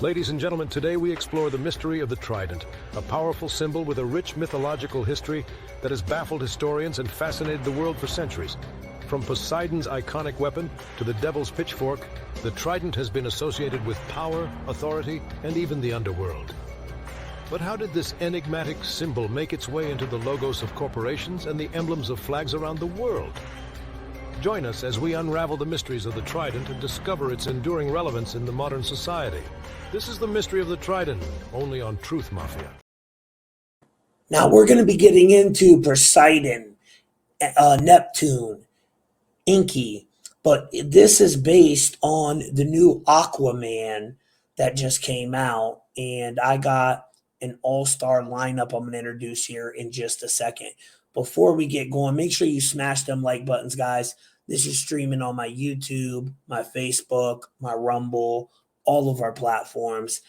Ladies and gentlemen, today we explore the mystery of the Trident, a powerful symbol with a rich mythological history that has baffled historians and fascinated the world for centuries. From Poseidon's iconic weapon to the Devil's pitchfork, the Trident has been associated with power, authority, and even the underworld. But how did this enigmatic symbol make its way into the logos of corporations and the emblems of flags around the world? Join us as we unravel the mysteries of the Trident and discover its enduring relevance in the modern society. This is the mystery of the Trident, only on Truth Mafia. Now we're going to be getting into Poseidon, Neptune, Inky, but this is based on the new Aquaman that just came out, and I got an all-star lineup I'm going to introduce here in just a second. Before we get going, make sure you smash them like buttons, guys. This is streaming on my YouTube, my Facebook, my Rumble, all of our platforms.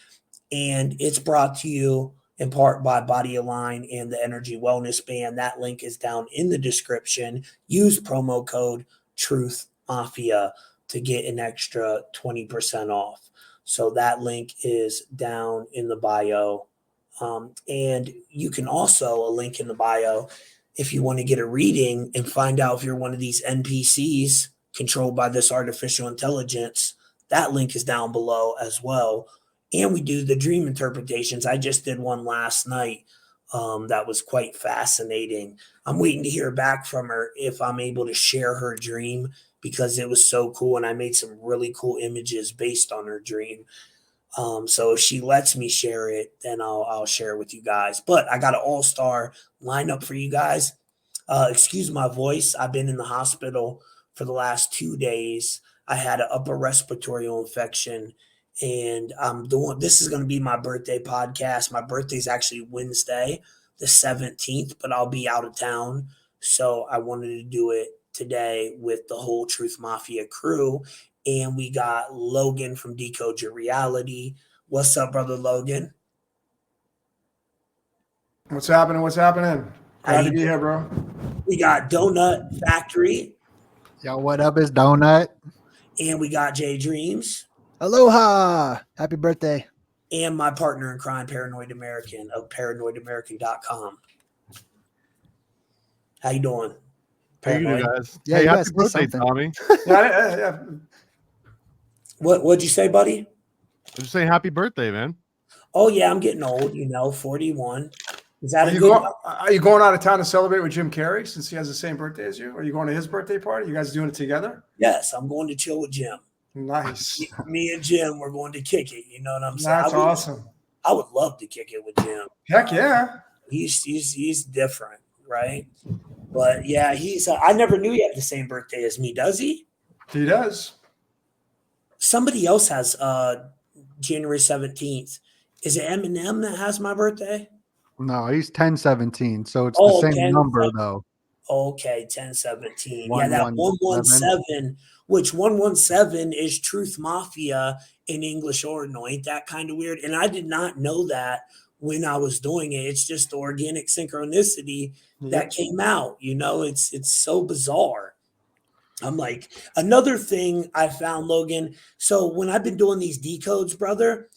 And it's brought to you in part by Body Align and the Energy Wellness Band. That link is down in the description. Use promo code Truth Mafia to get an extra 20% off. So that link is down in the bio. And you can also, a link in the bio, if you want to get a reading and find out if you're one of these NPCs controlled by this artificial intelligence, that link is down below as well. And we do the dream interpretations. I just did one last night that was quite fascinating. I'm waiting to hear back from her if I'm able to share her dream because it was so cool. And I made some really cool images based on her dream. So if she lets me share it, then I'll share it with you guys. But I got an all-star lineup for you guys. Excuse my voice. I've been in the hospital for the last 2 days. I had an upper respiratory infection, and this is going to be my birthday podcast. My birthday is actually Wednesday, the 17th, but I'll be out of town. So I wanted to do it today with the whole Truth Mafia crew. And we got Logan from Decode Your Reality. What's up, brother Logan? What's happening? Glad to be here, bro. We got Donut Factory. Yo, what up? It's Donut. And we got J Dreams. Aloha. Happy birthday. And my partner in crime, Paranoid American of paranoidamerican.com. How you doing? How you doing, guys? Yeah, hey, you happy guys birthday, something. Tommy. Yeah. What'd you say, buddy? I'm just saying happy birthday, man. Oh, yeah, I'm getting old, 41. Is that Are you going out of town to celebrate with Jim Carrey since he has the same birthday as you? Are you going to his birthday party? You guys doing it together? Yes, I'm going to chill with Jim. Nice. Me and Jim, we're going to kick it. You know what I'm saying? That's awesome. I would love to kick it with Jim. Heck yeah. He's different, right? But yeah, I never knew he had the same birthday as me. Does he? He does. Somebody else has January 17th. Is it Eminem that has my birthday? No, he's 1017, so it's the same number though. Okay, 1017. Yeah, that 117, which 117 is Truth Mafia in English Ordinal. Ain't that kind of weird? And I did not know that when I was doing it. It's just the organic synchronicity that came out. It's so bizarre. I'm like, another thing I found, Logan. So when I've been doing these decodes, brother,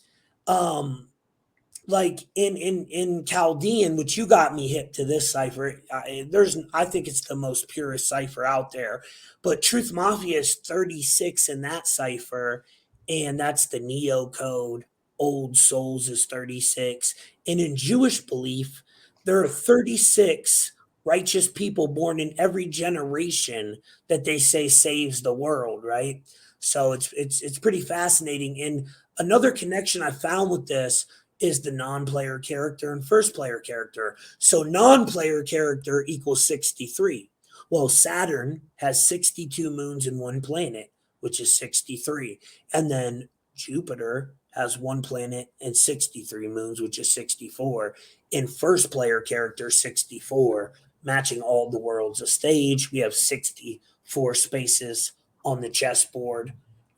like in Chaldean, which you got me hip to this cipher. I think it's the most purest cipher out there, but Truth Mafia is 36 in that cipher, and that's the Neo code. Old Souls is 36, and in Jewish belief, there are 36 righteous people born in every generation that they say saves the world, right? So it's pretty fascinating. And another connection I found with this is the non-player character and first player character. So non-player character equals 63. Well, Saturn has 62 moons and one planet, which is 63. And then Jupiter has one planet and 63 moons, which is 64. In first player character, 64, matching all the worlds. A stage, we have 64 spaces on the chessboard.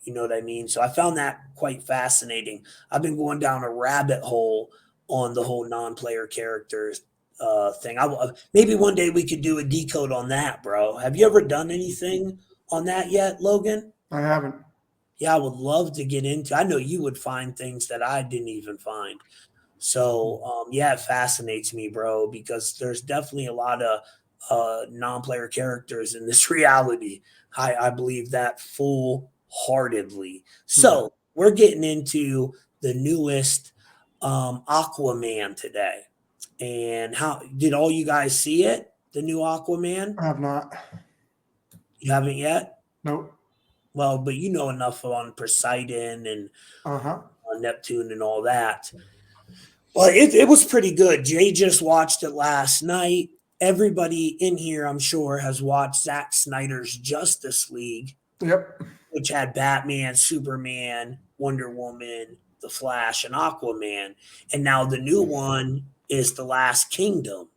You know what I mean? So I found that quite fascinating. I've been going down a rabbit hole on the whole non-player characters thing. Maybe one day we could do a decode on that, bro. Have you ever done anything on that yet, Logan? I haven't. Yeah, I would love to get into. I know you would find things that I didn't even find. So yeah, it fascinates me, bro, because there's definitely a lot of non-player characters in this reality. I believe that full heartedly. So we're getting into the newest Aquaman today. And how did all you guys see it? The new Aquaman? I have not. You haven't yet? Nope. Well, but you know enough on Poseidon and Uh-huh. Neptune and all that. Well, it was pretty good. Jay just watched it last night. Everybody in here, I'm sure, has watched Zack Snyder's Justice League, Yep. which had Batman, Superman, Wonder Woman, The Flash, and Aquaman. And now the new one is The Last Kingdom.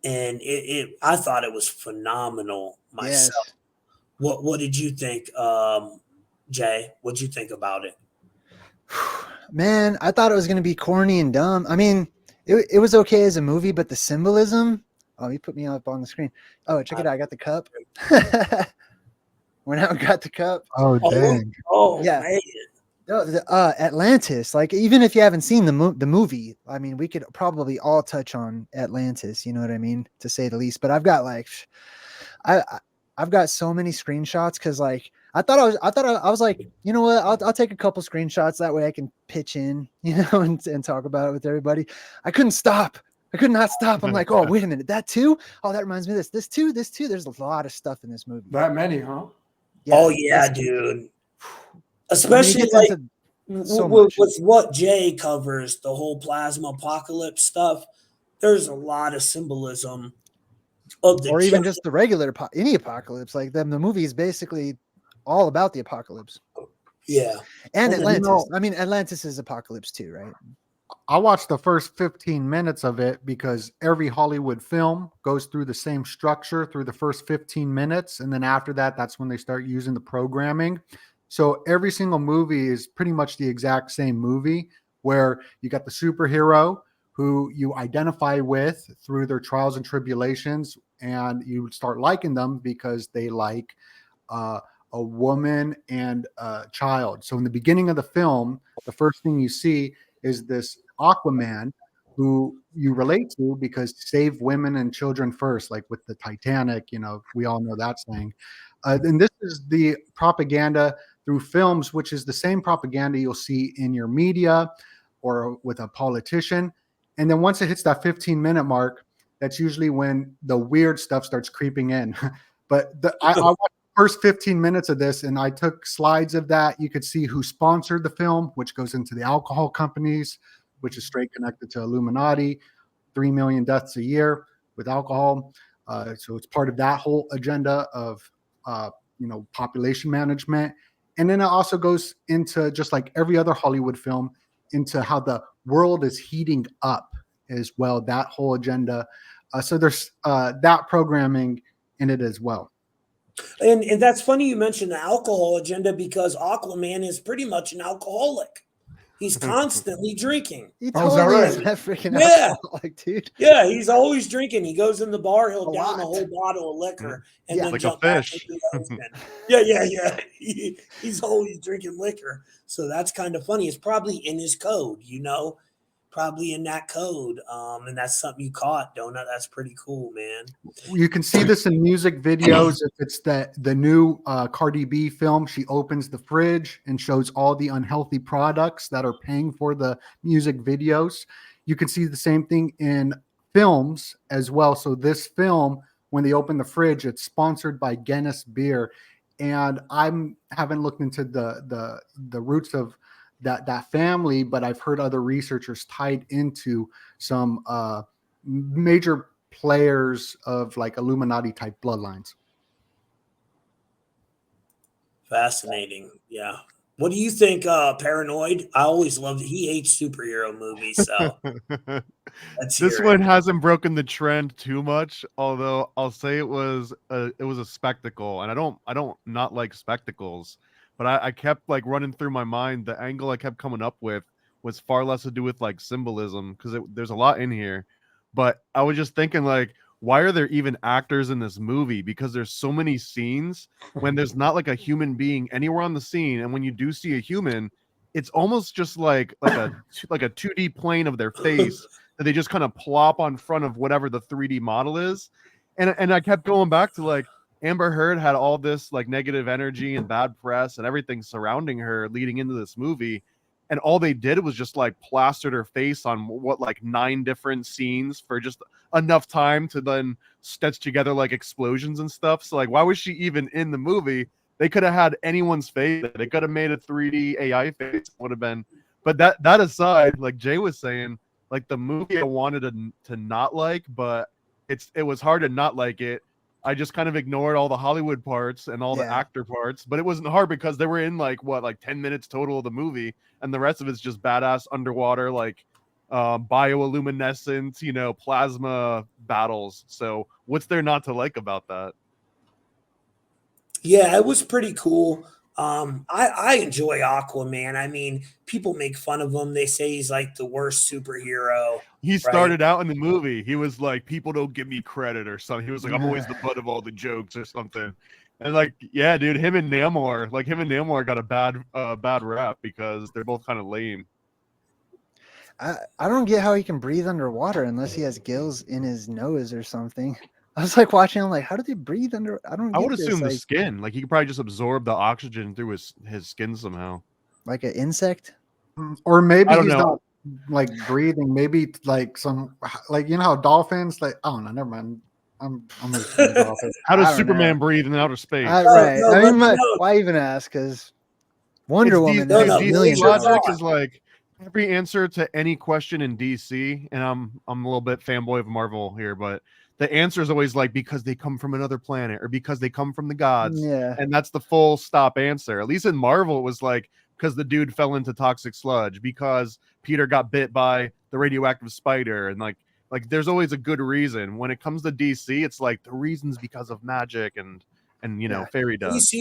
And I thought it was phenomenal myself. Yes. What did you think, Jay? What did you think about it? Man, I thought it was going to be corny and dumb. I mean, it was okay as a movie, but the symbolism. Oh, you put me up on the screen. Oh, check it out. I got the cup. Went out and got the cup. Oh, dang. Oh, Yeah. man. No, Atlantis. Like, even if you haven't seen the movie, I mean, we could probably all touch on Atlantis. You know what I mean, to say the least. But I've got I've got so many screenshots because like I was like, you know what, I'll take a couple screenshots, that way I can pitch in, you know, and talk about it with everybody. I couldn't stop. I could not stop. I'm like, oh, wait a minute, that too? Oh, that reminds me of this too. There's a lot of stuff in this movie. That many, huh? Yeah, oh yeah, dude. Especially like with what Jay covers, the whole plasma apocalypse stuff. There's a lot of symbolism of the or even just the regular any apocalypse. Like the movie is basically all about the apocalypse. Yeah, and Atlantis. I mean, Atlantis is apocalypse too, right? I watched the first 15 minutes of it because every Hollywood film goes through the same structure through the first 15 minutes. And then after that, that's when they start using the programming. So every single movie is pretty much the exact same movie, where you got the superhero who you identify with through their trials and tribulations, and you start liking them because they like a woman and a child. So in the beginning of the film, the first thing you see is this Aquaman who you relate to because save women and children first, like with the Titanic, you know, we all know that saying. And this is the propaganda through films, which is the same propaganda you'll see in your media or with a politician. And then once it hits that 15-minute mark, that's usually when the weird stuff starts creeping in. But I watched the first 15 minutes of this, and I took slides of that. You could see who sponsored the film, which goes into the alcohol companies, which is straight connected to Illuminati, 3 million deaths a year with alcohol. So it's part of that whole agenda of population management. And then it also goes into, just like every other Hollywood film, into how the world is heating up as well, that whole agenda. So there's that programming in it as well. And that's funny you mentioned the alcohol agenda, because Aquaman is pretty much an alcoholic. He's constantly drinking. He totally is that freaking alcoholic, dude. Yeah, he's always drinking. He goes in the bar, he'll down a whole bottle of liquor and then like jump a back fish. into the ocean. Yeah. He's always drinking liquor. So that's kind of funny. It's probably in his code, you know, probably in that code. And that's something you caught, Donut. That's pretty cool, man. You can see this in music videos. If it's the new Cardi B film, she opens the fridge and shows all the unhealthy products that are paying for the music videos. You can see the same thing in films as well. So this film, when they open the fridge, it's sponsored by Guinness beer. And I haven't looked into the roots of that family, but I've heard other researchers tied into some major players of like Illuminati type bloodlines. Fascinating. Yeah. What do you think, Paranoid? I always loved it. He hates superhero movies, so this one hasn't broken the trend too much, although I'll say it was a spectacle, and I don't not like spectacles, but I kept like running through my mind. The angle I kept coming up with was far less to do with like symbolism, because there's a lot in here, but I was just thinking like, why are there even actors in this movie? Because there's so many scenes when there's not like a human being anywhere on the scene, and when you do see a human, it's almost just like a 2D plane of their face that they just kind of plop on front of whatever the 3D model is. And I kept going back to like Amber Heard had all this like negative energy and bad press and everything surrounding her leading into this movie. And all they did was just like plastered her face on what, like 9 different scenes for just enough time to then stitch together like explosions and stuff. So like, why was she even in the movie? They could have had anyone's face. They could have made a 3D AI face. Would have been. But that aside, like Jay was saying, like the movie I wanted to not like, but it was hard to not like it. I just kind of ignored all the Hollywood parts and all the actor parts, but it wasn't hard because they were in like 10 minutes total of the movie, and the rest of it's just badass underwater like bioluminescent, plasma battles. So what's there not to like about that? Yeah, it was pretty cool. I enjoy Aquaman. I mean, people make fun of him. They say he's like the worst superhero. He right? started out in the movie. He was like, people don't give me credit or something. He was like, I'm always the butt of all the jokes or something. And like, yeah, dude, him and Namor got a bad rap because they're both kind of lame. I don't get how he can breathe underwater unless he has gills in his nose or something. I was like watching him like, how do they breathe under? I would assume the skin. Like he could probably just absorb the oxygen through his skin somehow. Like an insect? Or maybe he's know. not like breathing. Maybe like some like how dolphins like oh no, never mind. I'm How does Superman breathe in outer space? Right. I mean, why even ask? Because Wonder Woman has a million logic is like every answer to any question in DC, and I'm a little bit fanboy of Marvel here, but the answer is always like because they come from another planet or because they come from the gods. Yeah. And that's the full stop answer. At least in Marvel, it was like because the dude fell into toxic sludge, because Peter got bit by the radioactive spider, and like there's always a good reason. When it comes to DC, it's like the reason's because of magic and fairy dust.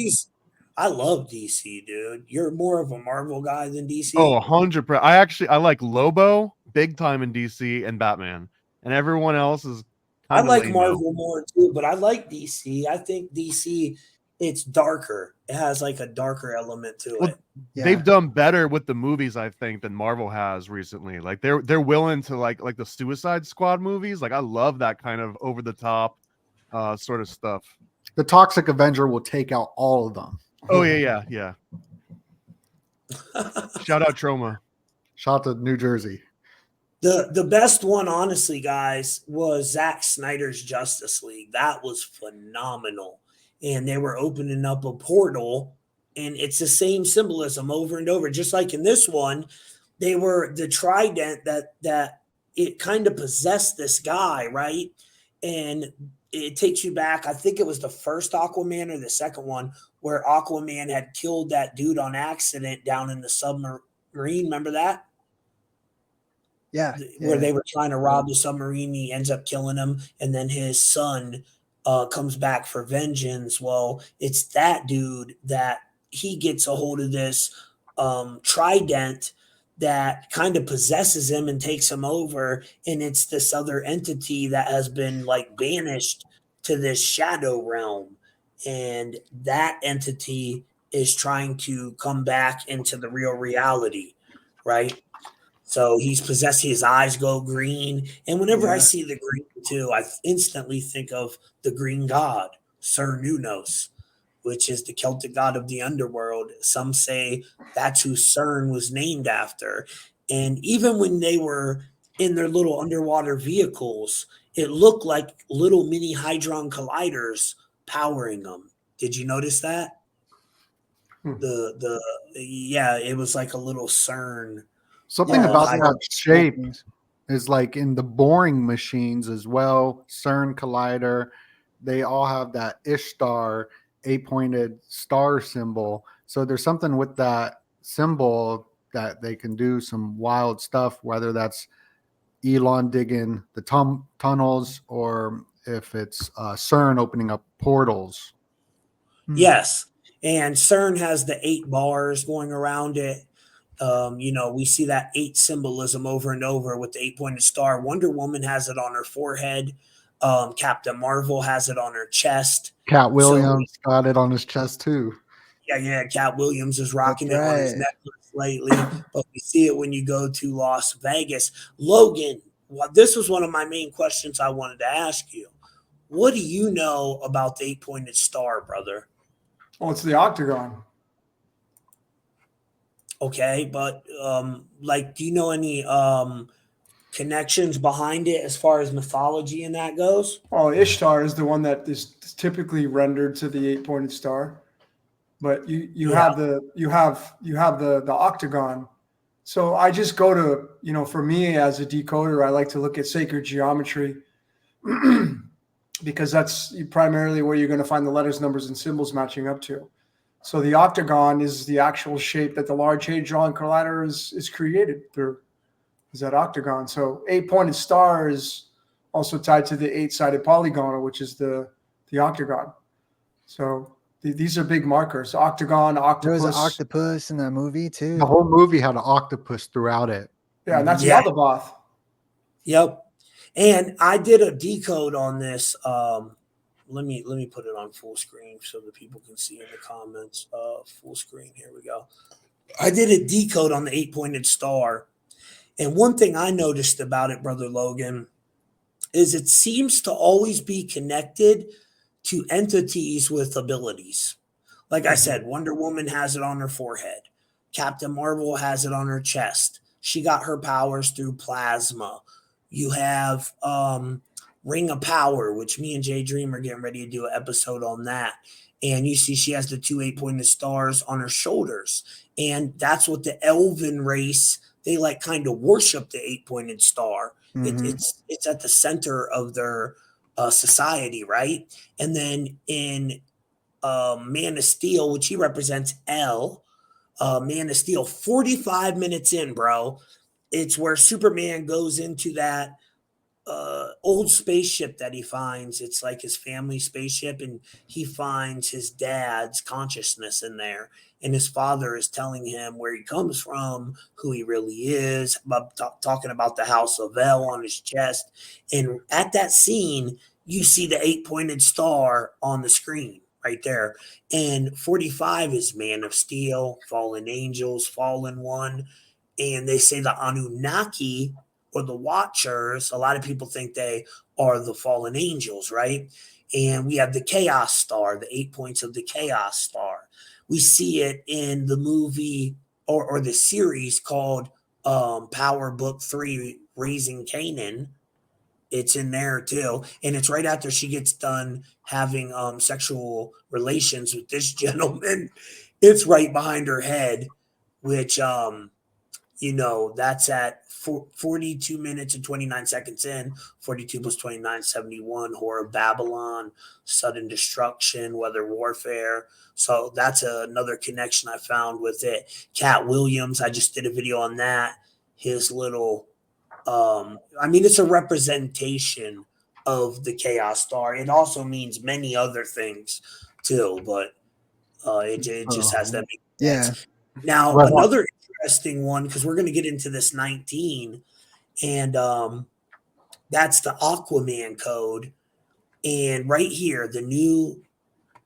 I love DC, dude. You're more of a Marvel guy than DC. Oh, 100%. I like Lobo big time in DC and Batman, and everyone else is. I like Marvel more too, but I like DC. I think DC, it's darker. It has like a darker element to it. They've done better with the movies, I think, than Marvel has recently. Like they're willing to like the Suicide Squad movies. Like I love that kind of over the top sort of stuff. The Toxic Avenger will take out all of them. Oh yeah. Shout out Troma. Shout out to New Jersey. The best one, honestly, guys, was Zack Snyder's Justice League. That was phenomenal. And they were opening up a portal, and it's the same symbolism over and over. Just like in this one, they were the Trident that it kind of possessed this guy, right? And it takes you back. I think it was the first Aquaman or the second one where Aquaman had killed that dude on accident down in the submarine. Remember that? Yeah. Where they were trying to rob the submarine. He ends up killing him. And then his son comes back for vengeance. Well, it's that dude that he gets a hold of this Trident that kind of possesses him and takes him over. And it's this other entity that has been like banished to this shadow realm. And that entity is trying to come back into the real reality, right? So he's possessed, his eyes go green. And whenever I see the green too, I instantly think of the green god, CERN, which is the Celtic god of the underworld. Some say that's who CERN was named after. And even when they were in their little underwater vehicles, it looked like little mini hadron colliders powering them. Did you notice that? It was like a little CERN. Something about that shape is like in the boring machines as well. CERN collider, they all have that Ishtar 8-pointed star symbol. So there's something with that symbol that they can do some wild stuff, whether that's Elon digging the tunnels or if it's CERN opening up portals. Yes. And CERN has the 8 bars going around it. We see that 8 symbolism over and over with the 8-pointed star. Wonder Woman has it on her forehead. Captain Marvel has it on her chest. Cat Williams got it on his chest too. Yeah. Cat Williams is rocking That's it on his right. necklace lately, but we see it when you go to Las Vegas. Logan, well, this was one of my main questions I wanted to ask you. What do you know about the 8-pointed star, brother? Oh, it's the octagon. Okay, but like, do you know any connections behind it as far as mythology and that goes? Oh, Ishtar is the one that is typically rendered to the 8-pointed star. But you have the octagon. So I just go to, for me as a decoder, I like to look at sacred geometry because that's primarily where you're going to find the letters, numbers, and symbols matching up to. So the octagon is the actual shape that the large hadron collider is created through, is that octagon. So 8-pointed star is also tied to the 8-sided polygonal, which is the octagon. So these are big markers. Octagon, octopus. There was an octopus in that movie too. The whole movie had an octopus throughout it. Yeah, and that's Yeah. Yaldabaoth. Yep. And I did a decode on this. Let me put it on full screen so that people can see in the comments. Full screen. Here we go. I did a decode on the 8-pointed star. And one thing I noticed about it, Brother Logan, is it seems to always be connected to entities with abilities. Like I said, Wonder Woman has it on her forehead. Captain Marvel has it on her chest. She got her powers through plasma. You have Ring of Power, which me and Jay Dream are getting ready to do an episode on that. And you see she has the 2 8-pointed stars on her shoulders. And that's what the Elven race, they like kind of worship the 8-pointed star. Mhm. It's at the center of their society, right? And then in Man of Steel, which he represents L, Man of Steel, 45 minutes in, bro, it's where Superman goes into that old spaceship that he finds. It's like his family spaceship, and he finds his dad's consciousness in there. And his father is telling him where he comes from, who he really is, talking about the House of El on his chest. And at that scene, you see the 8-pointed star on the screen right there. And 45 is Man of Steel, Fallen Angels, Fallen One. And they say the Anunnaki or the Watchers, a lot of people think they are the fallen angels, right? And we have the Chaos Star, the 8 points of the Chaos Star. We see it in the movie or the series called Power Book 3, Raising Canaan. It's in there too. And it's right after she gets done having sexual relations with this gentleman. It's right behind her head, which that's at 42 minutes and 29 seconds in. 42 plus 29, 71. Horror of Babylon, sudden destruction, weather warfare. So that's another connection I found with it. Cat Williams, I just did a video on that. His little, it's a representation of the Chaos Star. It also means many other things too, but it just has that big sense. Yeah. Now, another interesting one, because we're going to get into this 19, and that's the Aquaman code. And right here, the new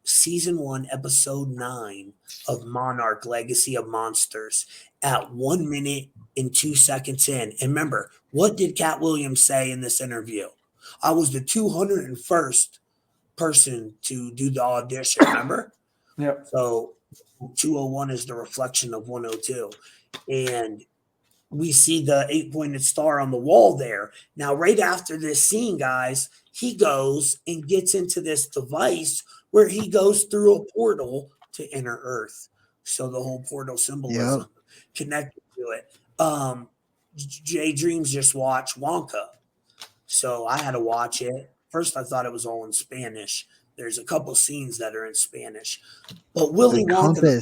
season 1, episode 9 of Monarch Legacy of Monsters at 1 minute and 2 seconds in. And remember, what did Cat Williams say in this interview? I was the 201st person to do the audition, remember? Yep. So 201 is the reflection of 102. And we see the 8-pointed star on the wall there. Now, right after this scene, guys, he goes and gets into this device where he goes through a portal to enter Earth. So the whole portal symbolism connected to it. Jay Dreams just watched Wonka. So I had to watch it. First, I thought it was all in Spanish. There's a couple scenes that are in Spanish. But Willy Wonka,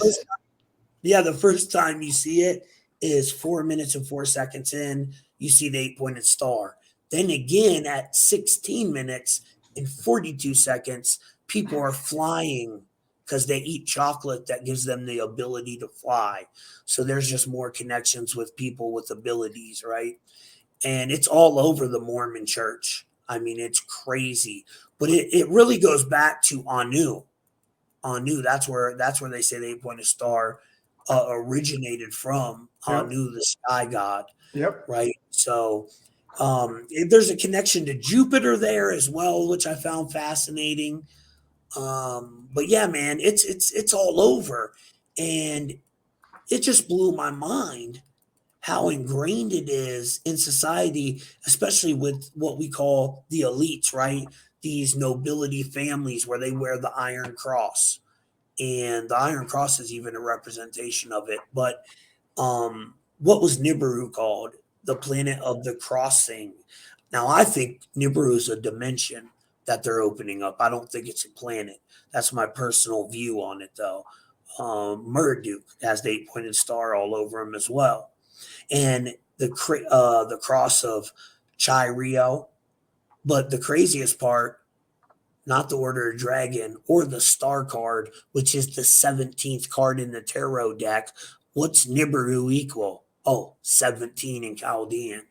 the first time you see it is 4 minutes and 4 seconds in. You see the 8-pointed star. Then again at 16 minutes and 42 seconds, people are flying because they eat chocolate that gives them the ability to fly. So there's just more connections with people with abilities, right? And it's all over the Mormon church. I mean, it's crazy. But it really goes back to Anu. Anu, that's where they say the 8-pointed star originated from. Yep. Anu, the sky god. Yep. Right. So there's a connection to Jupiter there as well, which I found fascinating. But yeah, man, it's all over. And it just blew my mind how ingrained it is in society, especially with what we call the elites, right? These nobility families where they wear the Iron Cross. And the Iron Cross is even a representation of it. But what was Nibiru called? The planet of the crossing. Now, I think Nibiru is a dimension that they're opening up. I don't think it's a planet. That's my personal view on it, though. Murduke has the 8-pointed star all over him as well. And the cross of Chirio. But the craziest part, not the Order of Dragon or the Star card, which is the 17th card in the tarot deck. What's Nibiru equal? Oh, 17 in Chaldean.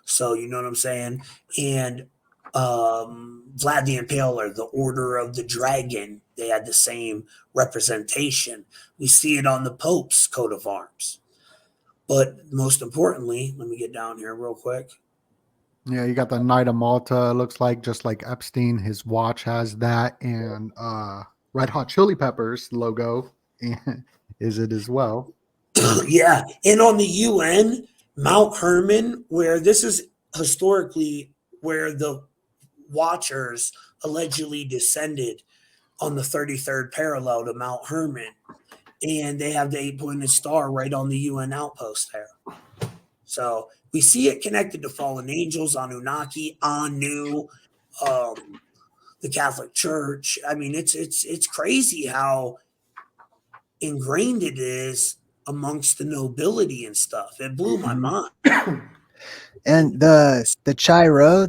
So you know what I'm saying? And Vlad the Impaler, the Order of the Dragon, they had the same representation. We see it on the Pope's coat of arms. But most importantly, let me get down here real quick. Yeah, you got the Knight of Malta. It looks like just like Epstein, his watch has that, and Red Hot Chili Peppers logo is it as well. Yeah, and on the UN, Mount Hermon, where this is historically where the Watchers allegedly descended on the 33rd parallel to Mount Hermon, and they have the 8-pointed star right on the UN outpost there. So we see it connected to fallen angels, Anunnaki, Anu, the Catholic Church. I mean, it's crazy how ingrained it is amongst the nobility and stuff. It blew my mind. And the Chiro,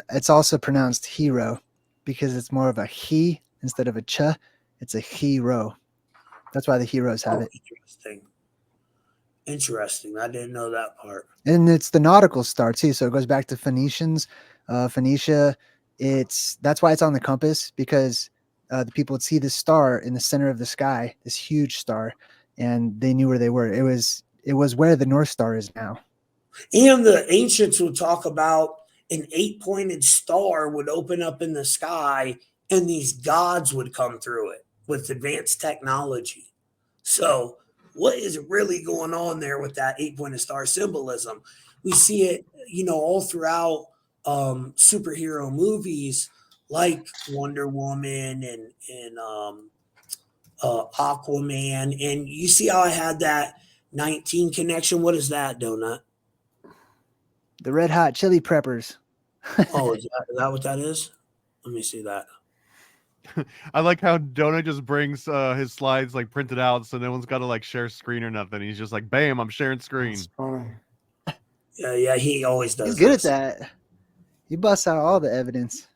it's also pronounced hero because it's more of a he instead of a ch. It's a hero. That's why the heroes have it. Interesting. I didn't know that part. And it's the nautical star too, so it goes back to Phoenicians. Phoenicia, that's why it's on the compass, because the people would see this star in the center of the sky, this huge star, and they knew where they were. It was where the North Star is now. And the ancients would talk about an 8-pointed star would open up in the sky, and these gods would come through it with advanced technology. So what is really going on there with that 8-pointed star symbolism? We see it, all throughout superhero movies like Wonder Woman and Aquaman. And you see how I had that 19 connection? What is that, Donut? The Red Hot Chili Peppers. Oh, is that what that is? Let me see that. I like how Donut just brings his slides like printed out, so no one's got to like share screen or nothing. He's just like, bam, I'm sharing screen. Yeah, he always does. He's good at that. He busts out all the evidence.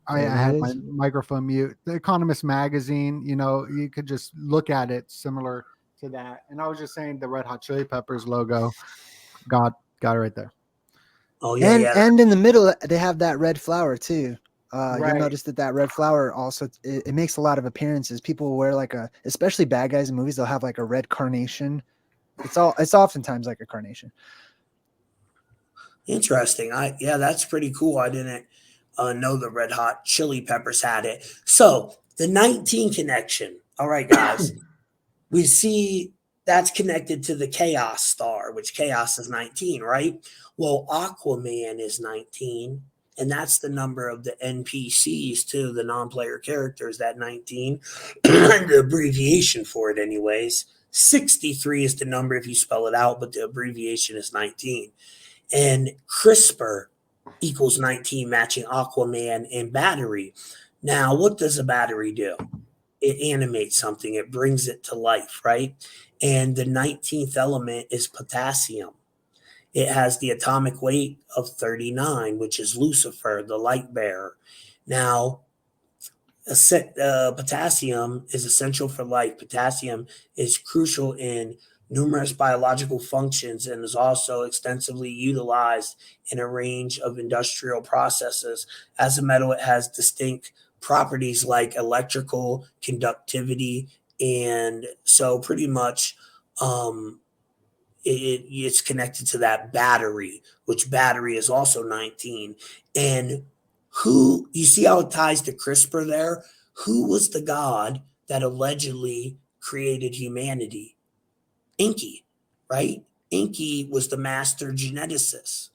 I had my microphone mute. The Economist magazine, you could just look at it similar to that. And I was just saying the Red Hot Chili Peppers logo got it right there. Oh yeah, and in the middle they have that red flower too. Right. You'll notice that red flower also it makes a lot of appearances. People will wear especially bad guys in movies, they'll have like a red carnation. It's oftentimes like a carnation. Interesting. That's pretty cool. I didn't know the Red Hot Chili Peppers had it. So the 19 connection. All right, guys. We see that's connected to the Chaos star, which Chaos is 19, right? Well, Aquaman is 19, and that's the number of the NPCs too, the non-player characters, that 19. The abbreviation for it anyways. 63 is the number if you spell it out, but the abbreviation is 19. And CRISPR equals 19, matching Aquaman and battery. Now, what does a battery do? It animates something. It brings it to life, right? And the 19th element is potassium. It has the atomic weight of 39, which is Lucifer, the light bearer. Now, potassium is essential for life. Potassium is crucial in numerous biological functions and is also extensively utilized in a range of industrial processes. As a metal, it has distinct properties like electrical conductivity, and so pretty much it's connected to that battery, which battery is also 19. And who, you see how it ties to CRISPR there? Who was the god that allegedly created humanity? Enki, right? Enki was the master geneticist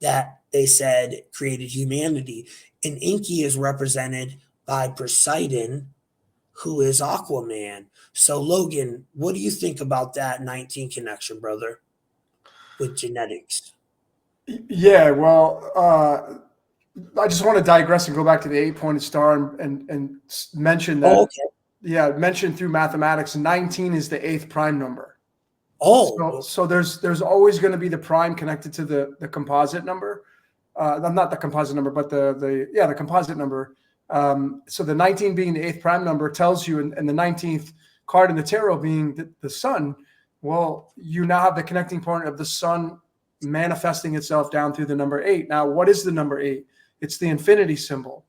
that they said created humanity. And Enki is represented by Poseidon, who is Aquaman. So, Logan, what do you think about that 19 connection, brother, with genetics? Yeah, well, I just want to digress and go back to the 8-pointed star and mention that. Oh, okay. Yeah, mentioned through mathematics, 19 is the 8th prime number. Oh, so there's always going to be the prime connected to the composite number. Not the composite number, but the composite number. So the 19 being the 8th prime number tells you, and the 19th card in the tarot being the sun. Well, you now have the connecting point of the sun manifesting itself down through the number 8. Now, what is the number 8? It's the infinity symbol,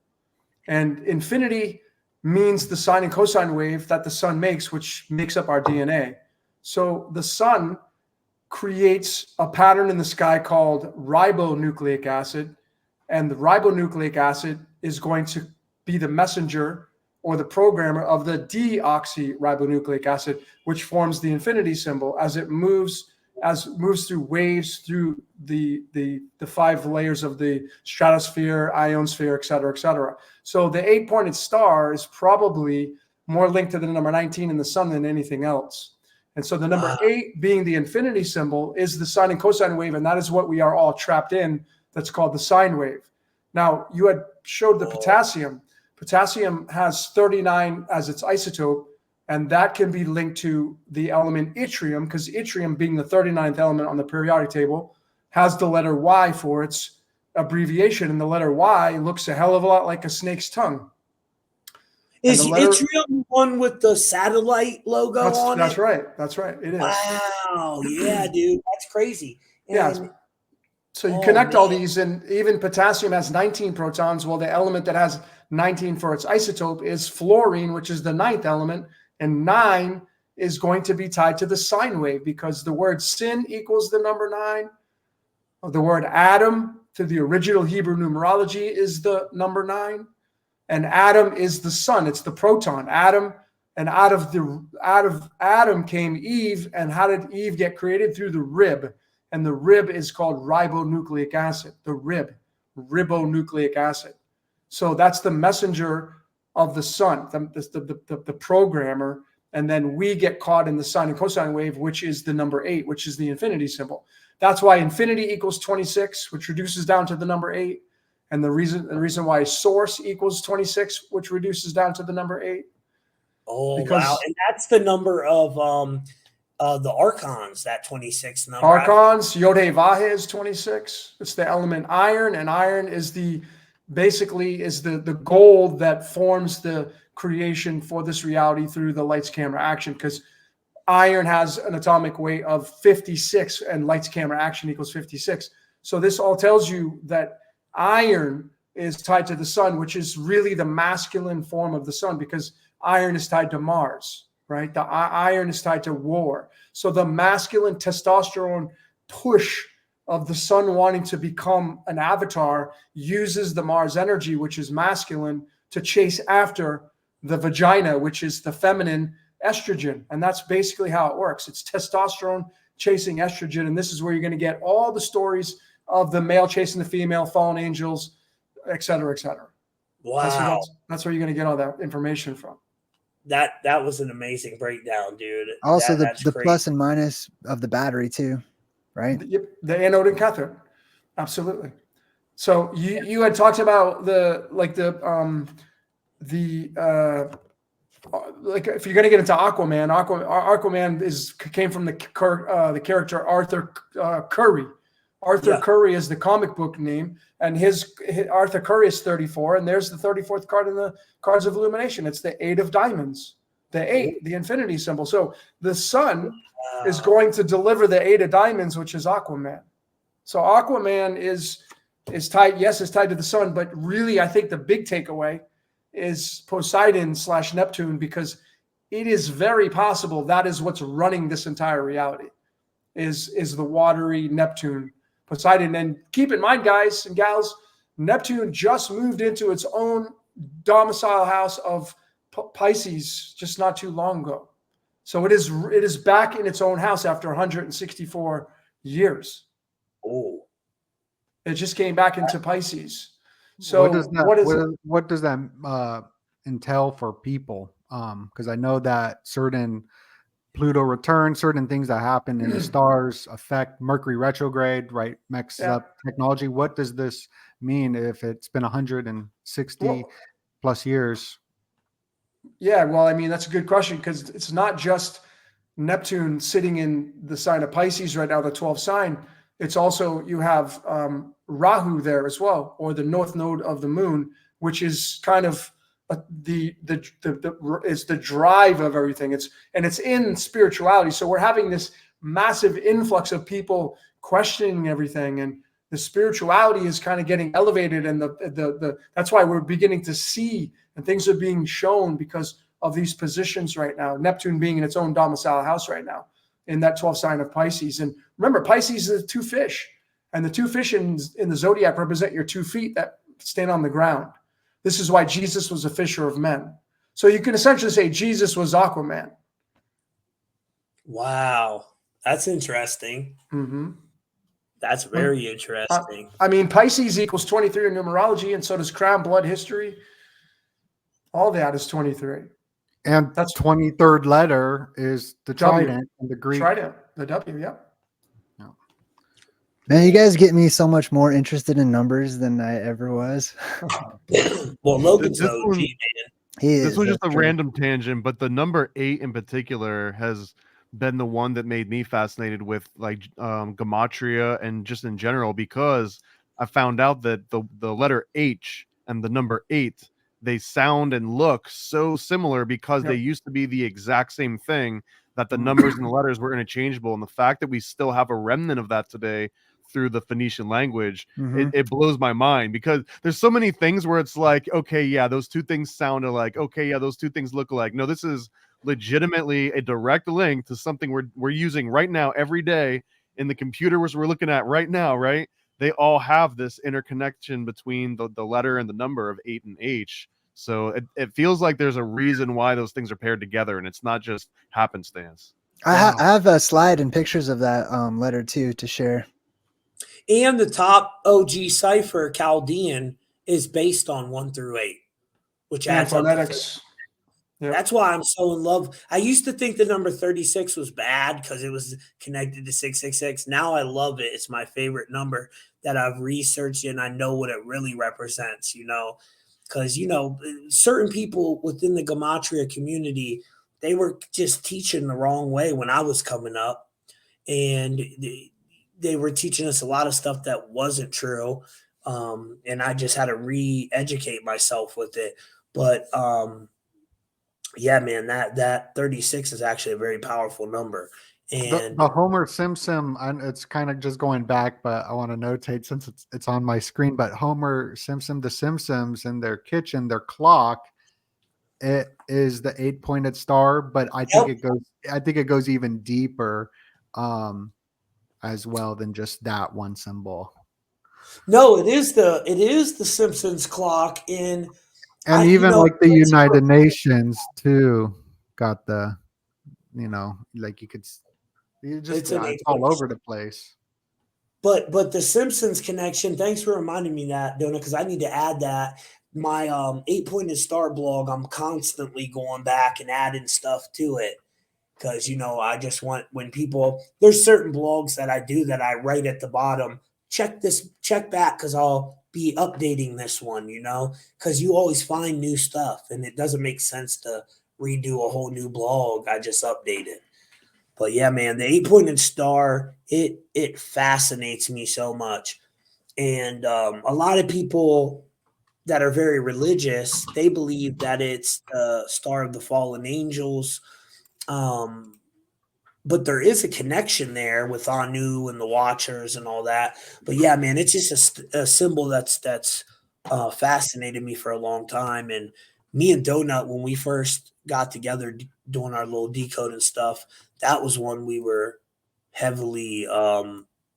and infinity means the sine and cosine wave that the sun makes, which makes up our DNA. So the sun creates a pattern in the sky called ribonucleic acid, and the ribonucleic acid is going to be the messenger or the programmer of the deoxyribonucleic acid, which forms the infinity symbol as it moves through waves through the 5 layers of the stratosphere, ionosphere, et cetera, et cetera. So the 8-pointed star is probably more linked to the number 19 in the sun than anything else. And so the number 8 being the infinity symbol is the sine and cosine wave, and that is what we are all trapped in. That's called the sine wave. Now, you had showed the potassium. Potassium has 39 as its isotope, and that can be linked to the element yttrium, because yttrium, being the 39th element on the periodic table, has the letter Y for its abbreviation, and the letter Y looks a hell of a lot like a snake's tongue. Is yttrium one with the satellite logo on it? That's right. It is. Wow. Yeah, dude. That's crazy. And, yeah. So you connect all these, and even potassium has 19 protons. Well, the element that has 19 for its isotope is fluorine, which is the 9th element. And 9 is going to be tied to the sine wave, because the word sin equals the number 9. The word atom to the original Hebrew numerology is the number 9. And atom is the sun. It's the proton. Atom, and out of Adam came Eve. And how did Eve get created? Through the rib. And the rib is called ribonucleic acid. The ribonucleic acid. So that's the messenger of the sun, the programmer. And then we get caught in the sine and cosine wave, which is the number 8, which is the infinity symbol. That's why infinity equals 26, which reduces down to the number 8. And the reason why source equals 26, which reduces down to the number 8. Oh, wow. And that's the number of the archons, that 26 number. Archons, Yod-Heh-Vah is 26. It's the element iron, and iron is basically the gold that forms the creation for this reality through the lights, camera, action, because iron has an atomic weight of 56 and lights, camera, action equals 56. So this all tells you that iron is tied to the sun, which is really the masculine form of the sun, because iron is tied to Mars, right? The iron is tied to war. So the masculine testosterone push of the sun wanting to become an avatar uses the Mars energy, which is masculine, to chase after the vagina, which is the feminine estrogen. And that's basically how it works. It's testosterone chasing estrogen. And this is where you're going to get all the stories of the male chasing the female, fallen angels, et cetera, et cetera. Wow. That's where you're going to get all that information from. That was an amazing breakdown, dude. Also, the plus and minus of the battery too, right? The anode and cathode, absolutely. So you had talked about like if you're going to get into Aquaman came from the character Arthur Curry. Arthur Curry is the comic book name, and his Arthur Curry is 34, and there's the 34th card in the cards of illumination. It's the 8 of diamonds. the 8, the infinity symbol. So the sun is going to deliver the 8 of diamonds, which is Aquaman. So Aquaman is tied, yes, it's tied to the sun, but really I think the big takeaway is Poseidon / Neptune, because it is very possible that is what's running this entire reality, is the watery Neptune, Poseidon. And keep in mind, guys and gals, Neptune just moved into its own domicile house of Pisces just not too long ago. So it is back in its own house after 164 years. Oh, it just came back into Pisces. So what does that entail for people? Because I know that certain Pluto return, certain things that happen in the stars affect Mercury retrograde, right? Messes up technology. What does this mean if it's been 160 plus years? Yeah, well, I mean, that's a good question, because it's not just Neptune sitting in the sign of Pisces right now, the 12th sign. It's also, you have Rahu there as well, or the north node of the moon, which is kind of is the drive of everything. It's in spirituality. So we're having this massive influx of people questioning everything, and the spirituality is kind of getting elevated, and that's why we're beginning to see, and things are being shown because of these positions right now. Neptune being in its own domicile house right now in that 12th sign of Pisces. And remember, Pisces is 2 fish, and the 2 fish in the zodiac represent your 2 feet that stand on the ground. This is why Jesus was a fisher of men. So you can essentially say Jesus was Aquaman. Wow, that's interesting. Mm-hmm. That's very interesting. I mean, Pisces equals 23 in numerology, and so does crown, blood, history. All that is 23. And that's 23rd letter is the Trident in the Greek. Trident, the W, yeah. Man, you guys get me so much more interested in numbers than I ever was. Well, Logan's OG, man. This was just a random tangent, but the number 8 in particular has been the one that made me fascinated with like Gematria and just in general, because I found out that the letter H and the number 8, they sound and look so similar because they used to be the exact same thing, that the numbers and the letters were interchangeable. And the fact that we still have a remnant of that today through the Phoenician language, it blows my mind, because there's so many things where it's like, okay, yeah, those 2 things sound alike. Okay, yeah, those 2 things look alike. No, this is legitimately a direct link to something we're using right now every day in the computer we're looking at right now, right? They all have this interconnection between the letter and the number of 8 and H. So it feels like there's a reason why those things are paired together, and it's not just happenstance. I have a slide and pictures of that letter too to share. And the top OG cipher, Chaldean, is based on 1 through 8, which adds phonetics. Yep. That's why I'm so in love. I used to think the number 36 was bad because it was connected to 666. Now I love it. It's my favorite number that I've researched, and I know what it really represents, because, certain people within the Gematria community, they were just teaching the wrong way when I was coming up, and they were teaching us a lot of stuff that wasn't true, and I just had to re-educate myself with it. But yeah, man, that 36 is actually a very powerful number. And the Homer Simpson, it's kind of just going back, but I want to notate since it's on my screen. But Homer Simpson, the Simpsons, in their kitchen, their clock, it is the 8-pointed star. But I think it goes even deeper, as well than just that one symbol. No, it is the Simpsons clock in. And even like the United Nations too got the, like you could. It's all over the place. But the Simpsons connection, thanks for reminding me that, Donna, because I need to add that. My 8-pointed star blog, I'm constantly going back and adding stuff to it. Because, I just want, when people, there's certain blogs that I do that I write at the bottom, check back because I'll be updating this one, because you always find new stuff and it doesn't make sense to redo a whole new blog. I just update it. But yeah, man, the 8-pointed star, it fascinates me so much. And a lot of people that are very religious, they believe that it's the star of the fallen angels. Um, but there is a connection there with Anu and the Watchers and all that. But yeah, man, it's just a symbol that's fascinated me for a long time. And me and Donut, when we first got together doing our little decode and stuff, that was one we were heavily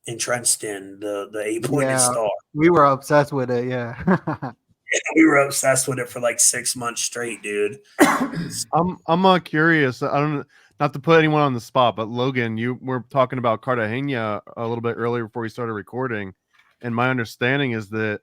entrenched in, the 8 pointed Yeah, star. we were obsessed with it. Yeah. We were obsessed with it for like 6 months straight, dude. I'm curious. I don't, not to put anyone on the spot, but Logan, you were talking about Cartagena a little bit earlier before we started recording, and my understanding is that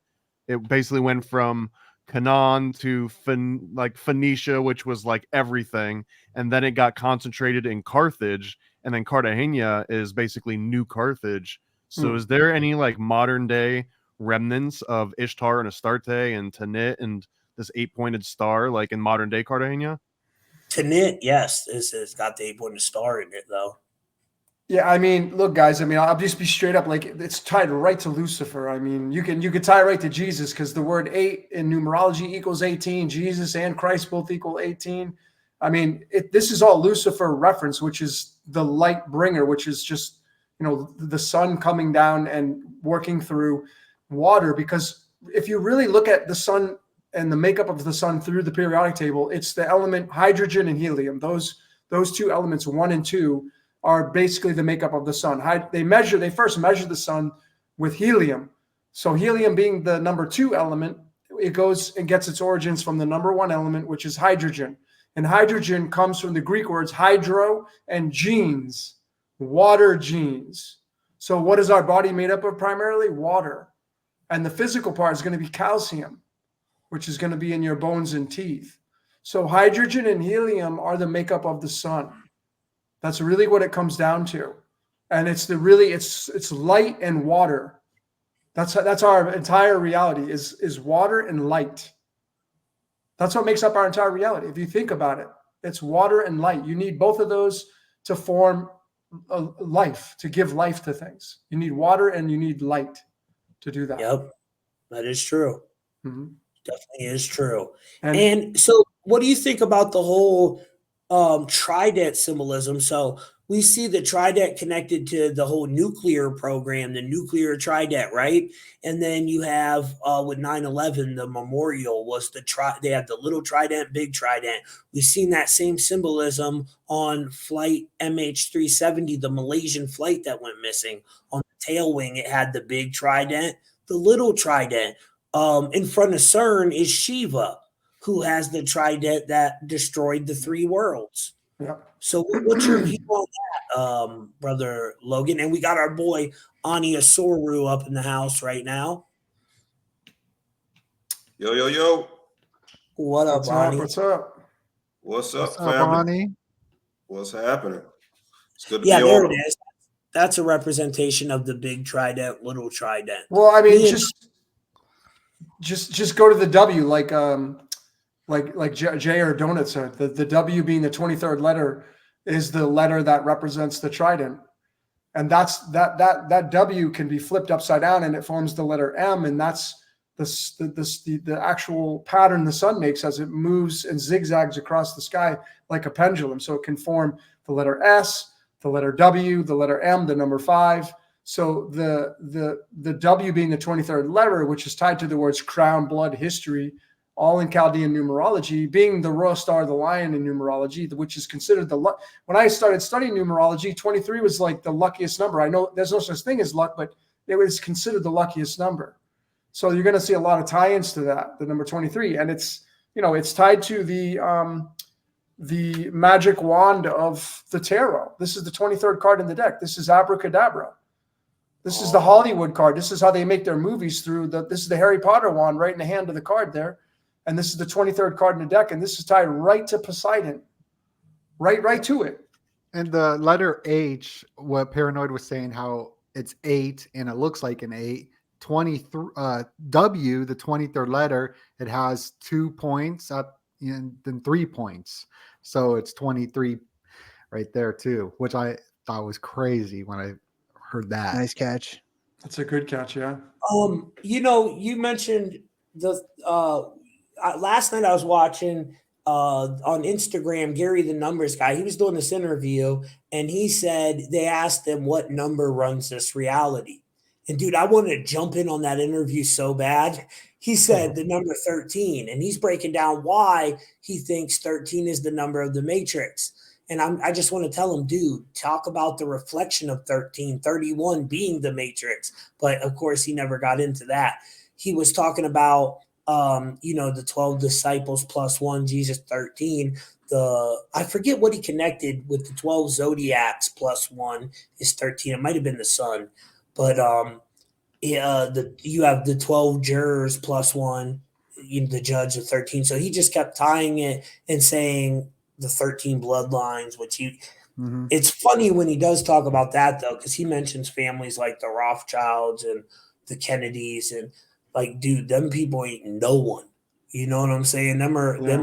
it basically went from Canaan to Phoenicia, which was like everything, and then it got concentrated in Carthage, and then Cartagena is basically New Carthage. So, is there any like modern day remnants of Ishtar and Astarte and Tanit and this 8-pointed star like in modern day Cartagena? Tanit, yes, it's got the 8 pointed star in it though. Yeah, I mean, look, guys. I mean, I'll just be straight up. Like, it's tied right to Lucifer. I mean, you could tie it right to Jesus because the word 8 in numerology equals 18. Jesus and Christ both equal 18. I mean, this is all Lucifer reference, which is the light bringer, which is just the sun coming down and working through water. Because if you really look at the sun and the makeup of the sun through the periodic table, it's the element hydrogen and helium. Those two elements, 1 and 2. Are basically the makeup of the sun. They first measure the sun with helium. So helium being the number 2 element, it goes and gets its origins from the number 1 element, which is hydrogen. And hydrogen comes from the Greek words hydro and genes, water genes. So what is our body made up of primarily? Water. And the physical part is going to be calcium, which is going to be in your bones and teeth. So hydrogen and helium are the makeup of the sun. That's really what it comes down to. And it's light and water. That's our entire reality is water and light. That's what makes up our entire reality. If you think about it, it's water and light. You need both of those to form a life, to give life to things. You need water and you need light to do that. Yep, that is true. Mm-hmm. Definitely is true. And so what do you think about the whole Trident symbolism? So we see the Trident connected to the whole nuclear program, the nuclear Trident, right? And then you have with 9/11, the memorial was they had the little Trident, big Trident. We've seen that same symbolism on flight MH370, the Malaysian flight that went missing. On the tail wing, it had the big Trident, the little Trident. In front of CERN is Shiva, who has the trident that destroyed the 3 worlds. Yeah. So what's your view on that, Brother Logan? And we got our boy Ani Asoru up in the house right now. Yo, yo, yo. What up, Ani? What's up? What's up, What's family? up, Ani? What's happening? It's good to Yeah, be there on. it is. That's a representation of the big trident, little trident. Well, I mean, just go to the W, like Jay or Donut said. The W being the 23rd letter is the letter that represents the trident, and that's that W can be flipped upside down and it forms the letter M, and that's the actual pattern the sun makes as it moves and zigzags across the sky like a pendulum. So it can form the letter S, the letter W, the letter M, the number 5. So the W being the 23rd letter, which is tied to the words crown, blood, history, all in Chaldean numerology, being the royal star of the lion in numerology, which is considered when I started studying numerology, 23 was like the luckiest number. I know there's no such thing as luck, but it was considered the luckiest number. So you're going to see a lot of tie-ins to that, the number 23, and it's tied to the magic wand of the tarot. This is the 23rd card in the deck. This is abracadabra. This is the Hollywood card. This is how they make their movies through this is the Harry Potter wand right in the hand of the card there. And this is the 23rd card in the deck. And this is tied right to Poseidon, right to it. And the letter H, what Paranoid was saying, how it's 8 and it looks like an 8. W, the 23rd letter, it has 2 points up and then 3 points. So it's 23 right there too, which I thought was crazy when I heard that. Nice catch. That's a good catch, yeah. You mentioned last night I was watching on Instagram, Gary the Numbers guy. He was doing this interview, and he said they asked him what number runs this reality. And dude, I wanted to jump in on that interview so bad. He said the number 13, and he's breaking down why he thinks 13 is the number of the matrix. And I just want to tell him, dude, talk about the reflection of 13, 31 being the matrix. But of course, he never got into that. He was talking about, the 12 disciples plus one, Jesus 13. I forget what he connected with the 12 zodiacs plus one is 13. It might have been the sun. But you have the 12 jurors plus one, the judge of 13. So he just kept tying it and saying the 13 bloodlines, which it's funny when he does talk about that, though, because he mentions families like the Rothschilds and the Kennedys, and like, dude, them people ain't no one. You know what I'm saying? Them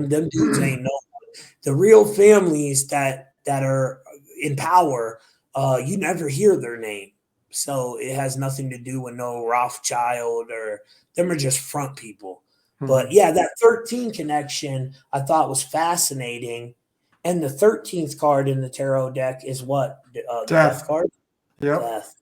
dudes ain't no one. The real families that are in power, you never hear their name. So it has nothing to do with no Rothschild, or them are just front people. But yeah, that 13 connection I thought was fascinating. And the 13th card in the tarot deck is what? The death card? Yep. Death.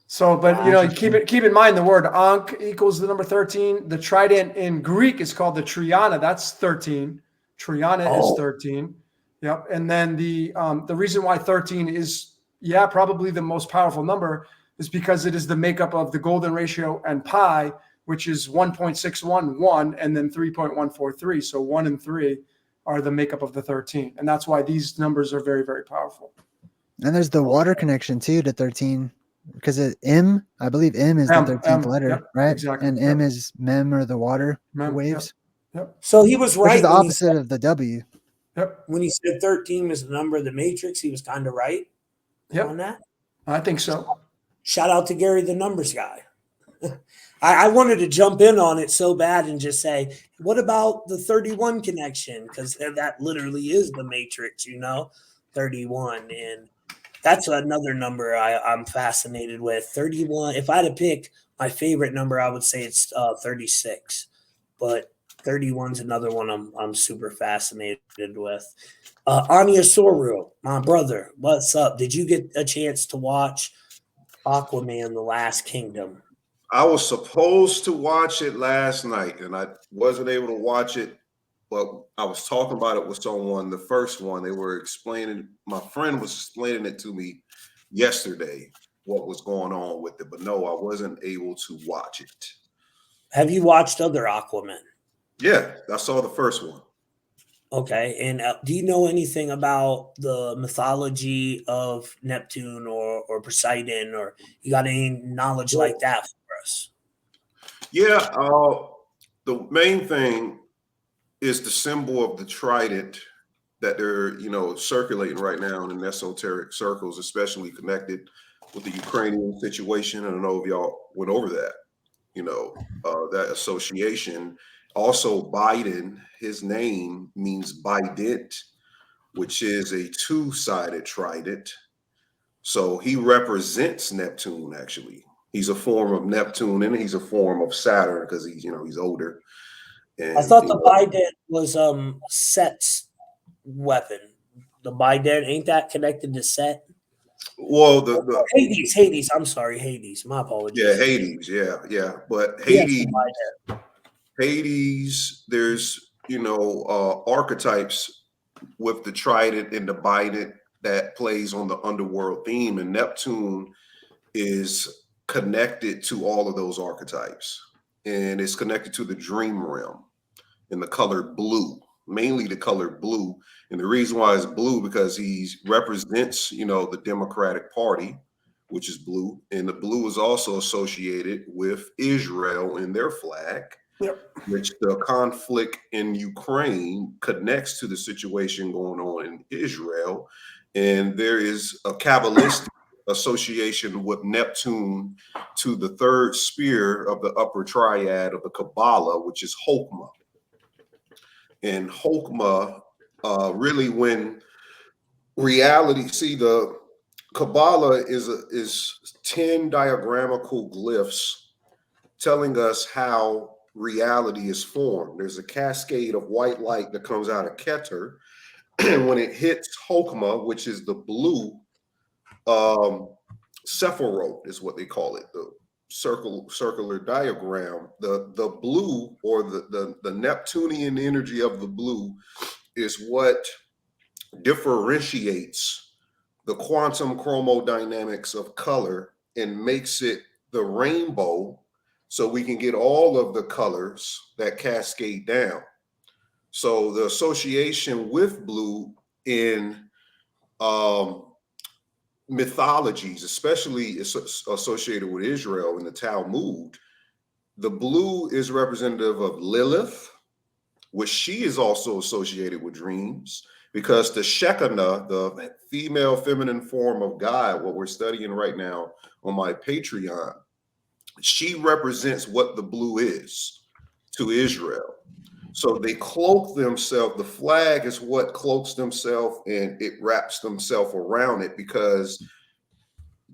So, but keep in mind the word Ankh equals the number 13. The trident in Greek is called the Triana. That's 13. Triana is 13. Yep. And then the reason why 13 is probably the most powerful number is because it is the makeup of the golden ratio and pi, which is 1.611 and then 3.143. So 1 and 3 are the makeup of the 13. And that's why these numbers are very, very powerful. And there's the water connection too to 13, because M, I believe M is the 13th letter, right? Exactly. And M is mem, or the water waves. Yep. So he was right. Which is the opposite of the W. Yep. When he said 13 was the number of the matrix, he was kind of right on that. I think so. Shout out to Gary the Numbers guy. I wanted to jump in on it so bad and just say, what about the 31 connection? Because that literally is the matrix, 31. And that's another number I'm fascinated with. 31. If I had to pick my favorite number, I would say it's 36. But 31's another one I'm super fascinated with. Anya Soru, my brother, what's up? Did you get a chance to watch Aquaman: The Last Kingdom? I was supposed to watch it last night, and I wasn't able to watch it, but I was talking about it with someone, the first one. They were explaining, my friend was explaining it to me yesterday, what was going on with it, but no, I wasn't able to watch it. Have you watched other Aquaman? Yeah, I saw the first one. Okay, and do you know anything about the mythology of Neptune or Poseidon, or you got any knowledge like that for us? Yeah, the main thing is the symbol of the trident that they're, circulating right now in esoteric circles, especially connected with the Ukrainian situation. I don't know if y'all went over that, that association. Also, Biden, his name means Bident, which is a two-sided trident. So he represents Neptune, actually. He's a form of Neptune, and he's a form of Saturn because he's older. And, I thought the Bident was Set's weapon. The Bident, ain't that connected to Set? Well, the Hades. I'm sorry, Hades. My apologies. Yeah, Hades. Yeah. But Hades, there's archetypes with the trident and the bident that plays on the underworld theme, and Neptune is connected to all of those archetypes, and it's connected to the dream realm in the color blue, mainly the color blue. And the reason why it's blue because he represents the Democratic Party, which is blue, and the blue is also associated with Israel in their flag. Yep. Which the conflict in Ukraine connects to the situation going on in Israel. And there is a Kabbalistic association with Neptune to the third sphere of the upper triad of the Kabbalah, which is Chokmah. And Chokmah, really when reality, see, the Kabbalah is 10 diagrammatical glyphs telling us how reality is formed. There's a cascade of white light that comes out of Keter, and when it hits Hokma, which is the blue Sephiroth is what they call it, the circular diagram. The blue, or the Neptunian energy of the blue, is what differentiates the quantum chromodynamics of color and makes it the rainbow, so we can get all of the colors that cascade down. So the association with blue in mythologies, especially associated with Israel in the Talmud, the blue is representative of Lilith, which she is also associated with dreams, because the Shekinah, the female feminine form of God, what we're studying right now on my Patreon, she represents what the blue is to Israel. So they cloak themselves. The flag is what cloaks themselves, and it wraps themselves around it, because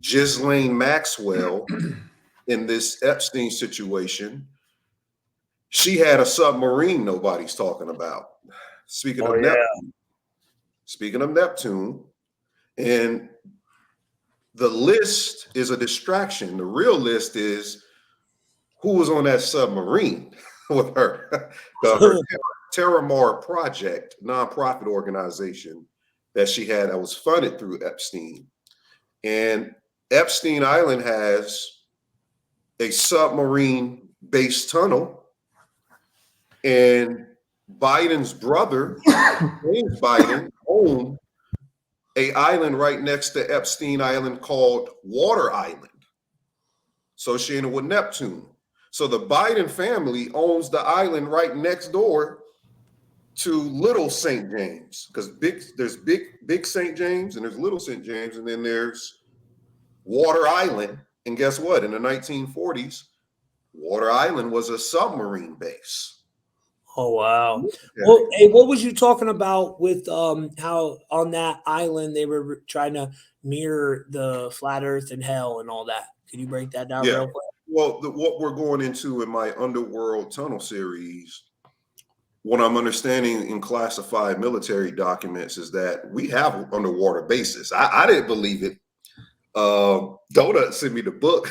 Ghislaine Maxwell in this Epstein situation, she had a submarine nobody's talking about. Speaking of Neptune, and the list is a distraction. The real list is who was on that submarine with her. Her Terramar Project, nonprofit organization that she had, that was funded through Epstein. And Epstein Island has a submarine-based tunnel, and Biden's brother, James Biden, owned an island right next to Epstein Island called Water Island, associated with Neptune. So the Biden family owns the island right next door to Little St. James, because there's big St. James, and there's Little St. James, and then there's Water Island. And guess what? In the 1940s, Water Island was a submarine base. Oh, wow. Well, hey, what was you talking about with how on that island they were trying to mirror the flat earth and hell and all that? Can you break that down real quick? Well, what we're going into in my Underworld Tunnel series, what I'm understanding in classified military documents, is that we have underwater bases. I didn't believe it. Donut sent me the book.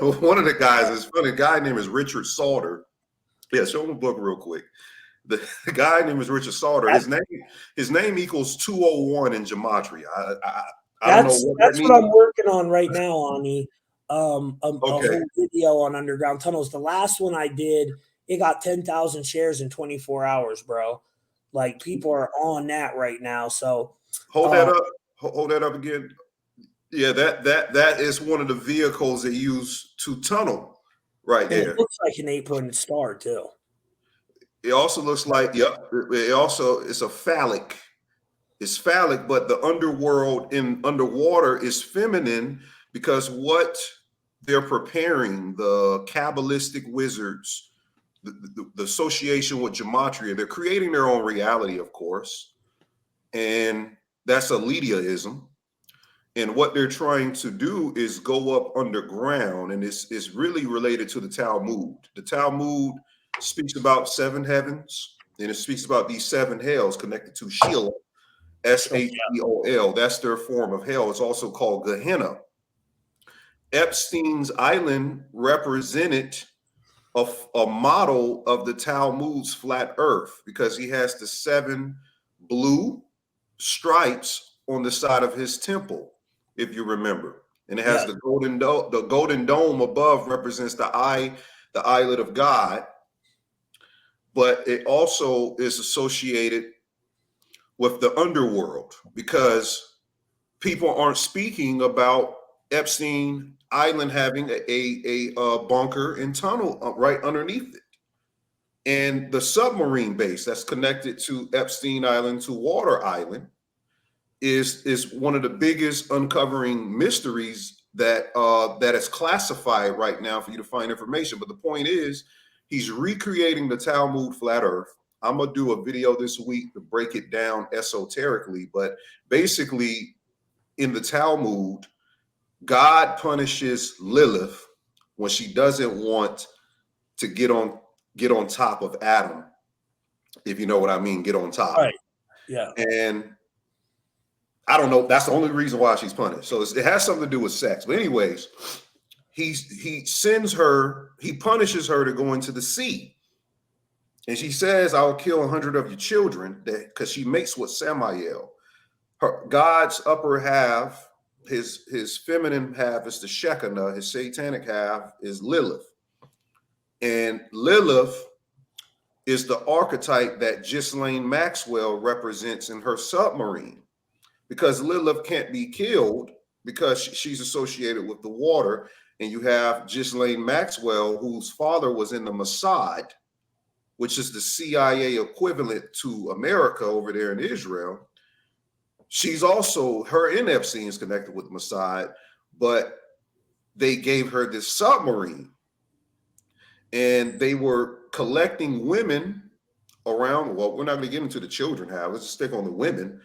One of the guys is funny. A guy named is Richard Sauter. Yeah, show him the book real quick. The guy named is Richard Sauter. His name equals 201 in Gematria. I don't know what that means. That's what I'm working on right now, Ani. A whole video on underground tunnels. The last one I did, it got 10,000 shares in 24 hours, bro. Like, people are on that right now. So hold that up. Hold that up again. Yeah, that is one of the vehicles they use to tunnel right there. It looks like an 8-pointed star too. It also looks like, it's a phallic. It's phallic, but the underworld in underwater is feminine, because what they're preparing, the Kabbalistic wizards, the association with Gematria, they're creating their own reality, of course, and that's Elitism. And what they're trying to do is go up underground, and it's really related to the Talmud. The Talmud speaks about 7 heavens, and it speaks about these 7 hells connected to Sheol, Sheol. That's their form of hell. It's also called Gehenna. Epstein's island represented a model of the Talmud's flat earth, because he has the 7 blue stripes on the side of his temple, if you remember. And it has the golden dome. The golden dome above represents the eyelid of God. But it also is associated with the underworld, because people aren't speaking about Epstein Island having a bunker and tunnel right underneath it. And the submarine base that's connected to Epstein Island, to Water Island, is one of the biggest uncovering mysteries that is classified right now for you to find information. But the point is, he's recreating the Talmud flat earth. I'm gonna do a video this week to break it down esoterically, but basically in the God punishes Lilith when she doesn't want to get on top of Adam, if you know what I mean, get on top. Right. Yeah. And I don't know. That's the only reason why she's punished. So it has something to do with sex. But anyways, he punishes her to go into the sea. And she says, I'll kill 100 of your children, because she mates with Samael. God's upper half, his feminine half is the Shekinah, his satanic half is Lilith. And Lilith is the archetype that Ghislaine Maxwell represents in her Submarine, because Lilith can't be killed because she's associated with the water. And you have Ghislaine Maxwell, whose father was in the Mossad, which is the CIA equivalent to America over there in Israel. She's also, her and Epstein is connected with Mossad, but they gave her this submarine. And they were collecting women around, well, we're not going to get into the children how, let's just stick on the women.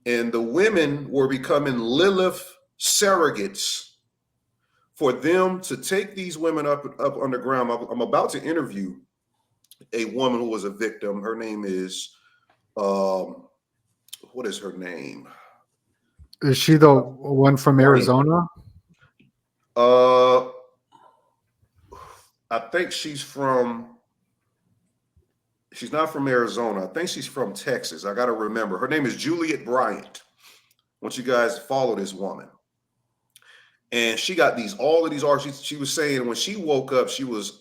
And the women were becoming Lilith surrogates for them to take these women up underground. I'm about to interview a woman who was a victim. Her name is, what is her name? Is she the one from Arizona? I think she's not from Arizona. I think she's from Texas. I got to remember. Her name is Juliet Bryant. I want you guys to follow this woman. And she got all of these arts. She was saying when she woke up, she was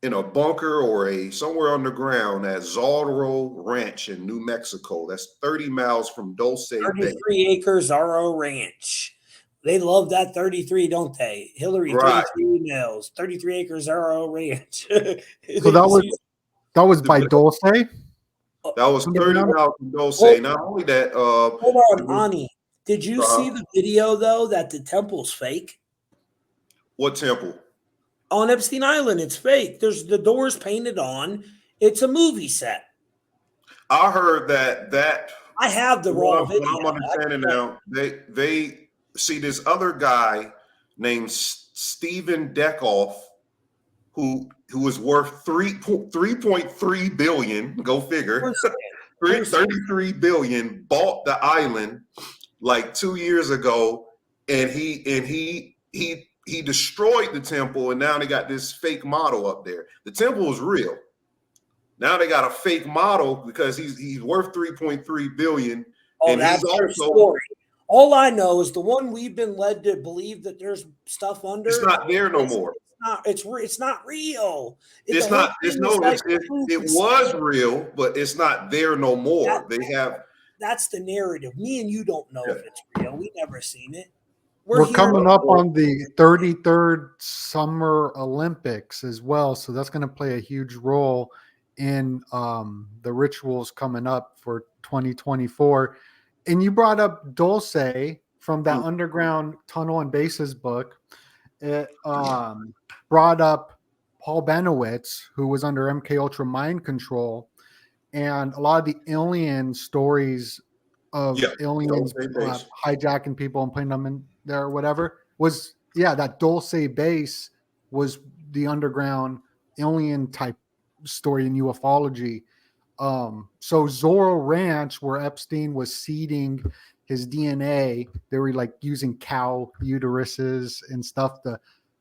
in a bunker or somewhere underground at Zorro Ranch in New Mexico. That's 30 miles from Dulce Bay. 33 acre Zorro Ranch. They love that 33, don't they? Hillary, right. 33 emails, 33 acre Zorro Ranch. So that was by Dulce? That was 30 miles from Dulce. Not only that. Hold on, Ani. Did you see the video, though, that the temple's fake? What temple? On Epstein Island, it's fake. There's the doors painted on. It's a movie set. I heard that. I have the raw video. I'm understanding now. They see this other guy named Stephen Deckoff, who is worth 3.3 billion. Go figure. 33 billion. Bought the island like 2 years ago, and he destroyed the temple, and now they got this fake model up there. The temple is real. Now they got a fake model because he's worth 3.3 billion. Oh, and that's their story. All I know is the one we've been led to believe that there's stuff under. It's not there no more. It's not real. It was real, but it's not there no more. That's the narrative. Me and you don't know if it's real. We've never seen it. We're coming up on the 33rd Summer Olympics as well, so that's going to play a huge role in the rituals coming up for 2024. And you brought up Dulce from that Underground Tunnel and Bases book. It brought up Paul Benowitz, who was under MK Ultra mind control, and a lot of the alien stories of aliens hijacking people and putting them in there or whatever was that Dulce base was the underground alien type story in ufology. So Zorro Ranch, where Epstein was seeding his DNA, they were like using cow uteruses and stuff to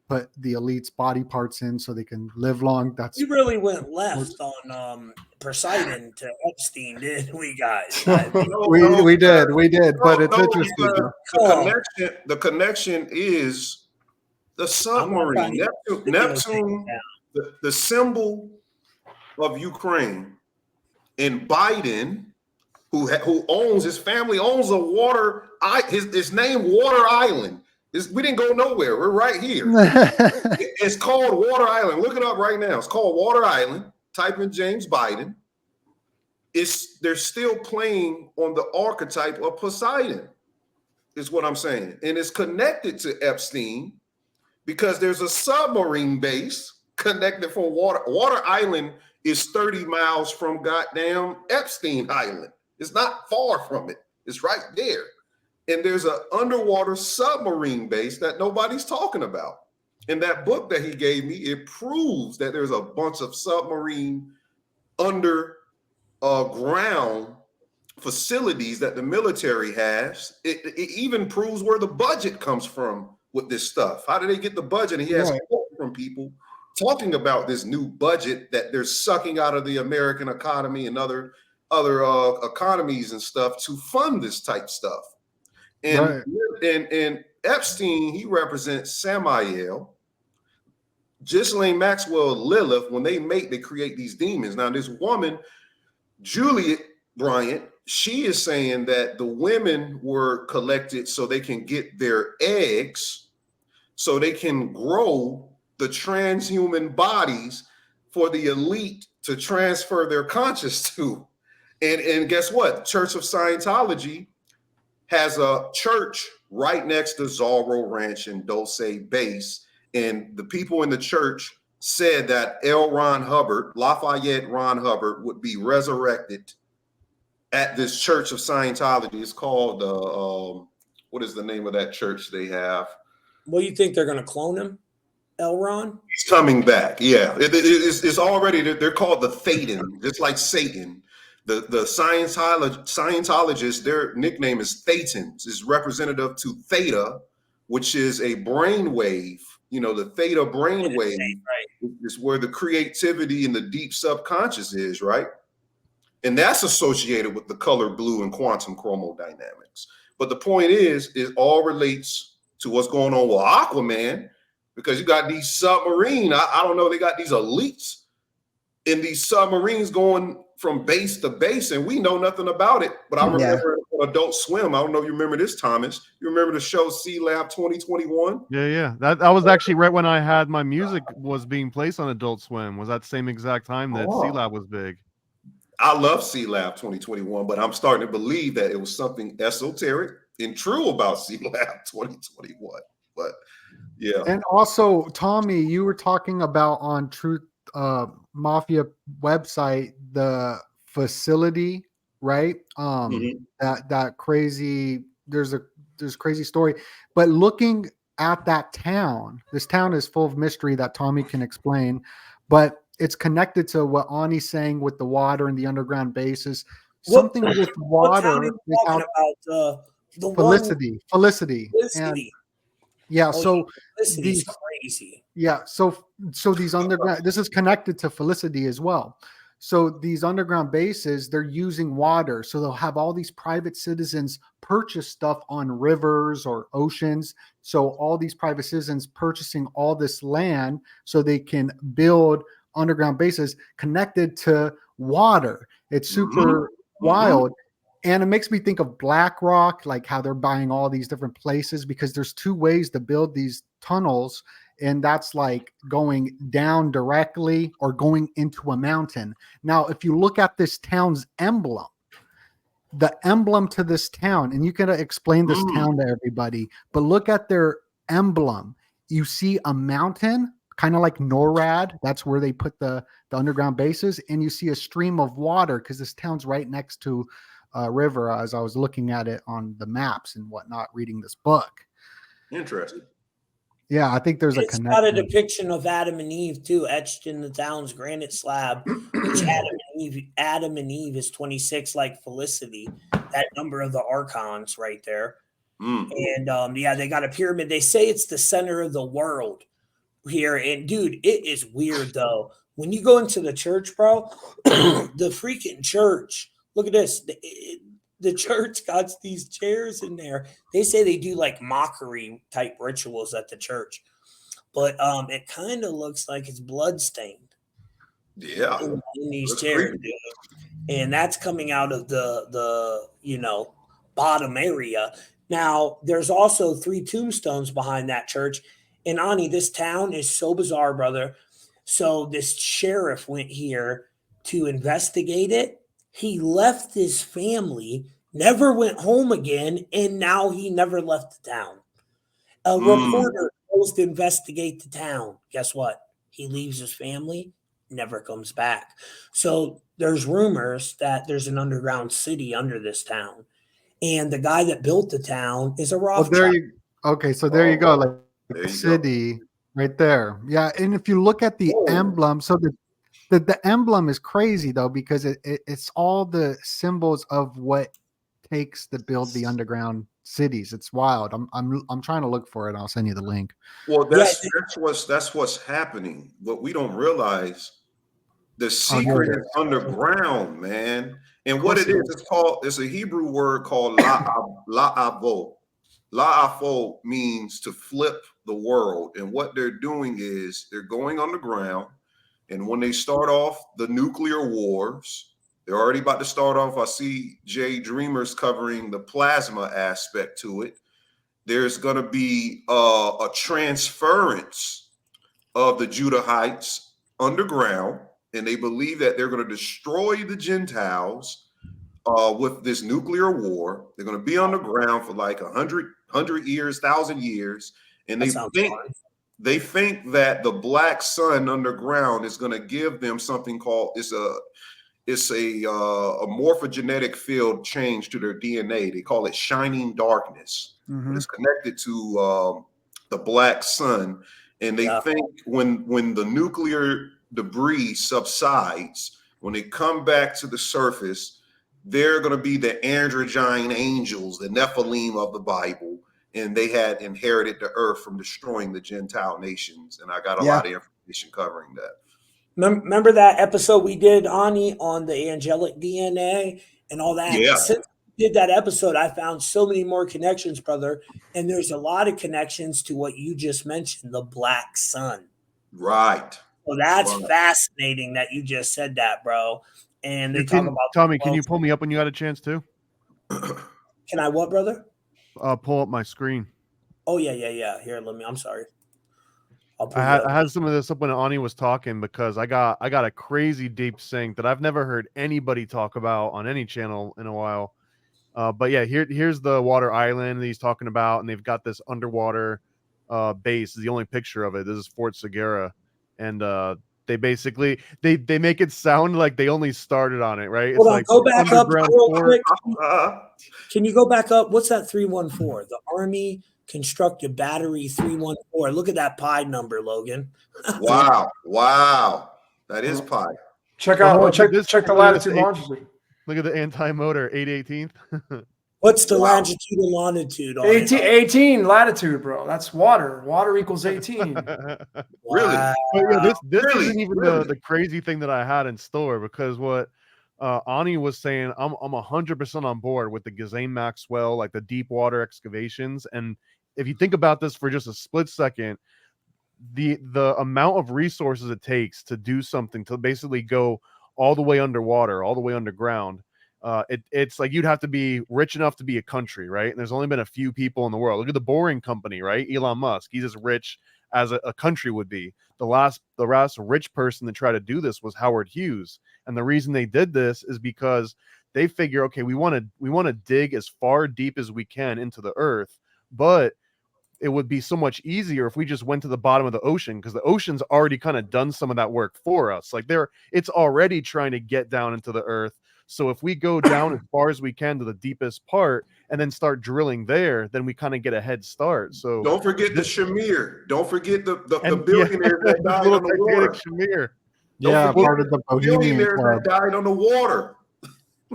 put the elite's body parts in so they can live long. We really went left on Poseidon to Epstein, didn't we, guys? we did, but it's interesting. The connection is the submarine. Neptune, the symbol of Ukraine, and Biden, who owns, his family owns a water. His name Water Island. We didn't go nowhere. We're right here. It's called Water Island. Look it up right now. It's called Water Island. Type in James Biden. They're still playing on the archetype of Poseidon, is what I'm saying. And it's connected to Epstein because there's a submarine base connected from water. Water Island is 30 miles from goddamn Epstein Island. It's not far from it. It's right there. And there's an underwater submarine base that nobody's talking about. in that book that he gave me, it proves that there's a bunch of submarine underground facilities that the military has. It even proves where the budget comes from with this stuff. How do they get the budget? And he has quotes from people talking about this new budget that they're sucking out of the American economy and other economies and stuff to fund this type stuff. And and Epstein, he represents Samael. Ghislaine Maxwell, Lilith, when they mate, they create these demons. Now, this woman, Juliet Bryant, she is saying that the women were collected so they can get their eggs, so they can grow the transhuman bodies for the elite to transfer their conscious to. And guess what? Church of Scientology has a church right next to Zorro Ranch and Dulce Base. And the people in the church said that Lafayette Ron Hubbard would be resurrected at this Church of Scientology. It's called, what is the name of that church they have? What do you think, they're going to clone him, L. Ron? He's coming back. Yeah, it's already, they're called the Thetan, just like Satan. The Scientologists, their nickname is Thetans, is representative to Theta, which is a brainwave. You know, the Theta brainwave is where the creativity and the deep subconscious is, right? And that's associated with the color blue and quantum chromodynamics. But the point is, it all relates to what's going on with Aquaman, because you got these submarine, I don't know, they got these elites in these submarines going from base to base, and we know nothing about it. But I remember Adult Swim. I don't know if you remember this, Thomas. You remember the show C Lab 2021? Yeah. That was actually right when I had my music was being placed on Adult Swim. Was that same exact time that C Lab was big? I love C Lab 2021, but I'm starting to believe that it was something esoteric and true about C Lab 2021. But yeah. And also, Tommy, you were talking about on Truth Mafia website the facility, right? That crazy, there's crazy story. But looking at that town, this town is full of mystery that Tommy can explain, but it's connected to what Ani's saying with the water and the underground bases. Something with water about the Felicity. And yeah, so these crazy. Yeah, so these underground, this is connected to Felicity as well. So these underground bases, they're using water. So they'll have all these private citizens purchase stuff on rivers or oceans. So all these private citizens purchasing all this land so they can build underground bases connected to water. It's super wild. And it makes me think of BlackRock, like how they're buying all these different places, because there's two ways to build these tunnels. And that's like going down directly or going into a mountain. Now, if you look at this town's emblem, the emblem to this town, and you can explain this town to everybody, but look at their emblem. You see a mountain, kind of like NORAD. That's where they put the underground bases. And you see a stream of water because this town's right next to a river, as I was looking at it on the maps and whatnot, reading this book. Interesting. Yeah, I think there's a connection. It's got a depiction of Adam and Eve too, etched in the town's granite slab. Which Adam and Eve is 26, like Felicity. That number of the archons right there. And they got a pyramid. They say it's the center of the world here. And dude, it is weird though. When you go into the church, bro, the freaking church. Look at this. The church got these chairs in there. They say they do like mockery type rituals at the church, but it kind of looks like it's bloodstained. Yeah, in these chairs, dude. And that's coming out of the bottom area. Now there's also 3 tombstones behind that church. And Ani, this town is so bizarre, brother. So this sheriff went here to investigate it. He left his family, never went home again, and now he never left the town. A reporter goes to investigate the town. Guess what? He leaves his family, never comes back. So there's rumors that there's an underground city under this town. And the guy that built the town is a Rothschild. So there you go. Like the city right there. Yeah, and if you look at the emblem, so the emblem is crazy though, because it's all the symbols of what takes to build the underground cities. It's wild. I'm trying to look for it. I'll send you the link. Well, that's what's happening. What we don't realize, the Oh, here secret it is is. underground, man. And what it is, it's a Hebrew word called la'avo. La'afo means to flip the world. And what they're doing is they're going underground. And when they start off the nuclear wars, they're already about to start off. I see Jay Dreamers covering the plasma aspect to it. There's going to be a transference of the Judahites underground, and they believe that they're going to destroy the Gentiles with this nuclear war. They're going to be underground for like 100 years, 1,000 years, and they think that the black sun underground is going to give them something called it's a morphogenetic field change to their DNA. They call it shining darkness. Mm-hmm. It's connected to the black sun, and they think when the nuclear debris subsides, when they come back to the surface, they're going to be the androgyne angels, the Nephilim of the Bible, and they had inherited the earth from destroying the Gentile nations. And I got a lot of information covering that. Remember that episode we did, Ani, on the angelic DNA and all that? Yeah. Since we did that episode, I found so many more connections, brother. And there's a lot of connections to what you just mentioned, the black sun. Right. So that's fascinating that you just said that, bro. And they talk about Tommy, can you pull me up when you had a chance to? Can I what, brother? Pull up my screen. Oh, yeah. Here, I'm sorry. I had some of this up when Ani was talking, because I got a crazy deep sync that I've never heard anybody talk about on any channel in a while. But yeah, here's the water island that he's talking about, and they've got this underwater base. Is the only picture of it. This is Fort Segura, and they basically they make it sound like they only started on it, right? Hold it's on, like go back up real quick. Uh-huh. Can you go back up? What's that 314? The Army Constructed Battery 314. Look at that pi number, Logan. Wow. That is pi. Check the latitude longitude. Look at the anti-motor 8/18th. What's the longitude and longitude on 18 latitude, bro. That's water. Water equals 18. Really? Wow. Yeah, this isn't even the crazy thing that I had in store, because what Ani was saying, I'm 100% on board with the Ghislaine Maxwell, like the deep water excavations. And if you think about this for just a split second, the amount of resources it takes to do something, to basically go all the way underwater, all the way underground, it's like you'd have to be rich enough to be a country, right? And there's only been a few people in the world. Look at the Boring Company, right? Elon Musk, he's as rich as a country would be. The last rich person to try to do this was Howard Hughes, and the reason they did this is because they figure, okay, we want to dig as far deep as we can into the earth, but it would be so much easier if we just went to the bottom of the ocean, because the ocean's already kind of done some of that work for us. Like it's already trying to get down into the earth. So if we go down as far as we can to the deepest part and then start drilling there, then we kind of get a head start. So don't forget the Shamir. Don't forget the billionaires that died on the water. Shamir. Part of the Bohemian Club. That died on the water.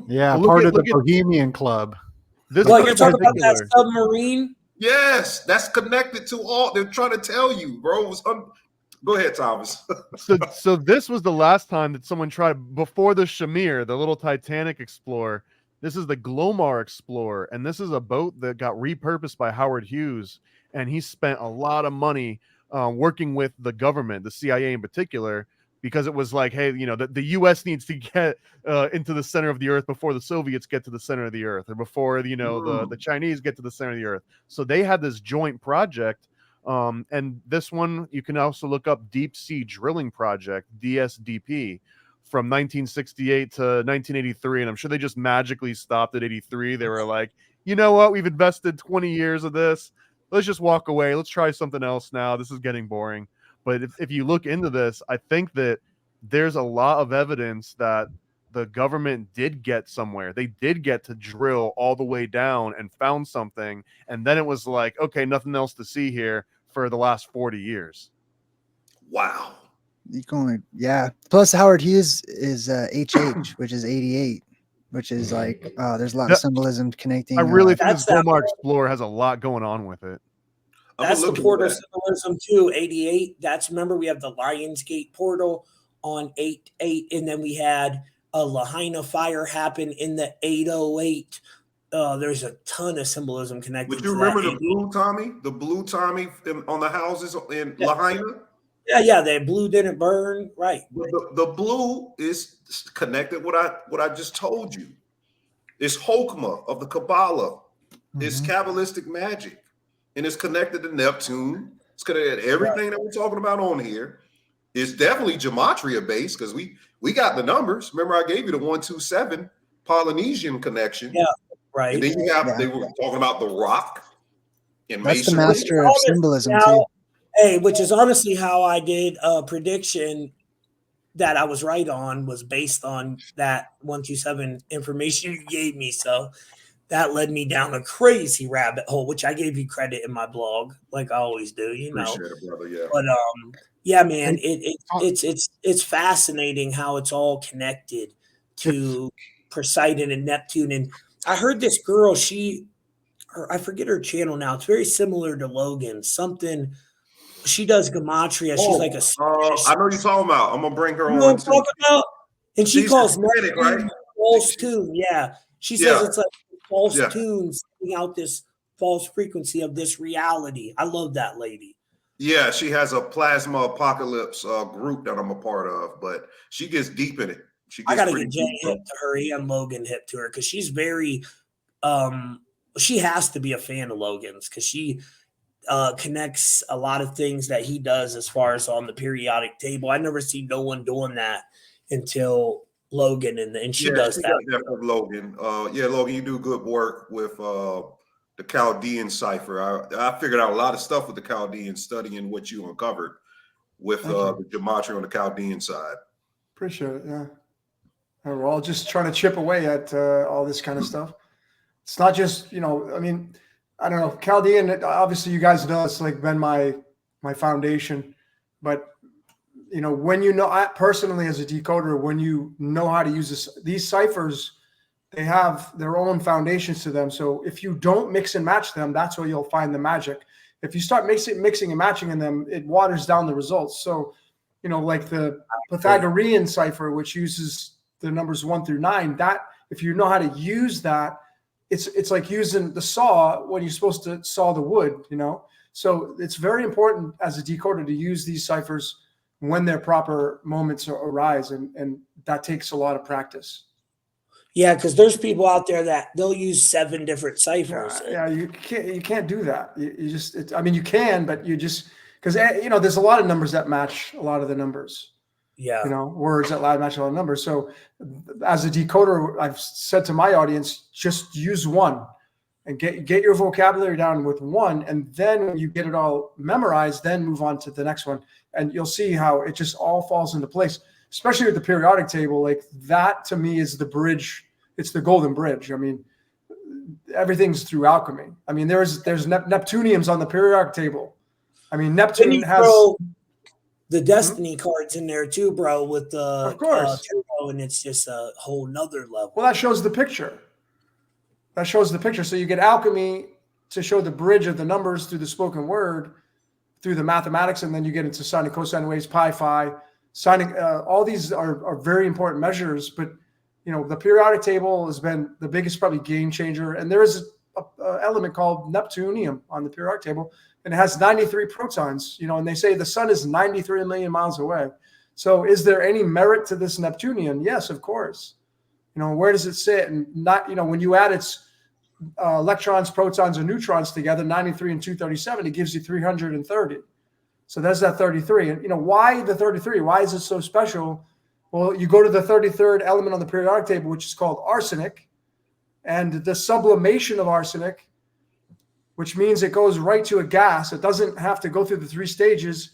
Yeah, part of the Bohemian Club. You're talking about that submarine? Yes, that's connected to all. They're trying to tell you, bro. Go ahead, Thomas. so this was the last time that someone tried, before the Shamir, the little Titanic explorer. This is the Glomar Explorer, and this is a boat that got repurposed by Howard Hughes, and he spent a lot of money working with the government, the CIA in particular, because it was like, hey, the U.S. needs to get into the center of the earth before the Soviets get to the center of the earth, or before the Chinese get to the center of the earth. So they had this joint project, and this one you can also look up, Deep Sea Drilling Project, DSDP, from 1968 to 1983, and I'm sure they just magically stopped at 83. They were like, you know what, we've invested 20 years of this. Let's just walk away. Let's try something else now. This is getting boring. But if you look into this, I think that there's a lot of evidence that the government did get somewhere. They did get to drill all the way down and found something. And then it was like, okay, nothing else to see here for the last 40 years. Wow. You can only, yeah. Plus Howard Hughes is HH, which is 88, which is like, there's a lot of symbolism connecting. I really think That's this Glomar Explorer has a lot going on with it. That's the portal symbolism too. 88. That's, remember, we have the Lionsgate portal on 8/8, and then we had a Lahaina fire happen in the 808. There's a ton of symbolism connected. Would you remember the blue Tommy? The blue Tommy on the houses in Lahaina? Yeah, the blue didn't burn, right? The blue is connected. What I just told you. It's Hokmah of the Kabbalah. It's Kabbalistic magic. And it's connected to Neptune. It's connected to everything that we're talking about on here. It's definitely Gematria based because we got the numbers. Remember, I gave you the 127 Polynesian connection. Yeah, right. And then you have they were talking about the rock and that's masonry. the master of symbolism too. Hey, which is honestly how I did a prediction that I was right on, was based on that 127 information you gave me. So that led me down a crazy rabbit hole, which I gave you credit in my blog, like I always do, you know. Appreciate it, brother. Yeah. But yeah, man, it's fascinating how it's all connected to Poseidon and Neptune. And I heard this girl, I forget her channel now. It's very similar to Logan's. Something, she does Gematria. She's like a. I know you're talking about. I'm gonna bring her on. I'm talking about, and she calls Neptune, right? False tune. Yeah, she says it's like false tunes sending out this false frequency of this reality. I love that lady. Yeah, she has a plasma apocalypse group that I'm a part of, but she gets deep in it. I gotta get Jay hip to her and Logan hip to her because she's very. She has to be a fan of Logan's because she connects a lot of things that he does as far as on the periodic table. I never see no one doing that until Logan, and she does that. Logan, Logan, you do good work with the Chaldean cipher. I figured out a lot of stuff with the Chaldean, studying what you uncovered with the Gematria on the Chaldean side. Appreciate it. Yeah, we're all just trying to chip away at all this kind of stuff. It's not just, I mean, I don't know, Chaldean, obviously you guys know it's like been my foundation, but when I personally as a decoder, when you know how to use these ciphers, they have their own foundations to them. So if you don't mix and match them, that's where you'll find the magic. If you start mixing and matching in them, it waters down the results. So, like the Pythagorean cipher, which uses the numbers 1 through 9, that if you know how to use that, it's like using the saw when you're supposed to saw the wood, So it's very important as a decoder to use these ciphers when their proper moments arise, and that takes a lot of practice. Yeah, because there's people out there that they'll use 7 different ciphers. Yeah, you can't do that. You can, but you just, because there's a lot of numbers that match a lot of the numbers. Yeah. Words that match a lot of numbers. So as a decoder, I've said to my audience, just use one and get your vocabulary down with one. And then when you get it all memorized, then move on to the next one. And you'll see how it just all falls into place, especially with the periodic table. Like that to me is the bridge. It's the golden bridge. I mean, everything's through alchemy. I mean, there's Neptuniums on the periodic table. I mean, Neptune has the destiny cards in there too, bro, with the of course turbo, and it's just a whole nother level. Well, that shows the picture. So you get alchemy to show the bridge of the numbers through the spoken word, through the mathematics, and then you get into sine and cosine waves, pi, phi, sine. All these are very important measures, but the periodic table has been the biggest probably game changer. And there is an element called Neptunium on the periodic table, and it has 93 protons, and they say the sun is 93 million miles away. So is there any merit to this Neptunian? Yes, of course. Where does it sit? And not, when you add its electrons, protons, and neutrons together, 93 and 237, it gives you 330. So that's that 33. And why the 33? Why is it so special? Well, you go to the 33rd element on the periodic table, which is called arsenic, and the sublimation of arsenic, which means it goes right to a gas. It doesn't have to go through the 3 stages,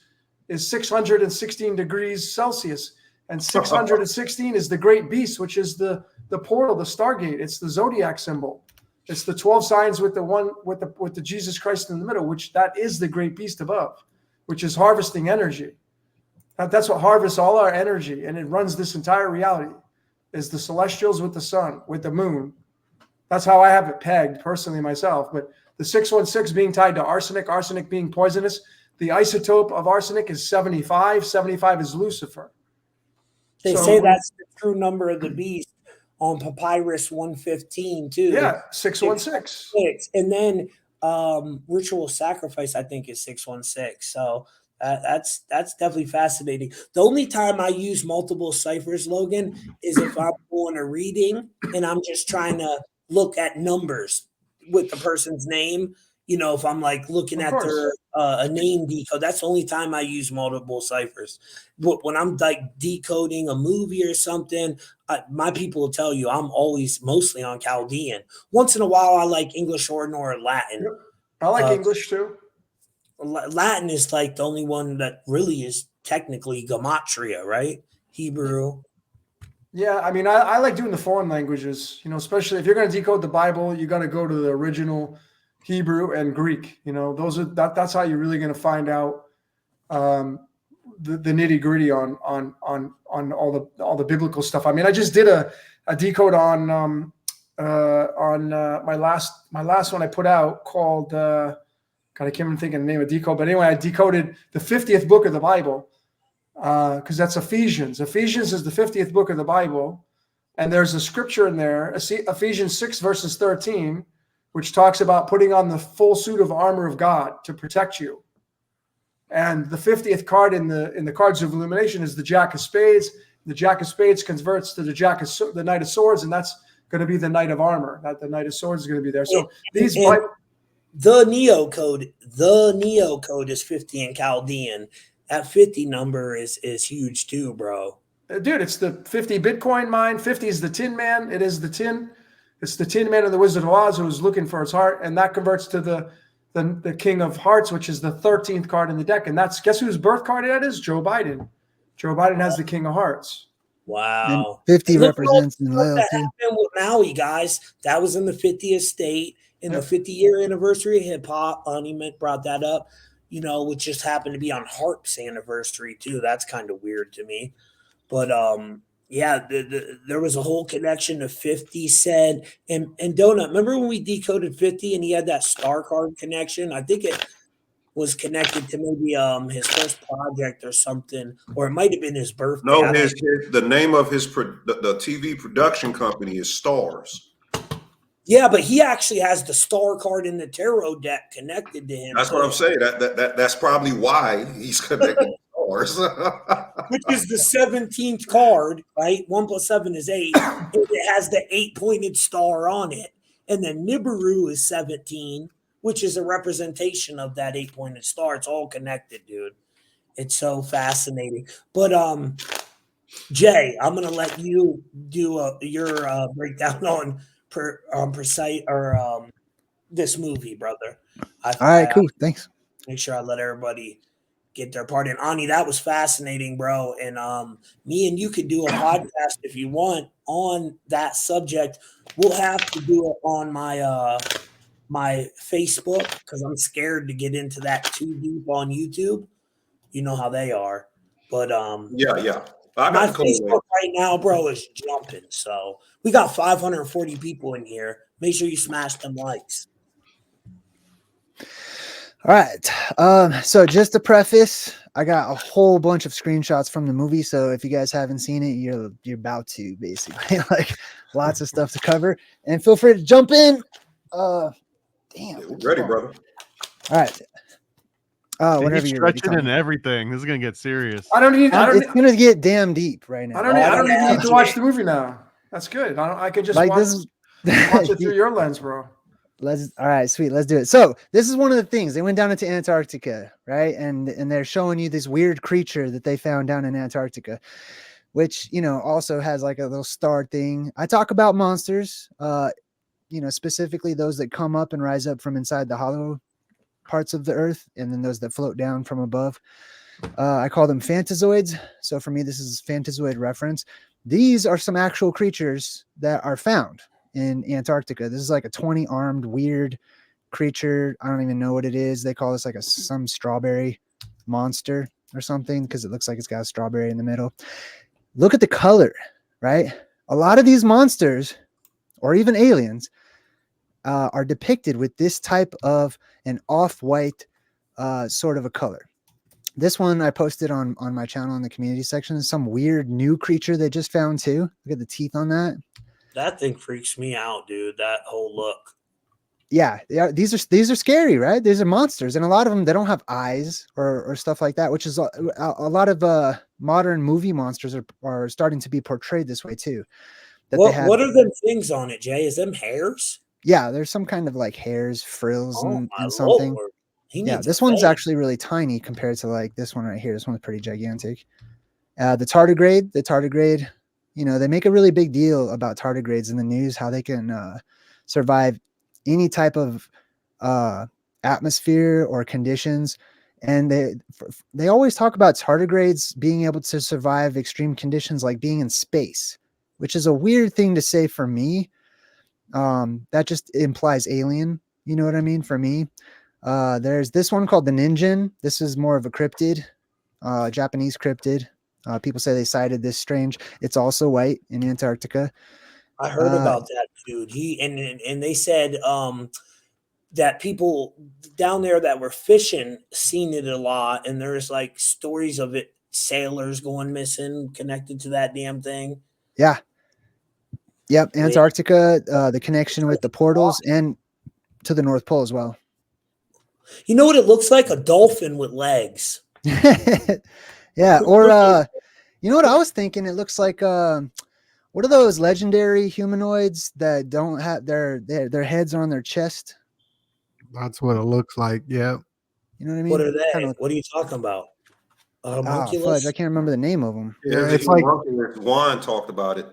is 616 degrees Celsius. And 616 is the great beast, which is the portal, the Stargate. It's the zodiac symbol. It's the 12 signs with the Jesus Christ in the middle, which that is the great beast above, which is harvesting energy. That's what harvests all our energy, and it runs this entire reality, is the celestials with the sun, with the moon. That's how I have it pegged personally myself. But the 616 being tied to arsenic being poisonous. The isotope of arsenic is 75. 75 is Lucifer. They say that's the true number of the beast on Papyrus 115 too. Yeah, 616. And then ritual sacrifice, I think, is 616. So that's definitely fascinating. The only time I use multiple ciphers, Logan, is if I'm doing a reading and I'm just trying to look at numbers with the person's name. You know, if I'm like looking at their a name decode, that's the only time I use multiple ciphers. But when I'm like decoding a movie or something, my people will tell you I'm always mostly on Chaldean. Once in a while, I like English or Latin. Yep. I like English too. Latin is like the only one that really is technically Gematria, right? Hebrew. Yeah, I mean, I like doing the foreign languages, you know, especially if you're going to decode the Bible, you got to go to the original Hebrew and Greek. You know, that's how you're really going to find out the nitty gritty on all the biblical stuff. I mean, I just did a decode on my last one I put out called God, I can't even think of the name of decode, but anyway, I decoded the 50th book of the Bible because that's Ephesians. Ephesians is the 50th book of the Bible, and there's a scripture in there, Ephesians 6 verses 13, which talks about putting on the full suit of armor of God to protect you. And the 50th card in the cards of illumination is the Jack of Spades. The Jack of Spades converts to the Knight of Swords, and that's going to be the Knight of Armor. That the Knight of Swords is going to be there. So the Neo code is 50 in Chaldean. That 50 number is huge too, bro. Dude, it's the 50 Bitcoin mine. 50 is the Tin Man. It is the Tin. It's the Tin Man of the Wizard of Oz who's looking for his heart, and that converts to the King of Hearts, which is the 13th card in the deck. And that's, guess whose birth card that is? Joe Biden. Joe Biden has the King of Hearts. Wow. And 50 represents what happened with Maui, guys. That was in the 50th state. In the 50-year anniversary of hip hop, Monument brought that up, you know, which just happened to be on Harp's anniversary too. That's kind of weird to me. But yeah, there was a whole connection to 50 said. And Donut, remember when we decoded 50 and he had that star card connection? I think it was connected to maybe his first project or something, or it might have been his birthday. No, the name of the TV production company is Stars. Yeah, but he actually has the star card in the tarot deck connected to him. That's what I'm saying. That's probably why he's connected to Stars. Which is the 17th card, right? 1 + 7 is 8. It has the 8-pointed star on it. And then Nibiru is 17, which is a representation of that 8-pointed star. It's all connected, dude. It's so fascinating. But Jay, I'm gonna let you do your breakdown on precise or this movie, brother. All right, cool. Thanks. Make sure I let everybody get their part in. Ani, that was fascinating, bro. And me and you could do a podcast if you want on that subject. We'll have to do it on my my Facebook because I'm scared to get into that too deep on YouTube. You know how they are. But yeah. My Facebook right now, bro, is jumping. So we got 540 people in here. Make sure you smash them likes. All right. So just to preface, I got a whole bunch of screenshots from the movie. So if you guys haven't seen it, you're about to, basically. Like lots of stuff to cover. And feel free to jump in. Damn. We're ready, brother. All right. Whenever you're stretching and everything. This is gonna get serious. It's gonna get damn deep right now. I don't even need to watch the movie now. That's good. I could just like watch it through your lens, bro. All right, sweet. Let's do it. So this is one of the things. They went down into Antarctica, right? And they're showing you this weird creature that they found down in Antarctica, which, you know, also has like a little star thing. I talk about monsters, you know, specifically those that come up and rise up from inside the hollow parts of the earth, and then those that float down from above. I call them phantazoids. So for me, this is phantazoid reference. These are some actual creatures that are found in Antarctica. This is like a 20-armed weird creature. I don't even know what it is. They call this like some strawberry monster. or something, because it looks like it's got a strawberry in the middle. Look at the color, right? A lot of these monsters, or even aliens, are depicted with this type of an off-white sort of a color. This one I posted on my channel in the community section. Some weird new creature they just found too. Look at the teeth on that. That thing freaks me out, dude. That whole look. Yeah, these are scary, right? These are monsters, and a lot of them, they don't have eyes or stuff like that, which is a lot of modern movie monsters are starting to be portrayed this way too. That What are them things on it, Jay? Is them hairs? Yeah, there's some kind of like hairs, frills, Oh and my something. Lord. Yeah, this one's actually really tiny compared to like this one right here. This one's pretty gigantic. The tardigrade, you know, they make a really big deal about tardigrades in the news, how they can survive any type of atmosphere or conditions. And they always talk about tardigrades being able to survive extreme conditions like being in space, which is a weird thing to say for me. That just implies alien, you know what I mean? For me, there's this one called the Ninjin. This is more of a cryptid, Japanese cryptid. People say they sighted this strange. It's also white in Antarctica. I heard about that, dude. And they said that people down there that were fishing seen it a lot, and there's like stories of it, sailors going missing connected to that damn thing. Yeah. Yep. Antarctica, the connection with the portals and to the North Pole as well. You know what it looks like? A dolphin with legs. Yeah. Or you know what I was thinking? It looks like what are those legendary humanoids that don't have their heads are on their chest? That's what it looks like. Yeah. You know what I mean? What are they? What are you talking about? Fudge, I can't remember the name of them. Yeah, it's like Juan talked about it.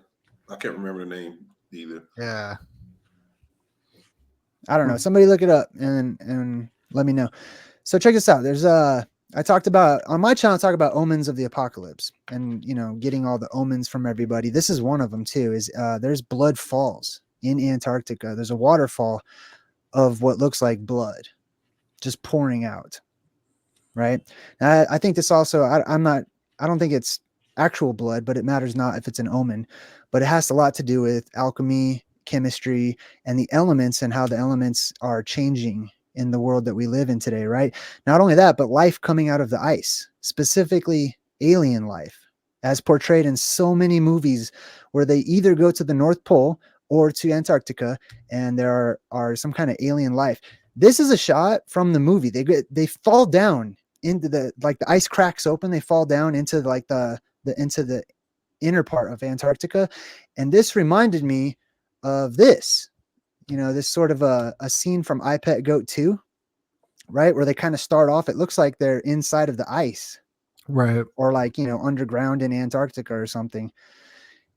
I can't remember the name either. Yeah. I don't know. Somebody look it up and let me know. So check this out. There's I talked about on my channel, I talk about omens of the apocalypse and, you know, getting all the omens from everybody. This is one of them too, is there's blood falls in Antarctica. There's a waterfall of what looks like blood just pouring out. Right. Now, I think this also, I don't think it's actual blood, but it matters not if it's an omen, but it has a lot to do with alchemy, chemistry, and the elements and how the elements are changing in the world that we live in today, right? Not only that, but life coming out of the ice, specifically alien life, as portrayed in so many movies where they either go to the North Pole or to Antarctica and there are some kind of alien life. This is a shot from the movie. They fall down into the ice cracks open. They fall down into like into the inner part of Antarctica. And this reminded me of this, you know, this sort of a scene from I Pet Goat 2, right? Where they kind of start off, it looks like they're inside of the ice, right? Or like, you know, underground in Antarctica or something.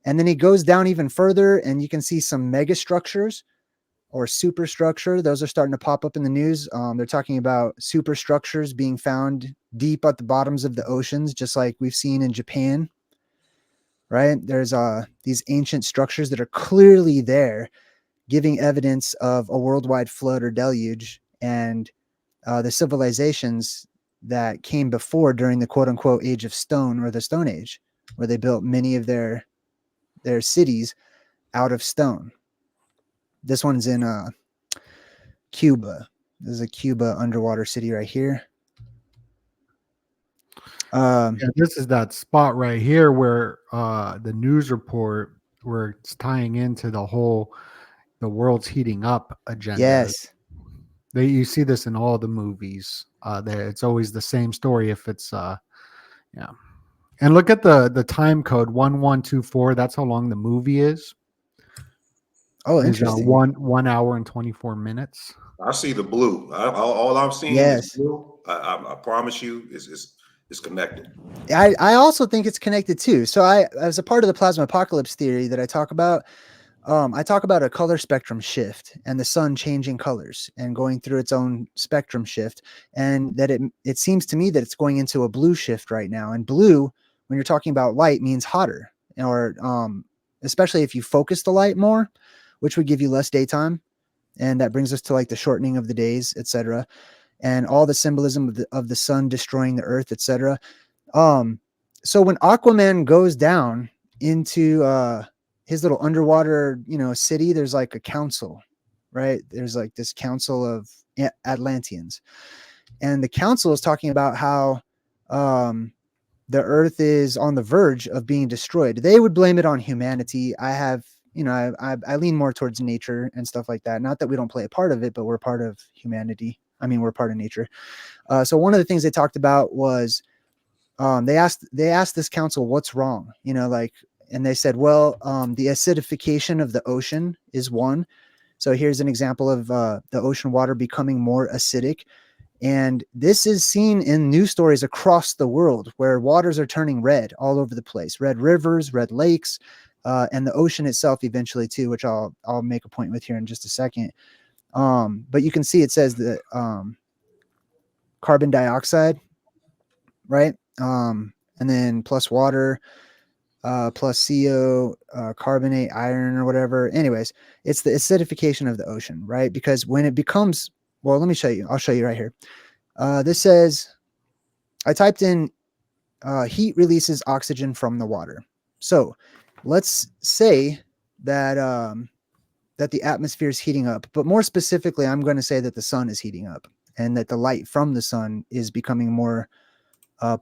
And then he goes down even further and you can see some mega structures or superstructure. Those are starting to pop up in the news. They're talking about superstructures being found deep at the bottoms of the oceans, just like we've seen in Japan, right? There's these ancient structures that are clearly there, giving evidence of a worldwide flood or deluge and the civilizations that came before during the quote unquote age of stone or the Stone Age, where they built many of their cities out of stone. This one's in Cuba. This is a Cuba underwater city right here. Yeah, this is that spot right here where the news report where it's tying into the world's heating up agenda. Yes. You see this in all the movies. It's always the same story if it's yeah. And look at the time code 1124. That's how long the movie is. Oh, interesting. 1 hour and 24 minutes. I see the blue. All I'm seeing is blue. I promise you, it's connected. I also think it's connected too. So as a part of the plasma apocalypse theory that I talk about a color spectrum shift and the sun changing colors and going through its own spectrum shift, and that it seems to me that it's going into a blue shift right now. And blue, when you're talking about light, means hotter, or especially if you focus the light more, which would give you less daytime. And that brings us to like the shortening of the days, etc. And all the symbolism of the sun destroying the earth, etc. So when Aquaman goes down into his little underwater, city, there's like a council, right? There's like this council of Atlanteans, and the council is talking about how the Earth is on the verge of being destroyed. They would blame it on humanity. I have, I lean more towards nature and stuff like that. Not that we don't play a part of it, but we're part of humanity. I mean, we're part of nature. So one of the things they talked about was they asked this council what's wrong, and they said, well, the acidification of the ocean is one. So here's an example of the ocean water becoming more acidic. And this is seen in news stories across the world where waters are turning red all over the place, red rivers, red lakes, and the ocean itself eventually too, which I'll make a point with here in just a second. But you can see it says that carbon dioxide, right? And then plus water, plus CO, carbonate, iron, or whatever. Anyways, it's the acidification of the ocean, right? Because when it becomes, well, let me show you. I'll show you right here. This says, I typed in heat releases oxygen from the water. So let's say that that the atmosphere is heating up, but more specifically, I'm going to say that the sun is heating up and that the light from the sun is becoming more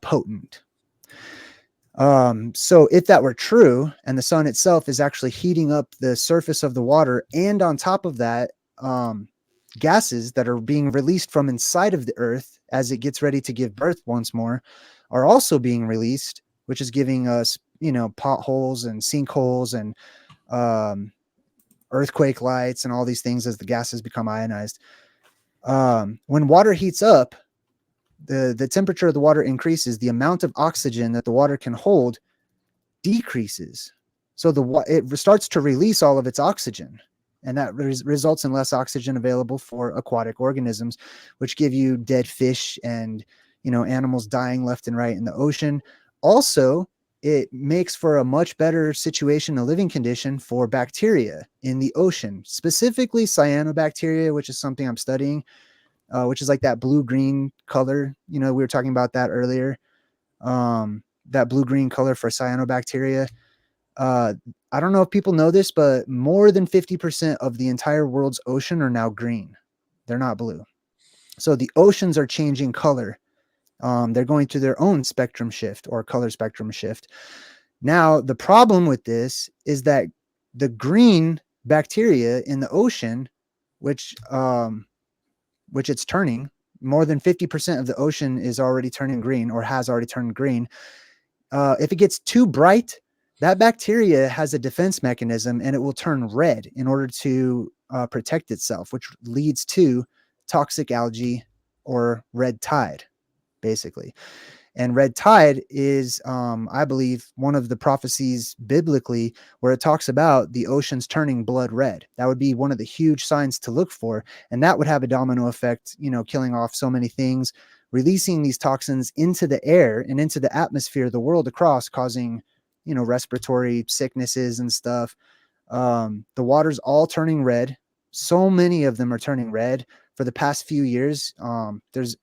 potent. So if that were true and the sun itself is actually heating up the surface of the water, and on top of that, gases that are being released from inside of the earth as it gets ready to give birth once more are also being released, which is giving us, potholes and sinkholes and earthquake lights and all these things as the gases become ionized. When water heats up, the temperature of the water increases, the amount of oxygen that the water can hold decreases. So it starts to release all of its oxygen, and that results in less oxygen available for aquatic organisms, which give you dead fish and, animals dying left and right in the ocean. Also, it makes for a much better situation, a living condition for bacteria in the ocean, specifically cyanobacteria, which is something I'm studying. Which is like that blue-green color. We were talking about that earlier. That blue-green color for cyanobacteria. I don't know if people know this, but more than 50% of the entire world's ocean are now green. They're not blue. So the oceans are changing color. They're going through their own spectrum shift or color spectrum shift. Now, the problem with this is that the green bacteria in the ocean, which it's turning, more than 50% of the ocean is already turning green or has already turned green. If it gets too bright, that bacteria has a defense mechanism and it will turn red in order to protect itself, which leads to toxic algae or red tide, basically. And red tide is, I believe, one of the prophecies biblically where it talks about the oceans turning blood red. That would be one of the huge signs to look for. And that would have a domino effect, killing off so many things, releasing these toxins into the air and into the atmosphere, the world across, causing, respiratory sicknesses and stuff. The water's all turning red. So many of them are turning red. For the past few years, there's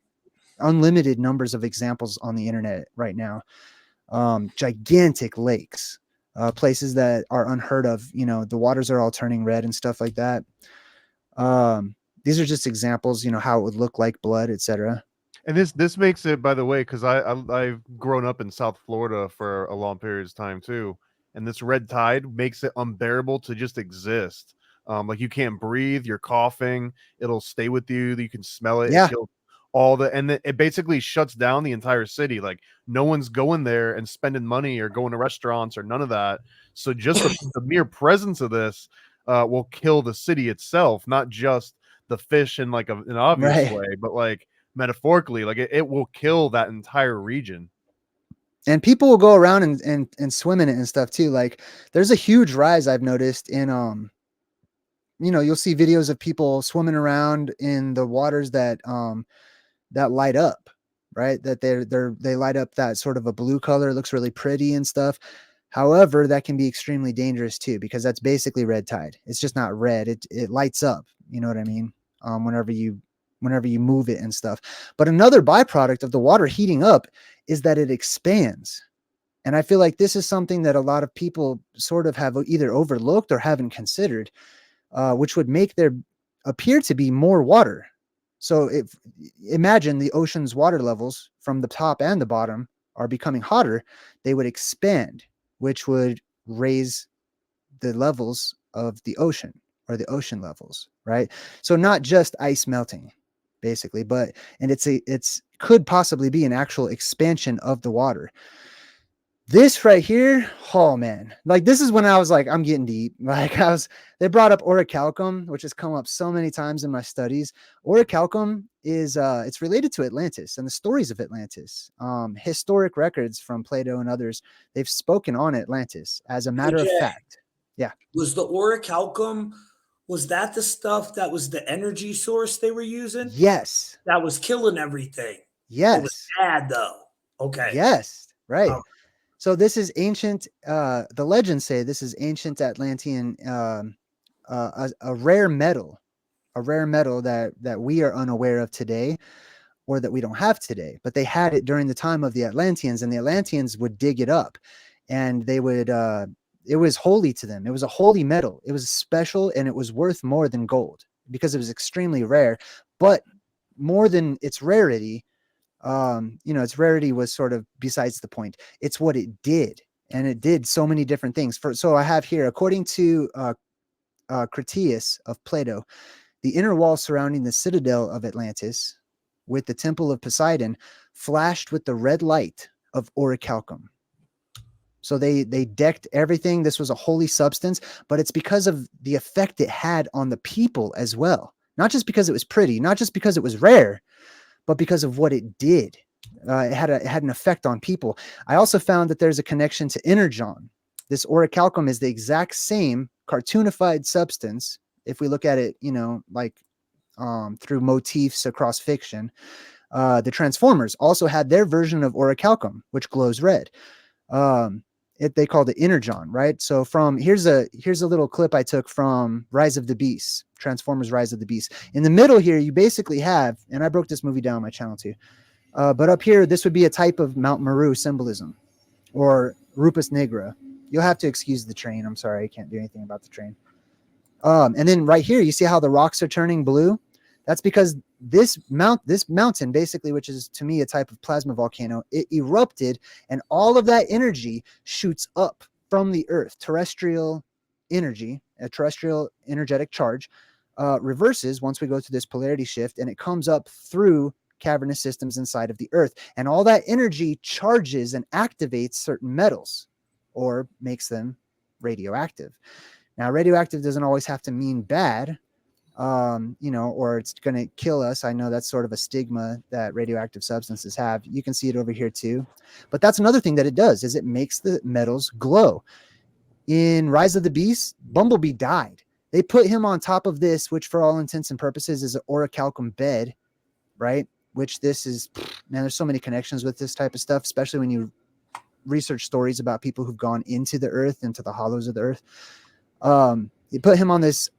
unlimited numbers of examples on the internet right now. Gigantic lakes, places that are unheard of, the waters are all turning red and stuff like that. These are just examples, how it would look like blood, etc. And this makes it, by the way, because I've grown up in South Florida for a long period of time too, and this red tide makes it unbearable to just exist. Like you can't breathe, you're coughing, it'll stay with you, you can smell it. Yeah. And it basically shuts down the entire city. Like no one's going there and spending money or going to restaurants or none of that. So just the mere presence of this will kill the city itself, not just the fish in like an obvious way, but like metaphorically, like it will kill that entire region. And people will go around and swim in it and stuff too. Like there's a huge rise I've noticed in you'll see videos of people swimming around in the waters that light up, right? That they light up that sort of a blue color. It looks really pretty and stuff. However, that can be extremely dangerous too, because that's basically red tide. It's just not red. It lights up. You know what I mean? Whenever you move it and stuff. But another byproduct of the water heating up is that it expands. And I feel like this is something that a lot of people sort of have either overlooked or haven't considered, which would make there appear to be more water. So imagine the ocean's water levels from the top and the bottom are becoming hotter, they would expand, which would raise the levels of the ocean, or the ocean levels, right? So not just ice melting, basically, and it's could possibly be an actual expansion of the water. This right here, oh man, like this is when I was like, I'm getting deep. Like they brought up Orichalcum, which has come up so many times in my studies. Orichalcum is, it's related to Atlantis and the stories of Atlantis. Historic records from Plato and others, they've spoken on Atlantis as a matter of fact. Yeah. Was the Orichalcum, was that the stuff that was the energy source they were using? Yes. That was killing everything. Yes. It was bad though. Okay. Yes. Right. So this is ancient. The legends say this is ancient Atlantean, a rare metal that we are unaware of today, or that we don't have today. But they had it during the time of the Atlanteans, and the Atlanteans would dig it up, and they would. It was holy to them. It was a holy metal. It was special, and it was worth more than gold because it was extremely rare. But more than its rarity, its rarity was sort of besides the point. It's what it did, and it did so many different things. So I have here, according to Critias of Plato, the inner wall surrounding the citadel of Atlantis with the temple of Poseidon flashed with the red light of Orichalcum. So they decked everything. This was a holy substance, but it's because of the effect it had on the people as well. Not just because it was pretty, not just because it was rare, but because of what it did. It had an effect on people. I also found that there's a connection to Energon. This Orichalcum is the exact same cartoonified substance. If we look at it, through motifs across fiction, the Transformers also had their version of Orichalcum, which glows red. They called it Energon, right? So here's a little clip I took from Rise of the Beast, Transformers Rise of the Beast. In the middle here, you basically have, and I broke this movie down on my channel too, but up here, this would be a type of Mount Meru symbolism, or Rupus Nigra. You'll have to excuse the train. I'm sorry, I can't do anything about the train. And then right here, you see how the rocks are turning blue? That's because this mountain, basically, which is to me a type of plasma volcano, it erupted, and all of that energy shoots up from the earth. Terrestrial energy, a terrestrial energetic charge, reverses once we go through this polarity shift, and it comes up through cavernous systems inside of the earth. And all that energy charges and activates certain metals, or makes them radioactive. Now, radioactive doesn't always have to mean bad, or it's going to kill us. I know that's sort of a stigma that radioactive substances have. You can see it over here too. But that's another thing that it does, is it makes the metals glow. In Rise of the Beast, Bumblebee died. They put him on top of this, which for all intents and purposes is an Orichalcum bed, right? Which this is, man, there's so many connections with this type of stuff, especially when you research stories about people who've gone into the earth, into the hollows of the earth. You put him on this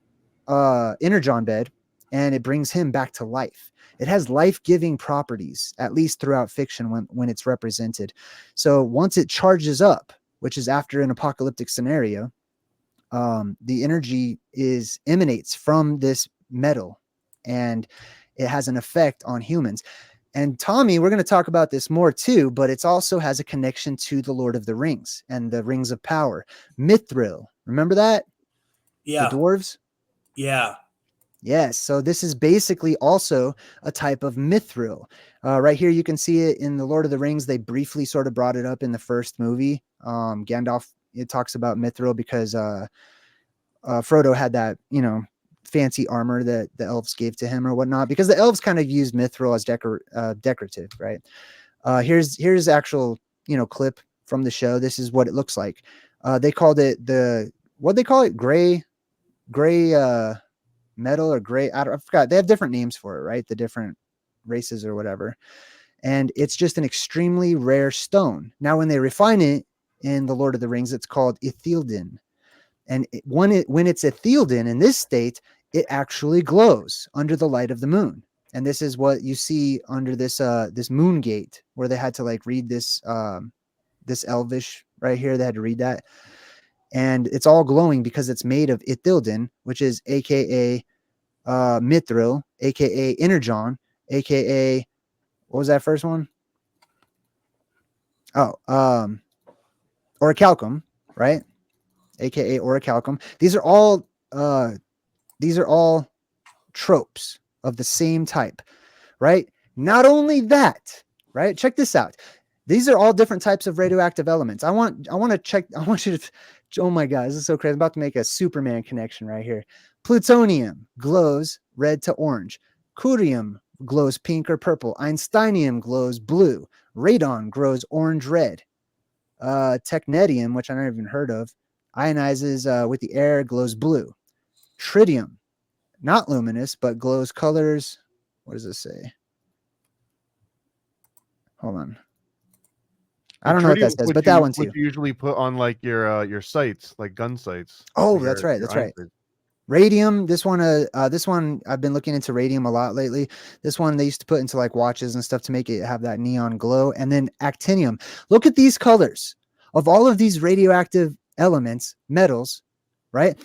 Energon bed, and it brings him back to life. It has life-giving properties, at least throughout fiction when it's represented. So once it charges up, which is after an apocalyptic scenario, the energy emanates from this metal, and it has an effect on humans. And Tommy, we're going to talk about this more too, but it also has a connection to the Lord of the Rings and the Rings of Power. Mithril, remember that? Yeah. The dwarves? Yeah. Yes. So this is basically also a type of mithril. Right here, you can see it in the Lord of the Rings. They briefly sort of brought it up in the first movie. Gandalf, it talks about mithril because Frodo had that, fancy armor that the elves gave to him or whatnot, because the elves kind of used mithril as decorative, right? Here's actual, clip from the show. This is what it looks like. They called it what'd they call it? Gray metal or gray. I forgot. They have different names for it, right? The different races or whatever. And it's just an extremely rare stone. Now, when they refine it in the Lord of the Rings, it's called Ithildin. And when it's Ithildin in this state, it actually glows under the light of the moon. And this is what you see under this this moon gate, where they had to like read this this elvish right here. They had to read that. And it's all glowing because it's made of Ithilden, which is aka Mithril, aka Energon, aka what was that first one? Oh, Orichalcum, right? Aka Orichalcum. These are all tropes of the same type, right? Not only that, right? Check this out. These are all different types of radioactive elements. I want you to, oh my God, this is so crazy. I'm about to make a Superman connection right here. Plutonium glows red to orange. Curium glows pink or purple. Einsteinium glows blue. Radon glows orange-red. Technetium, which I never even heard of, ionizes with the air, glows blue. Tritium, not luminous, but glows colors. What does it say? Hold on. I don't know what that says, but that one too. Would you usually put on like your sights, like gun sights? Oh, that's right. That's right. Radium. This one I've been looking into radium a lot lately. This one they used to put into like watches and stuff to make it have that neon glow. And then actinium. Look at these colors of all of these radioactive elements, metals, right?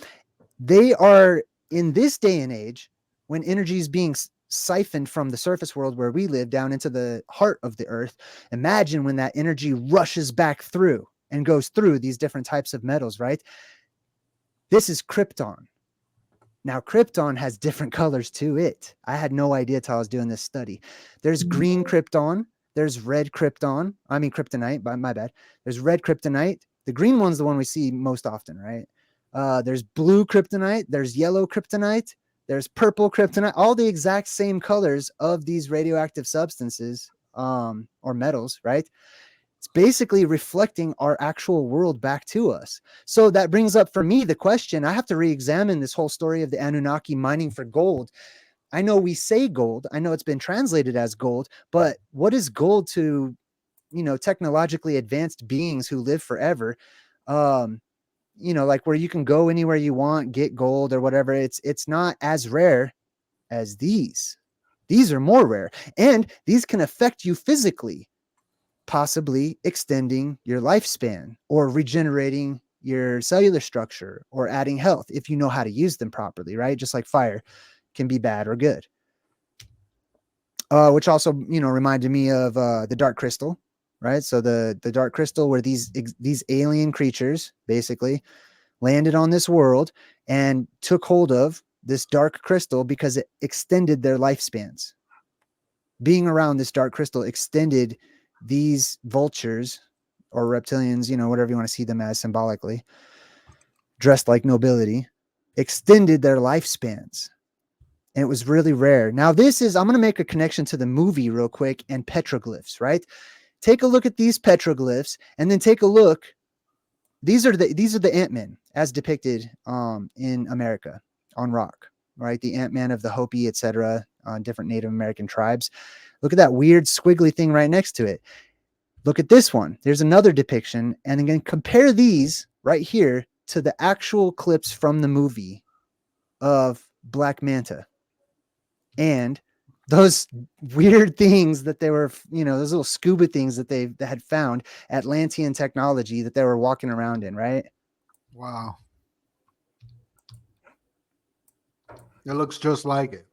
They are in this day and age when energy is being siphoned from the surface world where we live down into the heart of the earth. Imagine when that energy rushes back through and goes through these different types of metals, right? This is krypton. Now, krypton has different colors to it. I had no idea till I was doing this study. There's green krypton. There's red krypton. I mean, kryptonite, but my bad. There's red kryptonite. The green one's the one we see most often, right? There's blue kryptonite. There's yellow kryptonite. There's purple kryptonite. All the exact same colors of these radioactive substances or metals, right? It's basically reflecting our actual world back to us. So that brings up for me the question, I have to re-examine this whole story of the Anunnaki mining for gold. I know we say gold. I know it's been translated as gold, but what is gold to, technologically advanced beings who live forever? Like where you can go anywhere you want, get gold or whatever. It's not as rare as these. These are more rare, and these can affect you physically, possibly extending your lifespan or regenerating your cellular structure or adding health if you know how to use them properly, right? Just like fire can be bad or good. Which also, reminded me of the dark crystal, right? So the dark crystal where these alien creatures basically landed on this world and took hold of this dark crystal because it extended their lifespans. Being around this dark crystal extended these vultures or reptilians, whatever you want to see them as symbolically, dressed like nobility, extended their lifespans. And it was really rare. Now, I'm going to make a connection to the movie real quick and petroglyphs, right? Take a look at these petroglyphs and then take a look. These are the Ant-Men as depicted in America on rock, right? The Ant-Man of the Hopi, etc., on different Native American tribes. Look at that weird squiggly thing right next to it. Look at this one. There's another depiction. And again, compare these right here to the actual clips from the movie of Black Manta. And those weird things that they were, those little scuba things that they had found, Atlantean technology that they were walking around in, right? Wow. It looks just like it.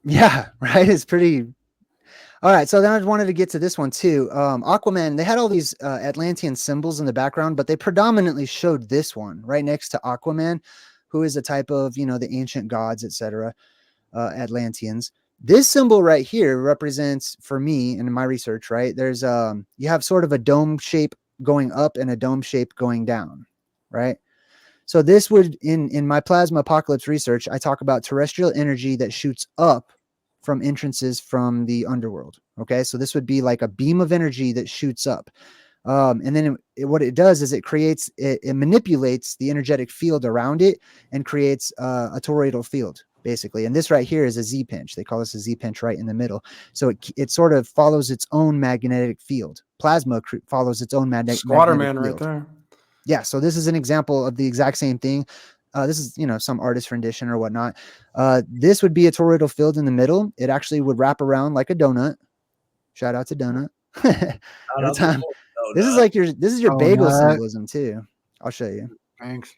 Yeah, right. It's pretty. All right. So then I wanted to get to this one too. Aquaman, they had all these Atlantean symbols in the background, but they predominantly showed this one right next to Aquaman, who is a type of, the ancient gods, etc., Atlanteans. This symbol right here represents, for me and in my research, right, there's you have sort of a dome shape going up and a dome shape going down, right? So this would, in my plasma apocalypse research, I talk about terrestrial energy that shoots up from entrances from the underworld. Okay, so this would be like a beam of energy that shoots up. And then what it does is it manipulates the energetic field around it and creates a toroidal field, basically. And this right here is a Z pinch. They call this a Z pinch right in the middle. So it sort of follows its own magnetic field. Plasma follows its own magnetic Squatter man field. right there. Yeah, so this is an example of the exact same thing. This is, some artist rendition or whatnot. This would be a toroidal field in the middle. It actually would wrap around like a donut. Shout out to donut. Every time. This is your bagel symbolism too. I'll show you. Thanks.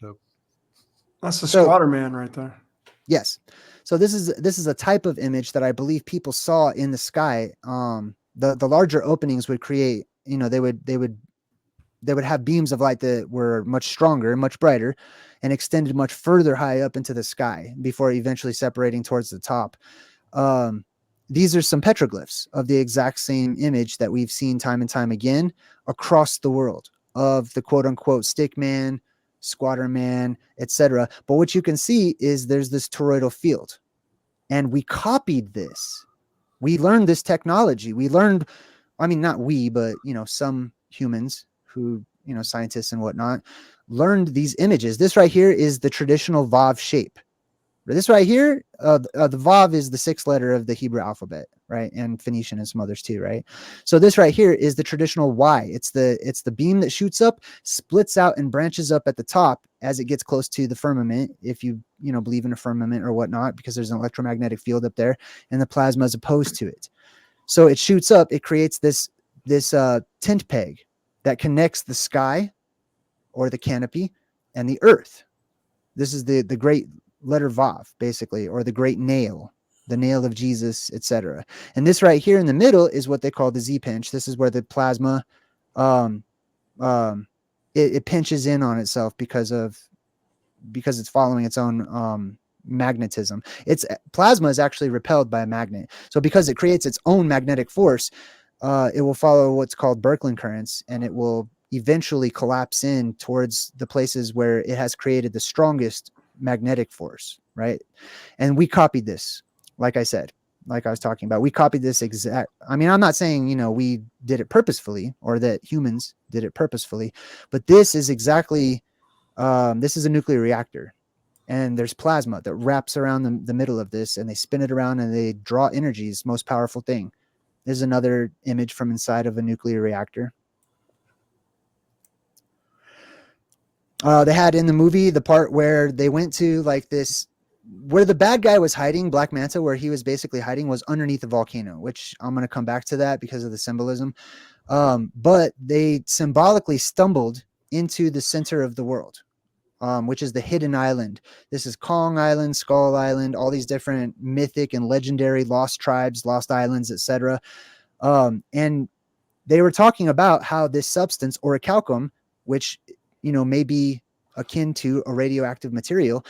That's the squatter man right there. Yes. So this is a type of image that I believe people saw in the sky. The larger openings would create, they would have beams of light that were much stronger, much brighter, and extended much further high up into the sky before eventually separating towards the top. These are some petroglyphs of the exact same image that we've seen time and time again across the world of the quote unquote stick man, squatter man, etc. But what you can see is there's this toroidal field, and we copied this. We learned this technology. We learned, not we, but some humans who, scientists and whatnot, learned these images. This right here is the traditional Vav shape. This right here, the Vav is the 6th letter of the Hebrew alphabet, right? And Phoenician and some others too, right? So this right here is the traditional Y. It's the beam that shoots up, splits out, and branches up at the top as it gets close to the firmament, if you believe in a firmament or whatnot, because there's an electromagnetic field up there, and the plasma is opposed to it. So it shoots up, it creates this tent peg that connects the sky or the canopy and the earth. This is the great letter Vav, basically, or the great nail, the nail of Jesus, etc. And this right here in the middle is what they call the Z pinch. This is where the plasma it pinches in on itself because it's following its own magnetism. Plasma is actually repelled by a magnet. So because it creates its own magnetic force, it will follow what's called Birkeland currents, and it will eventually collapse in towards the places where it has created the strongest magnetic force, right? And we copied this, like I said, like I was talking about. We copied this exact. I'm not saying, we did it purposefully or that humans did it purposefully, but this is exactly, this is a nuclear reactor. And there's plasma that wraps around the middle of this, and they spin it around and they draw energy. It's the most powerful thing. There's another image from inside of a nuclear reactor. They had in the movie the part where they went to where the bad guy was hiding, Black Manta, where he was basically hiding was underneath the volcano, which I'm going to come back to that because of the symbolism. But they symbolically stumbled into the center of the world, which is the hidden island. This is Kong Island, Skull Island, all these different mythic and legendary lost tribes, lost islands, etc. And they were talking about how this substance, Orichalcum, which may be akin to a radioactive material,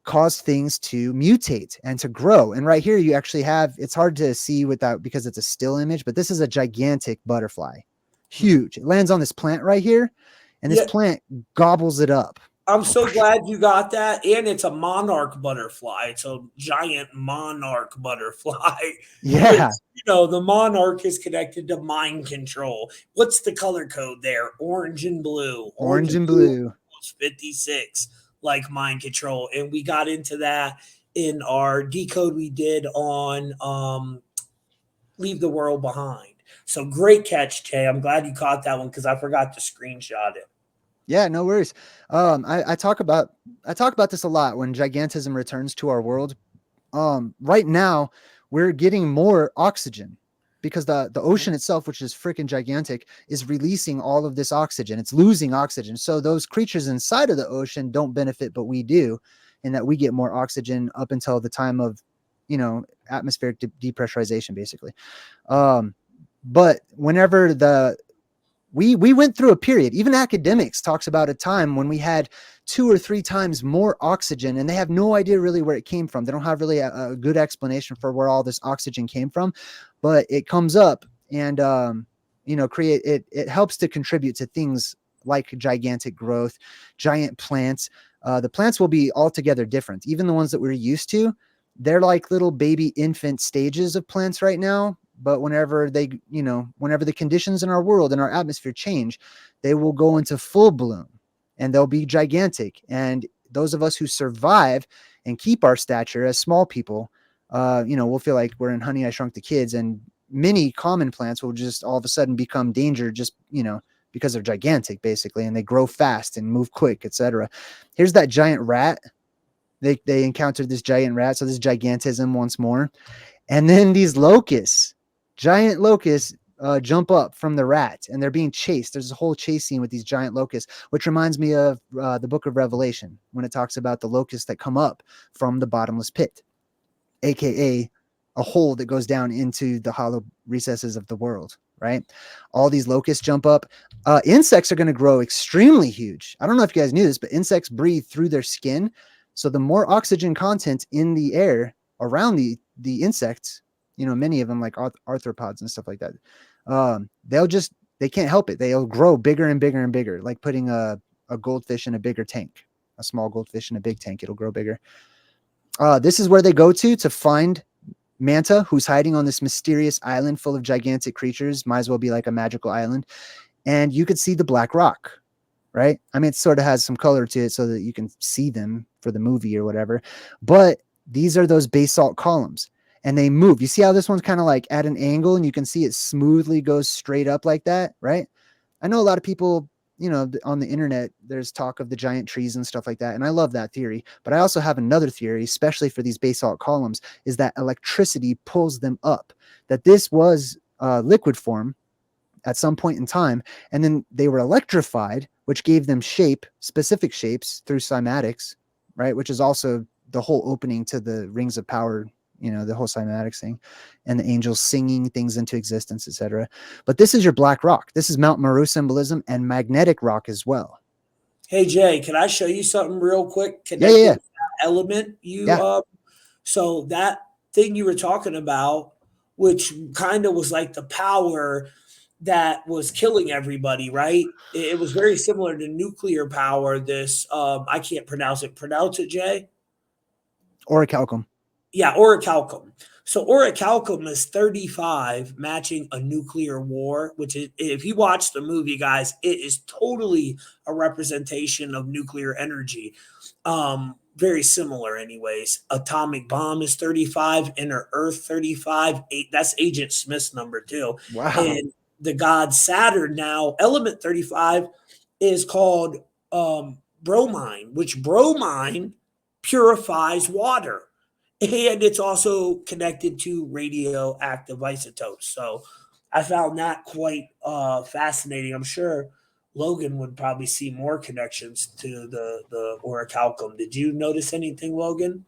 cause things to mutate and to grow. And right here, you actually have, it's hard to see without because it's a still image, but this is a gigantic butterfly, huge. It lands on this plant right here, and this plant gobbles it up. I'm so glad you got that. And it's a monarch butterfly. It's a giant monarch butterfly. Yeah. The monarch is connected to mind control. What's the color code there? Orange and blue. Orange and blue. 56, like mind control. And we got into that in our decode we did on Leave the World Behind. So great catch, Jay. I'm glad you caught that one because I forgot to screenshot it. Yeah, no worries. I talk about this a lot when gigantism returns to our world. Right now, we're getting more oxygen because the ocean itself, which is freaking gigantic, is releasing all of this oxygen. It's losing oxygen. So those creatures inside of the ocean don't benefit, but we do, in that we get more oxygen up until the time of, atmospheric depressurization, basically. But whenever we went through a period, even academics talks about a time when we had 2 or 3 times more oxygen, and they have no idea really where it came from. They don't have really a good explanation for where all this oxygen came from, but it comes up and, it helps to contribute to things like gigantic growth, giant plants. The plants will be altogether different. Even the ones that we're used to, they're like little baby infant stages of plants right now. But whenever whenever the conditions in our world and our atmosphere change, they will go into full bloom and they'll be gigantic. And those of us who survive and keep our stature as small people, we'll feel like we're in Honey, I Shrunk the Kids, and many common plants will just all of a sudden become danger just, because they're gigantic, basically, and they grow fast and move quick, etc. Here's that giant rat. They encountered this giant rat, so this gigantism once more. And then these locusts, giant locusts, jump up from the rat, and they're being chased. There's a whole chase scene with these giant locusts, which reminds me of the book of Revelation, when it talks about the locusts that come up from the bottomless pit, aka a hole that goes down into the hollow recesses of the world, right? All these locusts jump up. Insects are going to grow extremely huge. I don't know if you guys knew this, but insects breathe through their skin. So the more oxygen content in the air around the insects, you know, many of them like arthropods and stuff like that, they can't help it. They'll grow bigger and bigger and bigger, like putting a goldfish in a bigger tank, a small goldfish in a big tank. It'll grow bigger. This is where they go to find Manta, who's hiding on this mysterious island full of gigantic creatures. Might as well be like a magical island. And you could see the black rock, right? I mean, it sort of has some color to it so that you can see them for the movie or whatever. But these are those basalt columns, and they move. You see how this one's kind of like at an angle, and you can see it smoothly goes straight up like that, right? I know a lot of people, you know, on the internet, there's talk of the giant trees and stuff like that. And I love that theory. But I also have another theory, especially for these basalt columns, is that electricity pulls them up, that this was liquid form at some point in time. And then they were electrified, which gave them shape, specific shapes through cymatics, right? Which is also the whole opening to the rings of power, you know, the whole cymatics thing, and the angels singing things into existence, etc. But this is your black rock. This is Mount Meru symbolism and magnetic rock as well. Hey Jay, can I show you something real quick? Yeah. Element so that thing you were talking about, which kind of was like the power that was killing everybody, right? It was very similar to nuclear power. This I can't pronounce it. Pronounce it, Jay. Orichalcum. Yeah, Orichalcum. So Orichalcum is 35, matching a nuclear war, which is, if you watch the movie, guys, it is totally a representation of nuclear energy. Very similar anyways. Atomic bomb is 35, inner earth 35. That's Agent Smith's number too. Wow. And the god Saturn now, element 35, is called bromine, which bromine purifies water. And it's also connected to radioactive isotopes. So I found that quite fascinating. I'm sure Logan would probably see more connections to the Orichalcum. Did you notice anything, Logan?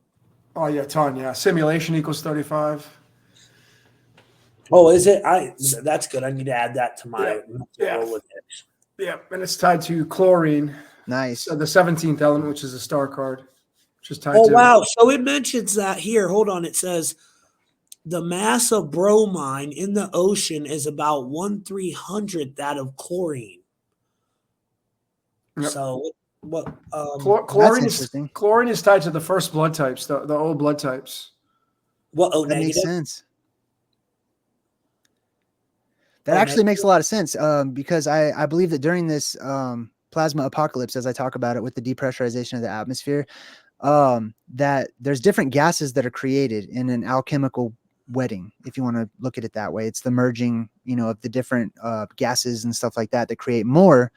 Oh yeah, ton. Yeah, simulation equals 35. Oh, is it? That's good. I need to add that to my Rolodex. Yeah, and it's tied to chlorine. Nice. So the 17th element, which is a star card. Oh, wow. So it mentions that here. Hold on. It says the mass of bromine in the ocean is about 1/300th that of chlorine. Yep. So what? Chlorine is tied to the first blood types, the O blood types. What? O that negative? Makes sense. That actually makes a lot of sense because I believe that during this plasma apocalypse, as I talk about it with the depressurization of the atmosphere, that there's different gases that are created in an alchemical wedding, if you want to look at it that way. It's the merging, you know, of the different gases and stuff like that create more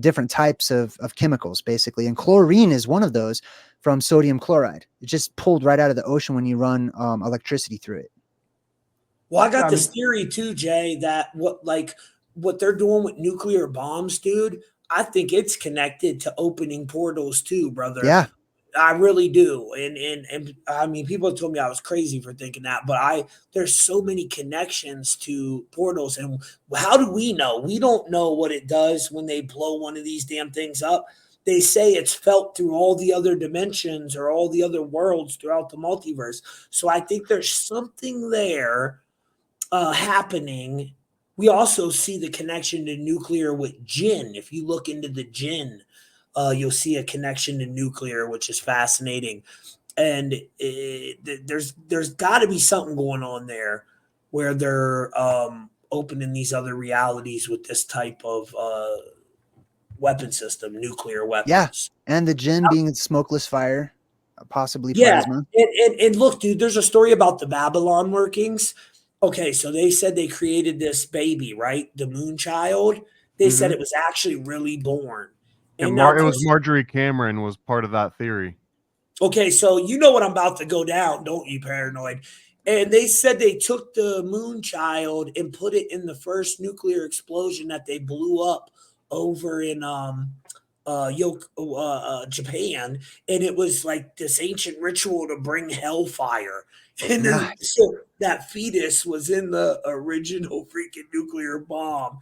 different types of chemicals, basically. And chlorine is one of those from sodium chloride. It's just pulled right out of the ocean when you run electricity through it. Well, I got this theory too, Jay, that what they're doing with nuclear bombs, dude, I think it's connected to opening portals too, brother. Yeah. I really do. And I mean, people have told me I was crazy for thinking that, but there's so many connections to portals. And how do we know? We don't know what it does when they blow one of these damn things up. They say it's felt through all the other dimensions or all the other worlds throughout the multiverse. So I think there's something there happening. We also see the connection to nuclear with jinn. If you look into the jinn, you'll see a connection to nuclear, which is fascinating. And there's got to be something going on there where they're opening these other realities with this type of weapon system, nuclear weapons. Yeah, and the jinn being smokeless fire, possibly plasma. And look, dude, there's a story about the Babylon workings Okay, so they said they created this baby, right? The moon child. They said Mhm. it was actually really born. And And now, it was Chris, Marjorie Cameron was part of that theory. okay, so you know what I'm about to go down, don't you, Paranoid? And they said they took the moon child and put it in the first nuclear explosion that they blew up over in Japan, and it was like this ancient ritual to bring hellfire. And then Nice. so that fetus was in the original freaking nuclear bomb.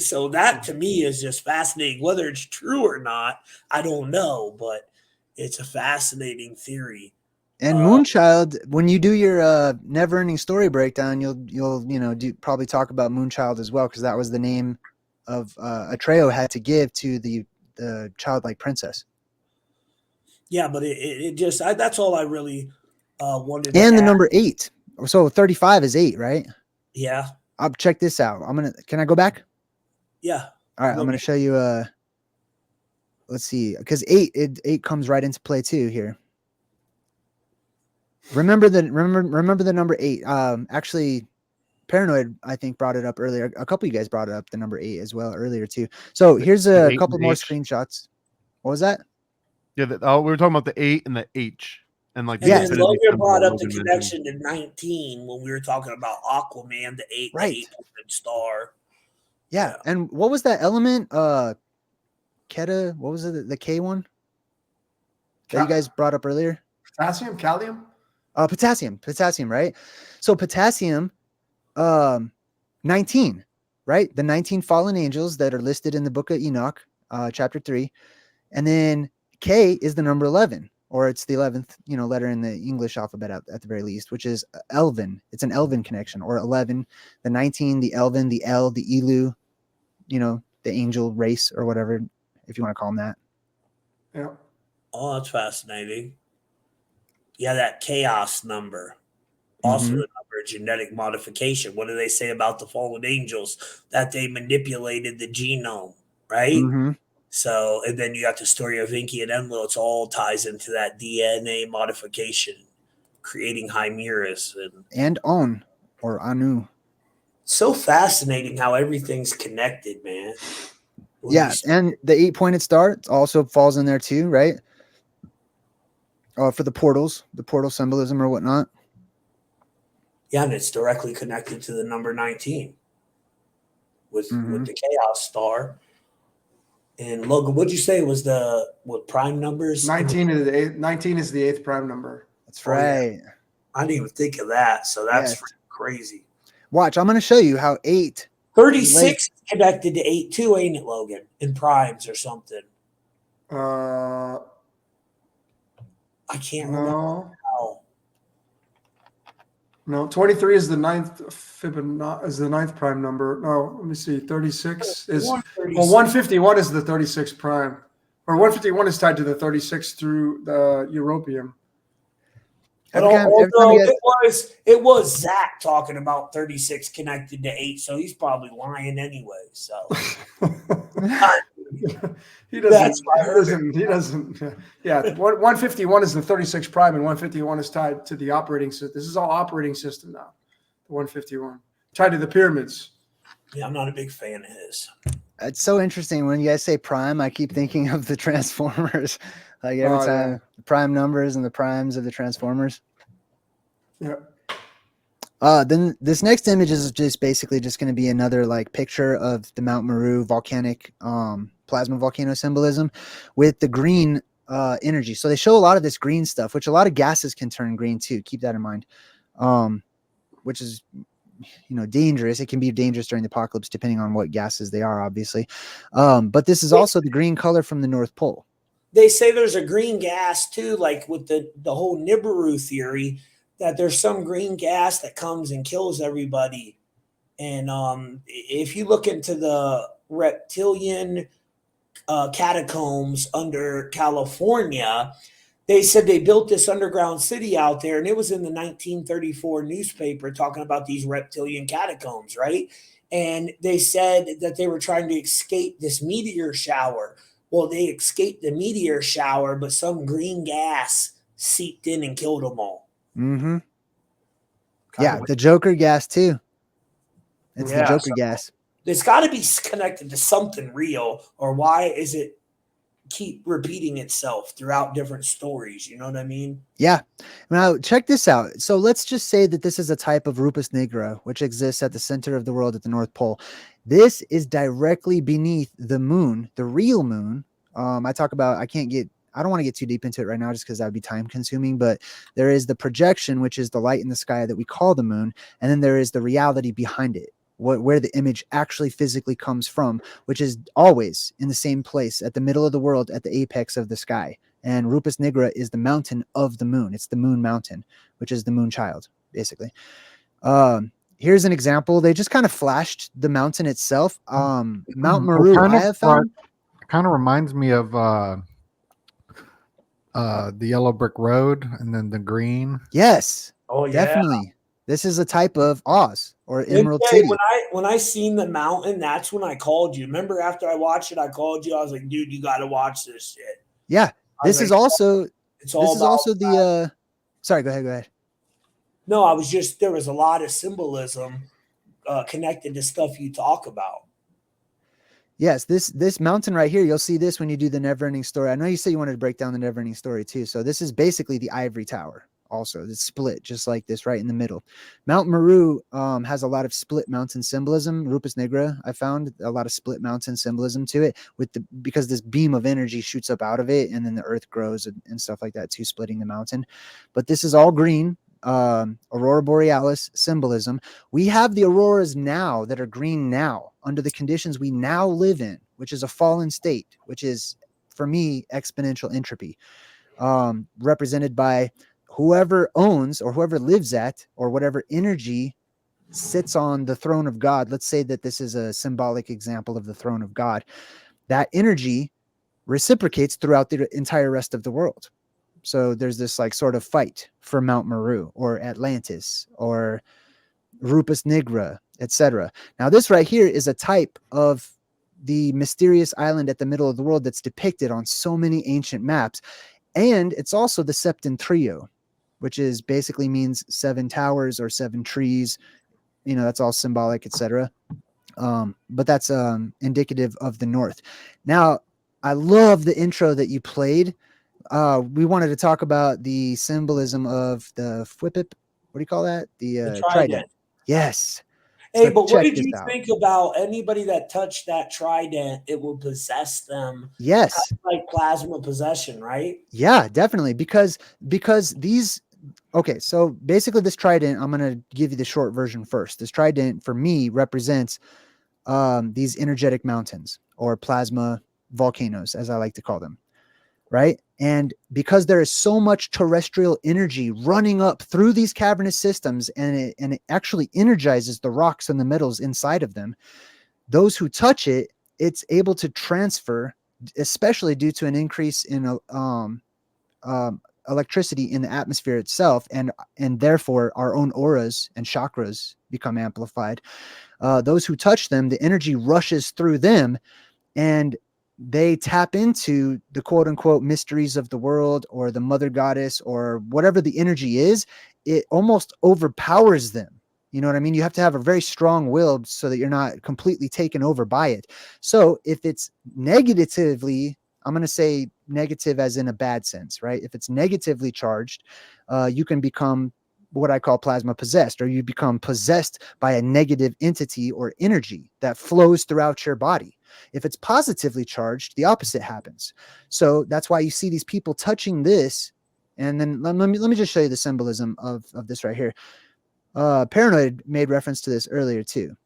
So that to me is just fascinating. Whether it's true or not, I don't know, but it's a fascinating theory. And Moonchild, when you do your never-ending story breakdown, you'll probably talk about Moonchild as well, because that was the name of Atreyu had to give to the childlike princess. Yeah, but it just that's all I really wanted to And the add. number 8. So 35 is 8, right? Yeah, I'll check this out. Can I go back? yeah. All right, I'm gonna show you. Let's see, because 8 comes right into play too here. Remember the number 8. Actually, Paranoid, I think, brought it up earlier. A couple of you guys brought it up, the number 8 as well earlier too. So here's The a 8 couple and more H. screenshots. What was that? Yeah, we were talking about the 8 and the H, and like the And then Yes. infinity Logan symbol brought up the Logan mentioned. connection to 19 when we were talking about Aquaman, the Right. 8-pointed star. Yeah. And what was that element? Keta, what was it? The K one that you guys brought up earlier? Potassium, calcium? Potassium, right? So potassium, 19, right? The 19 fallen angels that are listed in the book of Enoch, chapter 3. And then K is the number 11, or it's the 11th, letter in the English alphabet at the very least, which is Elven. It's an Elven connection, or 11, the 19, the Elven, the El, the Elu, the angel race or whatever, if you want to call them that. Yeah. Oh, that's fascinating. Yeah, that chaos number. Also, the number of genetic modification. What do they say about the fallen angels? That they manipulated the genome, right? Mm-hmm. So, and then you got the story of Inky and Enlil. It's all ties into that DNA modification, creating chimeras. And On, or Anu. So fascinating how everything's connected, man. Yeah, and the 8-pointed star also falls in there too, right? For the portal symbolism or whatnot. Yeah, and it's directly connected to the number 19 with the chaos star. And Logan, what'd you say was what prime numbers? 19 is the 8th. 19 is the 8th prime number. That's right. Yeah. I didn't even think of that. So that's crazy. Watch, I'm going to show you how 8. 36 is connected to 8 too, ain't it, Logan? In primes or something. I can't remember how. No, 23 is the 9th Fibonacci, is the 9th prime number. No, let me see. 36 is 151 is the 36th prime. Or 151 is tied to the 36 through the Europium. But although it was Zach talking about 36 connected to 8, so he's probably lying anyway. So he doesn't. Yeah, 151 is the 36 prime, and 151 is tied to the operating system. This is all operating system now. The 151 tied to the pyramids. Yeah, I'm not a big fan of his. It's so interesting when you guys say prime. I keep thinking of the Transformers. Like every time, the prime numbers and the primes of the Transformers. Yeah. Then this next image is just basically just going to be another like picture of the Mount Meru volcanic plasma volcano symbolism with the green energy. So they show a lot of this green stuff, which a lot of gases can turn green too. Keep that in mind. Which is dangerous. It can be dangerous during the apocalypse depending on what gases they are, obviously. But this is also the green color from the North Pole. They say there's a green gas too, like with the whole Nibiru theory, that there's some green gas that comes and kills everybody. And if you look into the reptilian catacombs under California, they said they built this underground city out there, and it was in the 1934 newspaper talking about these reptilian catacombs, right? And they said that they were trying to escape this meteor shower. Well, they escaped the meteor shower, but some green gas seeped in and killed them all. Mm-hmm. Yeah, the Joker gas too. It's the Joker so gas. It's got to be connected to something real, or why is it keep repeating itself throughout different stories? You know what I mean? Yeah. Now check this out. So let's just say that this is a type of Rupus nigra, which exists at the center of the world at the North Pole. This is directly beneath the moon, the real moon. I don't want to get too deep into it right now just because that would be time consuming, but there is the projection, which is the light in the sky that we call the moon. And then there is the reality behind it, where the image actually physically comes from, which is always in the same place at the middle of the world, at the apex of the sky. And Rupus nigra is the mountain of the moon. It's the moon mountain, which is the moon child, basically. Here's an example. They just kind of flashed the mountain itself. Mount Meru, I have found. Kind of reminds me of the yellow brick road and then the green. Yes. Oh, yeah. Definitely. This is a type of Oz or Emerald City. When I seen the mountain, that's when I called you. Remember, after I watched it, I called you. I was like, dude, you got to watch this shit. Yeah. This is also the sorry, go ahead. No, there was a lot of symbolism connected to stuff you talk about. Yes, this mountain right here, you'll see this when you do the Neverending Story. I know you said you wanted to break down the Neverending Story too. So this is basically the Ivory Tower. Also, it's split just like this right in the middle. Mount Meru has a lot of split mountain symbolism. Rupus nigra, I found a lot of split mountain symbolism to it because this beam of energy shoots up out of it, and then the earth grows and stuff like that too, splitting the mountain. But this is all green. Aurora Borealis symbolism. We have the auroras now that are green now under the conditions we now live in, which is a fallen state, which is for me exponential entropy, represented by whoever owns or whoever lives at or whatever energy sits on the throne of God. Let's say that this is a symbolic example of the throne of God. That energy reciprocates throughout the entire rest of the world. So there's this like sort of fight for Mount Meru or Atlantis or Rupus nigra, etc. Now this right here is a type of the mysterious island at the middle of the world that's depicted on so many ancient maps. And it's also the septentrion, which is basically means 7 towers or 7 trees. You know, that's all symbolic, etc. But that's indicative of the north. Now, I love the intro that you played. We wanted to talk about the symbolism of the whippip. What do you call that? The trident. Yes. Hey, so but what did you think about anybody that touched that trident? It will possess them. Yes. Like plasma possession, right? Yeah, definitely. Because these. Okay, so basically this trident, I'm going to give you the short version first. This trident for me represents these energetic mountains or plasma volcanoes, as I like to call them. Right. And because there is so much terrestrial energy running up through these cavernous systems and it actually energizes the rocks and the metals inside of them, those who touch it, it's able to transfer, especially due to an increase in electricity in the atmosphere itself. And therefore our own auras and chakras become amplified. Those who touch them, the energy rushes through them and they tap into the quote unquote mysteries of the world or the mother goddess or whatever the energy is. It almost overpowers them. You know what I mean? You have to have a very strong will so that you're not completely taken over by it. So if it's negatively, I'm going to say negative as in a bad sense, right? If it's negatively charged, you can become what I call plasma possessed, or you become possessed by a negative entity or energy that flows throughout your body. If it's positively charged, the opposite happens. So that's why you see these people touching this. And then let me just show you the symbolism of this right here. Paranoid made reference to this earlier too.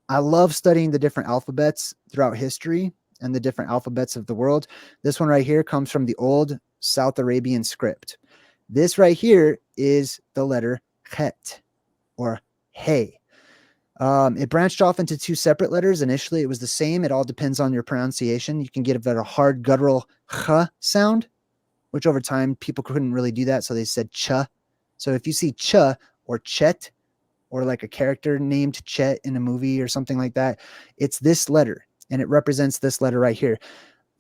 I love studying the different alphabets throughout history and the different alphabets of the world. This one right here comes from the old South Arabian script. This right here is the letter Chet or Hey. It branched off into 2 separate letters. Initially, it was the same. It all depends on your pronunciation. You can get a hard guttural ch sound, which over time people couldn't really do that. So they said ch. So if you see ch or chet or like a character named Chet in a movie or something like that, it's this letter and it represents this letter right here.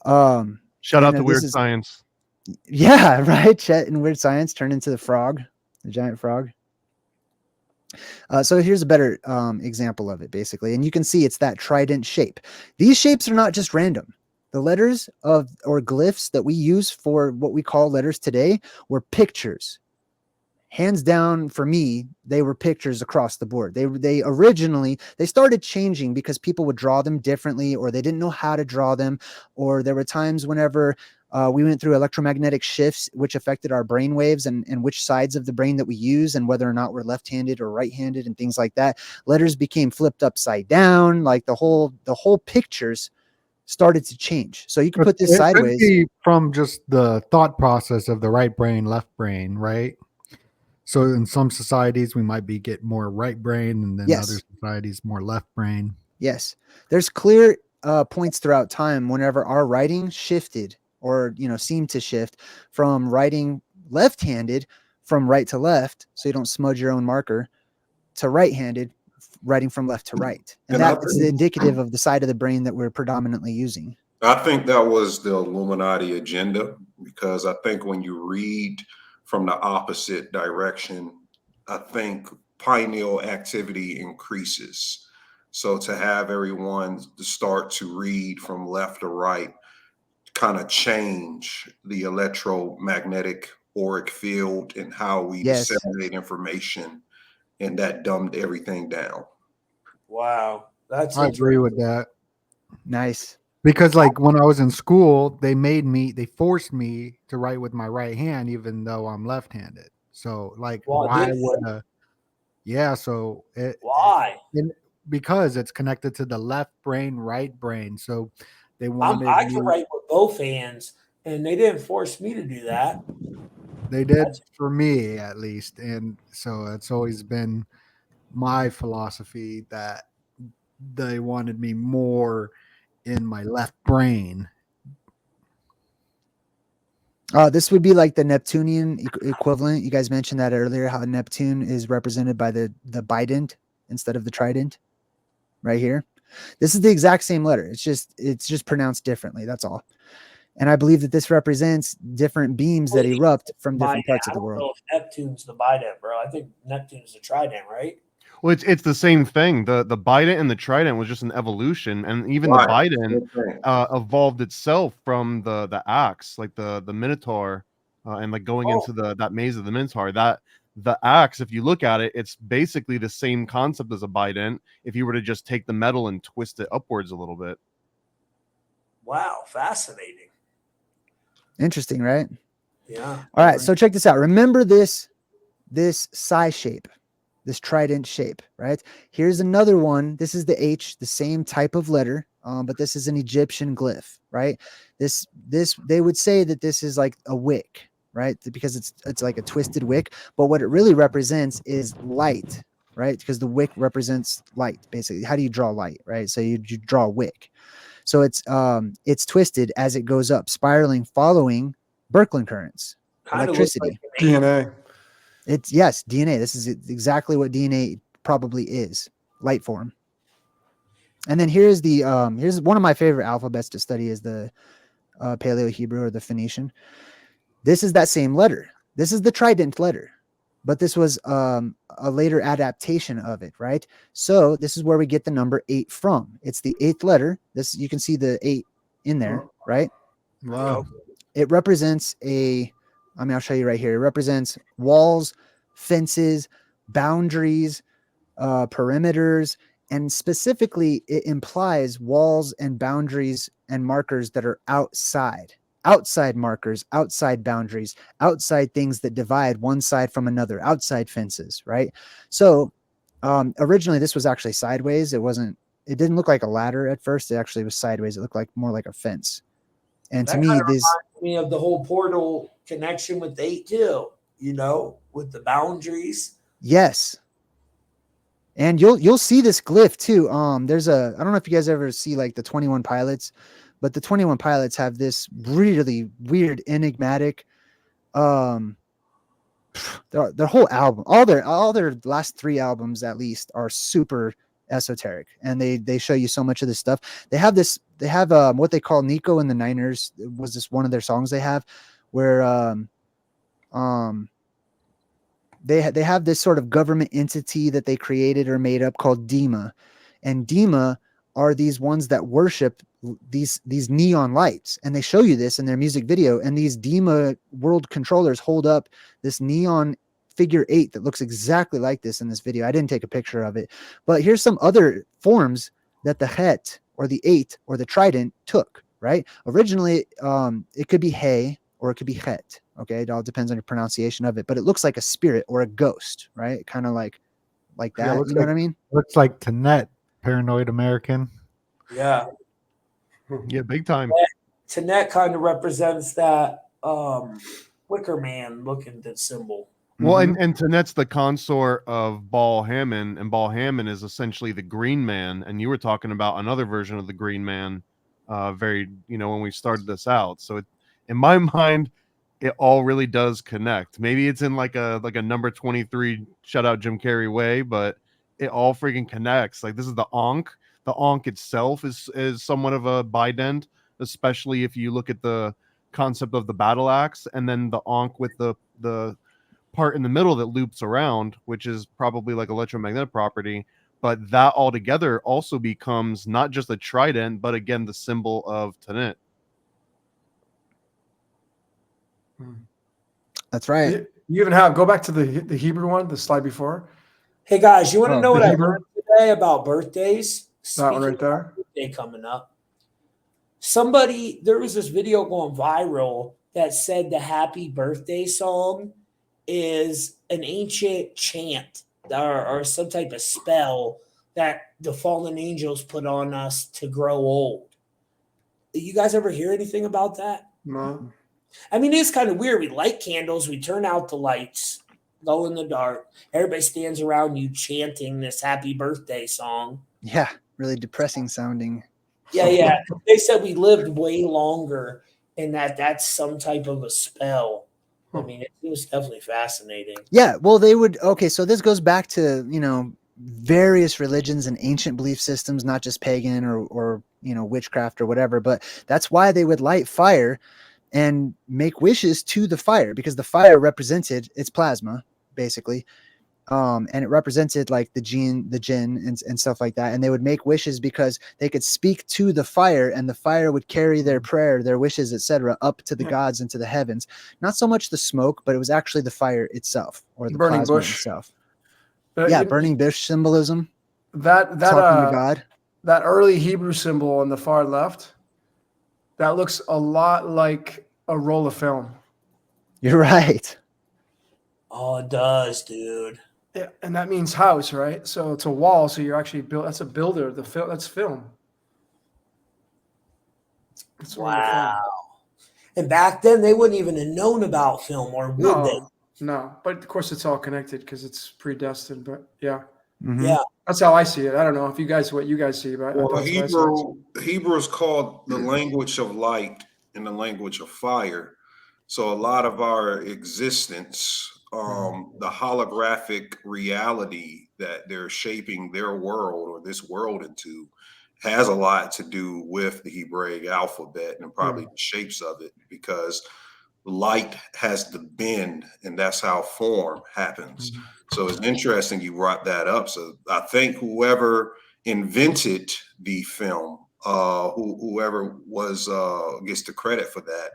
Shout out to Weird Science. Yeah, right. Chet and Weird Science turned into the frog, the giant frog. So here's a better example of it, basically. And you can see it's that trident shape. These shapes are not just random. The letters or glyphs that we use for what we call letters today were pictures. Hands down, for me, they were pictures across the board. They originally, they started changing because people would draw them differently, or they didn't know how to draw them, or there were times whenever we went through electromagnetic shifts, which affected our brain waves and which sides of the brain that we use, and whether or not we're left-handed or right-handed and things like that. Letters became flipped upside down, like the whole pictures started to change. So you can put this sideways. Could be from just the thought process of the right brain, left brain, right? So in some societies, we might get more right brain, and then Yes. other societies more left brain. Yes. There's clear points throughout time whenever our writing shifted or, seemed to shift from writing left-handed from right to left, so you don't smudge your own marker, to right-handed, writing from left to right. And that's indicative of the side of the brain that we're predominantly using. I think that was the Illuminati agenda, because I think when you read from the opposite direction, I think pineal activity increases. So to have everyone start to read from left to right kind of change the electromagnetic auric field and how we disseminate information, and that dumbed everything down. Wow. I agree with that. Nice. Because like when I was in school, they forced me to write with my right hand, even though I'm left-handed. So like, why would why? Because it's connected to the left brain, right brain. So they wanted I can write with both hands, and they didn't force me to do that. They did for me, at least. And so it's always been my philosophy that they wanted me more in my left brain. This would be like the Neptunian equivalent. You guys mentioned that earlier, how Neptune is represented by the bident instead of the trident right here. This is the exact same letter. It's just pronounced differently. That's all. And I believe that this represents different beams that erupt from different parts of the world. I don't know if Neptune's the bident, bro. I think Neptune's the trident, right? Well, it's the same thing. The bident and the trident was just an evolution, and even the bident evolved itself from the axe, like the minotaur, and like going into that maze of the minotaur. That the axe, if you look at it, it's basically the same concept as a bident. If you were to just take the metal and twist it upwards a little bit. Wow, fascinating. Interesting, right? Yeah. All right, so check this out. Remember this psi shape, this trident shape, right? Here's another one. This is the H, the same type of letter, but this is an Egyptian glyph, right? This they would say that this is like a wick, right? Because it's like a twisted wick, but what it really represents is light, right? Because the wick represents light, basically. How do you draw light, right? So you draw a wick. So it's twisted as it goes up, spiraling, following Birkeland currents, electricity, like DNA. It's DNA. This is exactly what DNA probably is, light form. And then here's one of my favorite alphabets to study is the Paleo Hebrew or the Phoenician. This is that same letter. This is the trident letter, but this was a later adaptation of it, right? So this is where we get the number 8 from. It's the 8th letter. This, you can see the 8 in there, right? Wow. It represents I'll show you right here. It represents walls, fences, boundaries, perimeters, and specifically it implies walls and boundaries and markers that are outside markers, outside boundaries, outside things that divide one side from another, outside fences, right? So originally this was actually sideways. It didn't look like a ladder at first. It actually was sideways. It looked like more like a fence. And to me, this reminds me of the whole portal connection with 8 too, with the boundaries. Yes. And you'll see this glyph too. I don't know if you guys ever see like the 21 Pilots, but the 21 Pilots have this really weird, enigmatic, their whole album, all their last 3 albums at least are super esoteric, and they show you so much of this stuff. They have what they call Nico and the Niners was this one of their songs they have where they have this sort of government entity that they created or made up called Dema, and Dema are these ones that worship these neon lights, and they show you this in their music video. And these Dema world controllers hold up this neon figure 8 that looks exactly like this in this video. I didn't take a picture of it, but here's some other forms that the Het or the 8 or the Trident took. Right? Originally, it could be He or it could be Het. Okay, it all depends on your pronunciation of it, but it looks like a spirit or a ghost, right? Kind of like that. Yeah, You know what I mean? Looks like Tanet, Paranoid American. Yeah. Yeah, big time. Tanet kind of represents that Wicker Man looking symbol. Well, and Tanet's the consort of Ball Hammond, and Ball Hammond is essentially the Green Man. And you were talking about another version of the Green Man, when we started this out. So in my mind, it all really does connect. Maybe it's in like a number 23 shout out Jim Carrey way, but it all freaking connects. Like, this is the Ankh. The Ankh itself is somewhat of a bident, especially if you look at the concept of the battle axe, and then the Ankh with the part in the middle that loops around, which is probably like electromagnetic property. But that altogether also becomes not just a trident, but again the symbol of Tanet. That's right. You even have, go back to the Hebrew one, the slide before. Hey guys, you want to know what I Hebrew? learned today about birthdays? That one right there. Birthday coming up. There was this video going viral that said the happy birthday song is an ancient chant or some type of spell that the fallen angels put on us to grow old. You guys ever hear anything about that? No. I mean, it's kind of weird. We light candles, we turn out the lights, go in the dark. Everybody stands around you chanting this happy birthday song. Yeah, really depressing sounding. Yeah. They said we lived way longer and that's some type of a spell. I mean, it was definitely fascinating. Yeah, well, so this goes back to, various religions and ancient belief systems, not just pagan or witchcraft or whatever, but that's why they would light fire and make wishes to the fire, because the fire represented its plasma, basically. And it represented like the jinn and stuff like that. And they would make wishes because they could speak to the fire, and the fire would carry their prayer, their wishes, etc., up to the gods and to the heavens. Not so much the smoke, but it was actually the fire itself, or the burning plasma bush itself. Burning bush symbolism. That talking to God. That early Hebrew symbol on the far left, that looks a lot like a roll of film. You're right. Oh, it does, dude. Yeah, and that means house, right? So it's a wall. So you're actually that's a builder. That's film. It's wow. And back then they wouldn't even have known about film, or would they? No, but of course it's all connected because it's predestined. But yeah, yeah, that's how I see it. I don't know what you guys see, but Hebrew is called the language of light and the language of fire. So a lot of our existence, the holographic reality that they're shaping their world or this world into, has a lot to do with the Hebraic alphabet and probably the shapes of it, because light has the bend, and that's how form happens. So it's interesting you brought that up. So I think whoever invented the film, whoever was gets the credit for that,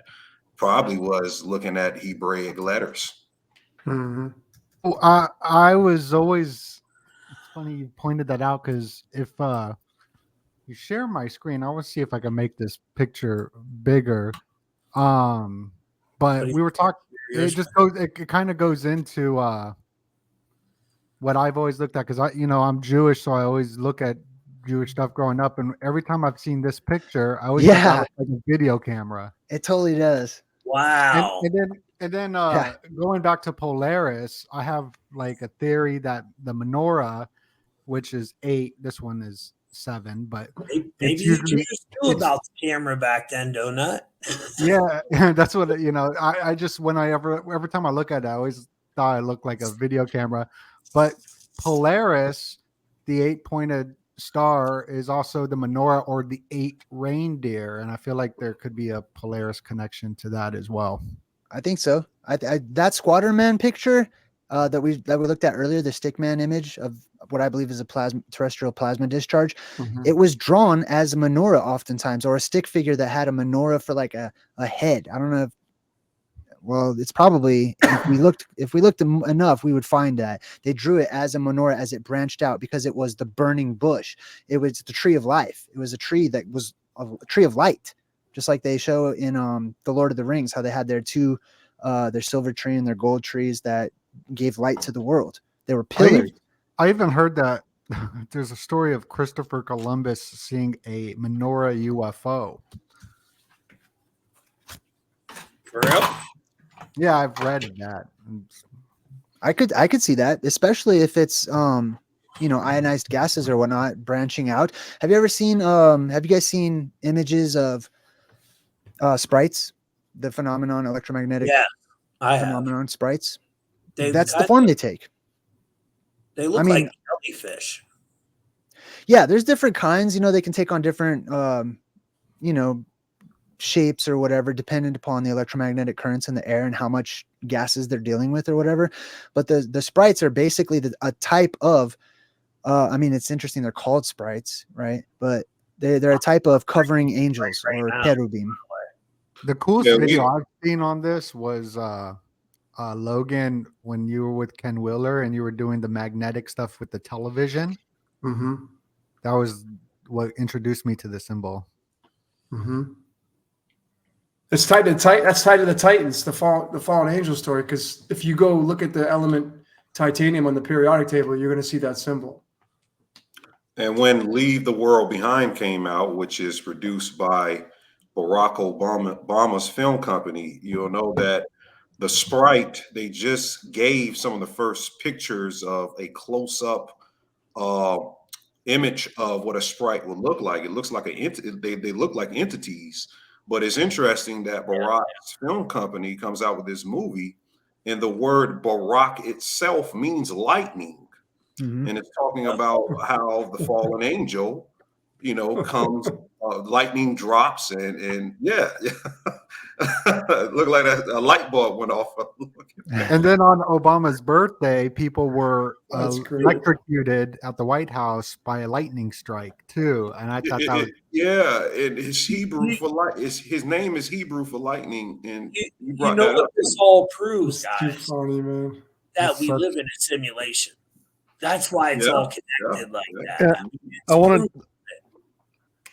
probably was looking at Hebraic letters. Well, I was always, it's funny you pointed that out, because if you share my screen, I want to see if I can make this picture bigger. But we were talking, it kind of goes into what I've always looked at, because I'm Jewish, so I always look at Jewish stuff growing up, and every time I've seen this picture, I always think it looks like a video camera. It totally does. Wow. And then going back to Polaris, I have like a theory that the menorah, which is 8, this one is 7, but maybe you knew about the camera back then, Donut. Yeah, that's what I just every time I look at it, I always thought it looked like a video camera. But Polaris, the 8-pointed star, is also the menorah, or the 8 reindeer, and I feel like there could be a Polaris connection to that as well. I think so. That Squatterman picture that we looked at earlier, the Stickman image of what I believe is a terrestrial plasma discharge, it was drawn as a menorah oftentimes, or a stick figure that had a menorah for like a head. I don't know if, well, it's probably, if we looked enough, we would find that they drew it as a menorah as it branched out, because it was the burning bush. It was the tree of life. It was a tree that was a tree of light, just like they show in the Lord of the Rings, how they had their two their silver tree and their gold trees that gave light to the world. They were pillars. I even heard that there's a story of Christopher Columbus seeing a menorah UFO. For real? Yeah, I've read that. I could see that, especially if it's ionized gases or whatnot branching out. Have you guys seen images of sprites, the phenomenon, electromagnetic phenomenon sprites? That's the form they take. They look like jellyfish. Yeah, there's different kinds. They can take on different shapes or whatever, dependent upon the electromagnetic currents in the air and how much gases they're dealing with or whatever. But the sprites are basically a type of it's interesting, they're called sprites, right? But they're a type of covering angels or cherubim. The coolest video I've seen on this was Logan, when you were with Ken Wheeler and you were doing the magnetic stuff with the television. That was what introduced me to the symbol. It's tied to that's tied to the Titans, the fallen angel story. Because if you go look at the element titanium on the periodic table, you're going to see that symbol. And when Leave the World Behind came out, which is produced by Barack Obama's film company, you'll know that the sprite, they just gave some of the first pictures of a close-up image of what a sprite would look like. It looks like they look like entities. But it's interesting that Barack's film company comes out with this movie, and the word Barack itself means lightning. And it's talking about how the fallen angel, comes, lightning drops, and look like a light bulb went off. And then on Obama's birthday, people were electrocuted at the White House by a lightning strike too. And I thought that was and his Hebrew for light his name is Hebrew for lightning. And you know what this all proves, guys? Too funny, man. That we live in a simulation. That's why it's all connected like that. I want to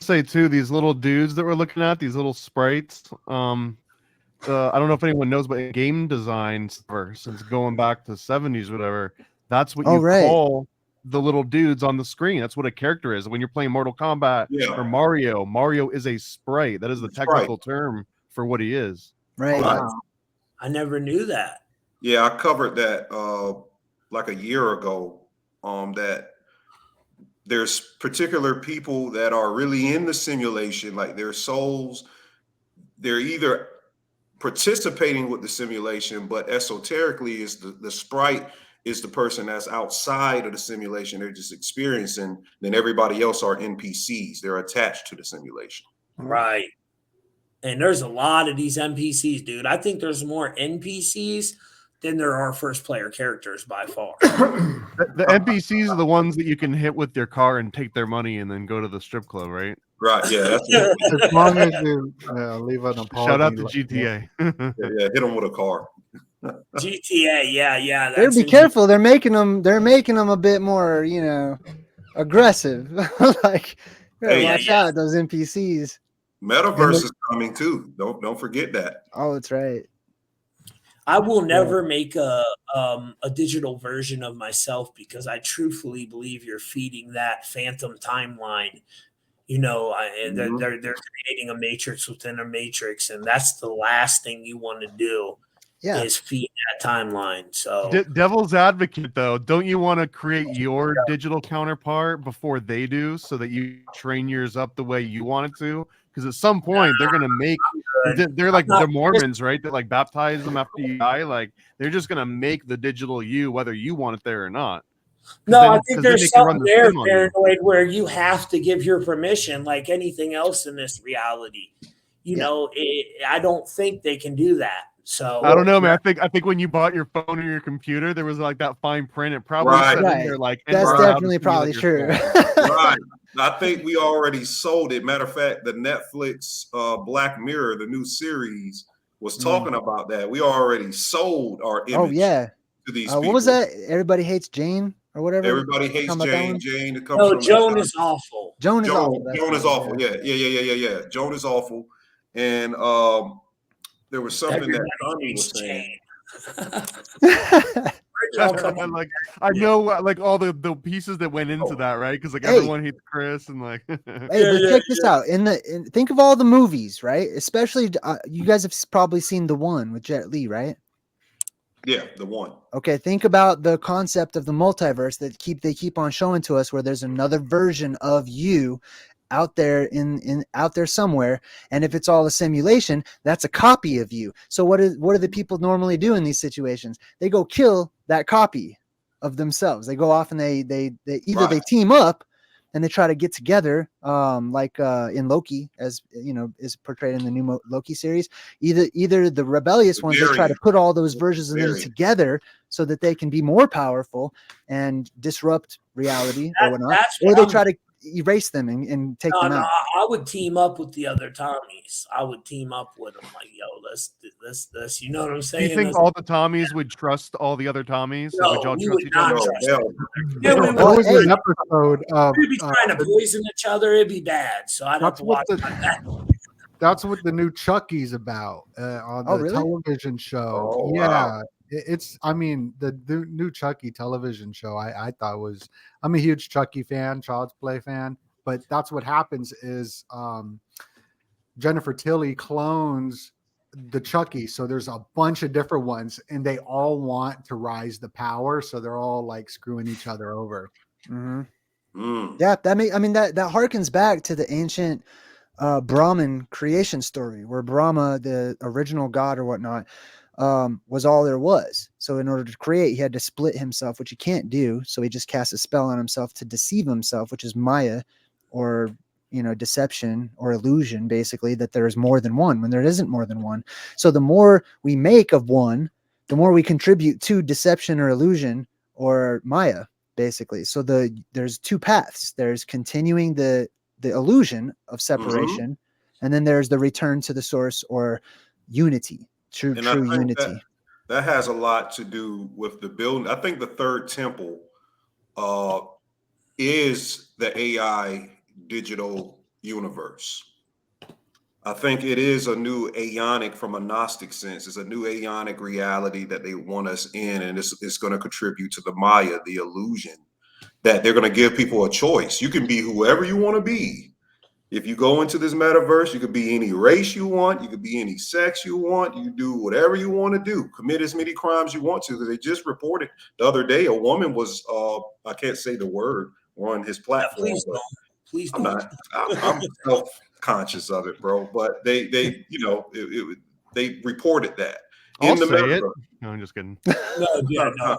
say too, these little dudes that we're looking at, these little sprites. I don't know if anyone knows, but in game design, since going back to the 70s, whatever, that's what you call the little dudes on the screen. That's what a character is. When you're playing Mortal Kombat or Mario is a sprite. That is the technical term for what he is. Right. Wow. I never knew that. Yeah, I covered that like a year ago. That there's particular people that are really in the simulation, like their souls, they're either participating with the simulation, but esoterically is the sprite is the person that's outside of the simulation. They're just experiencing. Then everybody else are NPCs. They're attached to the simulation. Right. And there's a lot of these NPCs, dude. I think there's more NPCs than there are first player characters by far. The NPCs are the ones that you can hit with your car and take their money and then go to the strip club, right? Right. Yeah. That's it. As long as you leave an apology. Shout out to GTA. Hit them with a car. GTA. Yeah. Be careful. They're making them a bit more, aggressive. Like, watch out, those NPCs. Metaverse is coming too. Don't forget that. Oh, that's right. I will never make a digital version of myself, because I truthfully believe you're feeding that phantom timeline. They're creating a matrix within a matrix, and that's the last thing you want to do. Is feed that timeline. So devil's advocate, though, don't you want to create your digital counterpart before they do, so that you train yours up the way you want it to? Because at some point they're gonna make they're like the Mormons, right? That like baptize them after you die. Like they're just gonna make the digital you, whether you want it there or not. No, I think there's something there, paranoid, where you have to give your permission, like anything else in this reality. I don't think they can do that. So I don't know, man. I think when you bought your phone or your computer, there was like that fine print. It probably Right. said in Right. there like That's "Enter how to definitely probably simulate your true. soul." Right. I think we already sold it. Matter of fact, the Netflix Black Mirror, the new series, was talking about that. We already sold our image Oh yeah. to these What people. was that? Everybody hates Jane or whatever. Everybody hates Talking about that Jane. one? Jane, it comes no, from Joan is awful. Joan is awful. Joan, That's Joan what is it was, awful. Yeah. Joan is awful. And there was something that Tommy was saying. Like I know like all the pieces that went into that, right? Because like Hey. everyone hates Chris and like Hey, but check this out. Think of all the movies, right? Especially you guys have probably seen The One with Jet Li, right? Yeah, The One. Okay, think about the concept of the multiverse that they keep on showing to us, where there's another version of you out there out there somewhere, and if it's all a simulation, that's a copy of you. So what do the people normally do in these situations? They go kill that copy of themselves. They go off and they either they team up and they try to get together, like in Loki, as you know, is portrayed in the new Loki series. Either the rebellious ones, they try to put all those versions of them together so that they can be more powerful and disrupt reality or whatnot, or they try to erase them and take them out. I would team up with the other Tommies. I would team up with them, like, yo, let's you know what I'm saying? Do you think all the Tommies would trust all the other Tommies? No, Would y'all we trust would each not other? trust No. Yeah, we There would. was an episode of We'd be trying to poison each other. It'd be bad. So I'd have to watch my back. That's what the new Chucky's about on the television show. Oh, yeah. wow. It's, I mean, the new Chucky television show, I thought was, I'm a huge Chucky fan, Child's Play fan, but that's what happens is Jennifer Tilly clones the Chucky. So there's a bunch of different ones and they all want to rise the power. So they're all like screwing each other over. Mm-hmm. Yeah, that harkens back to the ancient Brahmin creation story, where Brahma, the original god or whatnot, was all there was. So in order to create, he had to split himself, which he can't do. So he just casts a spell on himself to deceive himself, which is Maya, or deception or illusion, basically, that there is more than one when there isn't more than one. So the more we make of one, the more we contribute to deception or illusion or Maya, basically. So there's two paths. There's continuing the illusion of separation, and then there's the return to the source or unity, true unity. That has a lot to do with the building. I think the third temple is the AI digital universe. I think it is a new aeonic, from a Gnostic sense. It's a new aeonic reality that they want us in, and it's going to contribute to the Maya, the illusion, that they're going to give people a choice. You can be whoever you want to be. If you go into this metaverse, you could be any race you want. You could be any sex you want. You do whatever you want to do. Commit as many crimes you want to. Because they just reported the other day, a woman was, I can't say the word on his platform. Yeah, please don't. I'm self-conscious of it, bro. But they they reported that. I'll say it. No, I'm just kidding. No,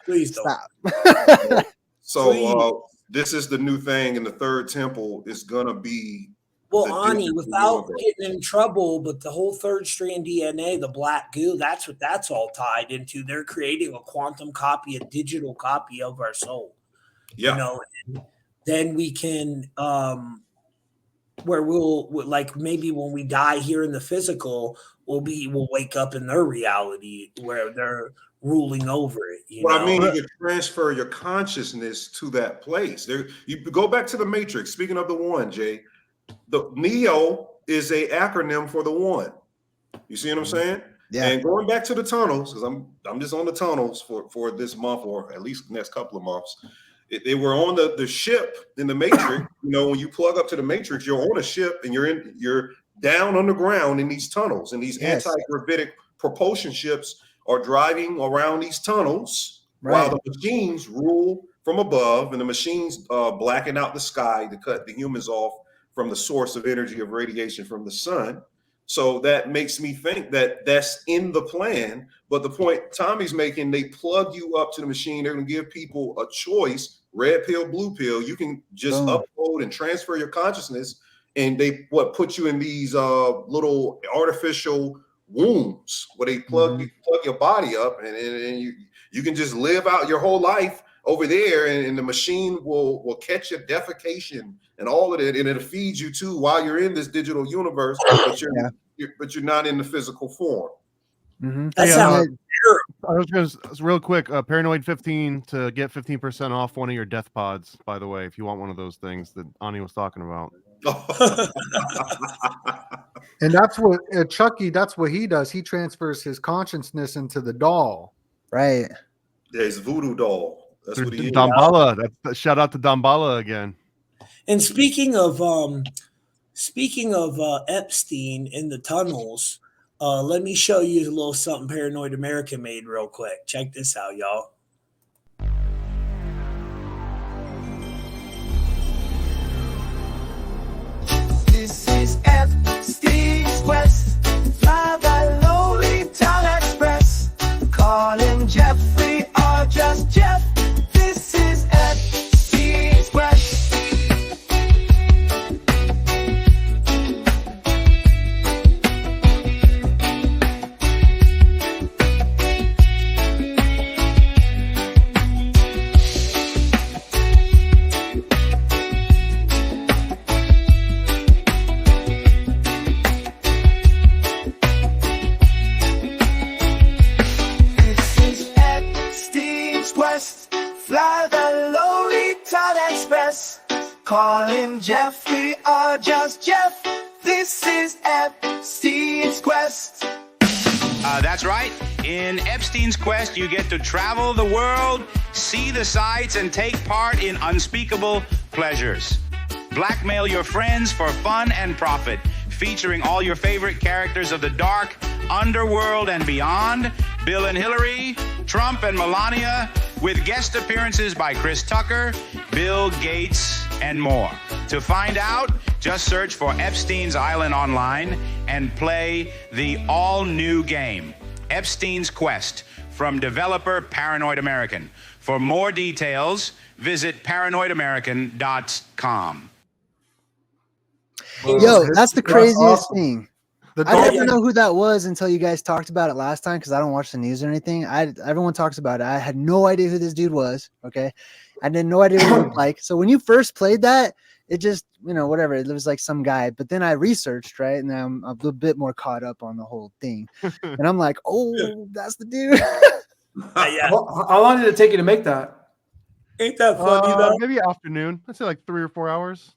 please don't. Stop. So this is the new thing, and the third temple is gonna be. Well, Ani, without getting in trouble, but the whole third strand DNA, the black goo, that's what that's all tied into. They're creating a quantum copy, a digital copy of our soul. Yeah. And then we can, where we'll like maybe when we die here in the physical, we'll wake up in their reality where they're ruling over it. I mean, you can transfer your consciousness to that place. You go back to the Matrix. Speaking of the one, Jay, the Neo is a acronym for the one. You see what I'm saying? Yeah. And going back to the tunnels, because I'm just on the tunnels for this month, or at least the next couple of months. They were on the ship in the Matrix. When you plug up to the Matrix, you're on a ship and you're down on the ground in these tunnels, and these anti-gravitic propulsion ships are driving around these tunnels while the machines rule from above, and the machines blacken out the sky to cut the humans off from the source of energy of radiation from the sun. So that makes me think that that's in the plan. But the point Tommy's making, they plug you up to the machine. They're going to give people a choice, red pill, blue pill. You can just upload and transfer your consciousness, and they put you in these little artificial wombs where they plug your body up, and you can just live out your whole life over there, and the machine will catch your defecation and all of it, and it'll feed you too while you're in this digital universe, but you're not in the physical form. That sounds I was going to real quick, Paranoid 15 to get 15% off one of your death pods, by the way, if you want one of those things that Ani was talking about. And that's what Chucky, that's what he does. He transfers his consciousness into the doll. Right. Yeah, he's a voodoo doll. That's what he is. Damballa. Shout out to Damballa again. And speaking of Epstein in the tunnels, let me show you a little something Paranoid American made real quick. Check this out, y'all. This is Epstein's quest. Fly the lowly town express. Call him Jeffrey or just Jeff. This is Epstein's quest. Fly the lowly town express. Call him Jeffrey or just Jeff. This is Epstein's quest. That's right. In Epstein's quest, you get to travel the world, see the sights, and take part in unspeakable pleasures. Blackmail your friends for fun and profit, featuring all your favorite characters of the dark underworld and beyond. Bill and Hillary, Trump and Melania, with guest appearances by Chris Tucker, Bill Gates, and more. To find out, just search for Epstein's Island online and play the all-new game, Epstein's Quest, from developer Paranoid American. For more details, visit paranoidamerican.com. Yo, that's the craziest thing. The I didn't know who that was until you guys talked about it last time, because I don't watch the news or anything. Everyone talks about it. I had no idea who this dude was. Okay. I had no idea what he looked like. So when you first played that, it just, whatever. It was like some guy. But then I researched, right? And I'm a little bit more caught up on the whole thing. And I'm like, oh, that's the dude. Yeah. How long did it take you to make that? Ain't that funny though? Maybe afternoon. I'd say like 3 or 4 hours.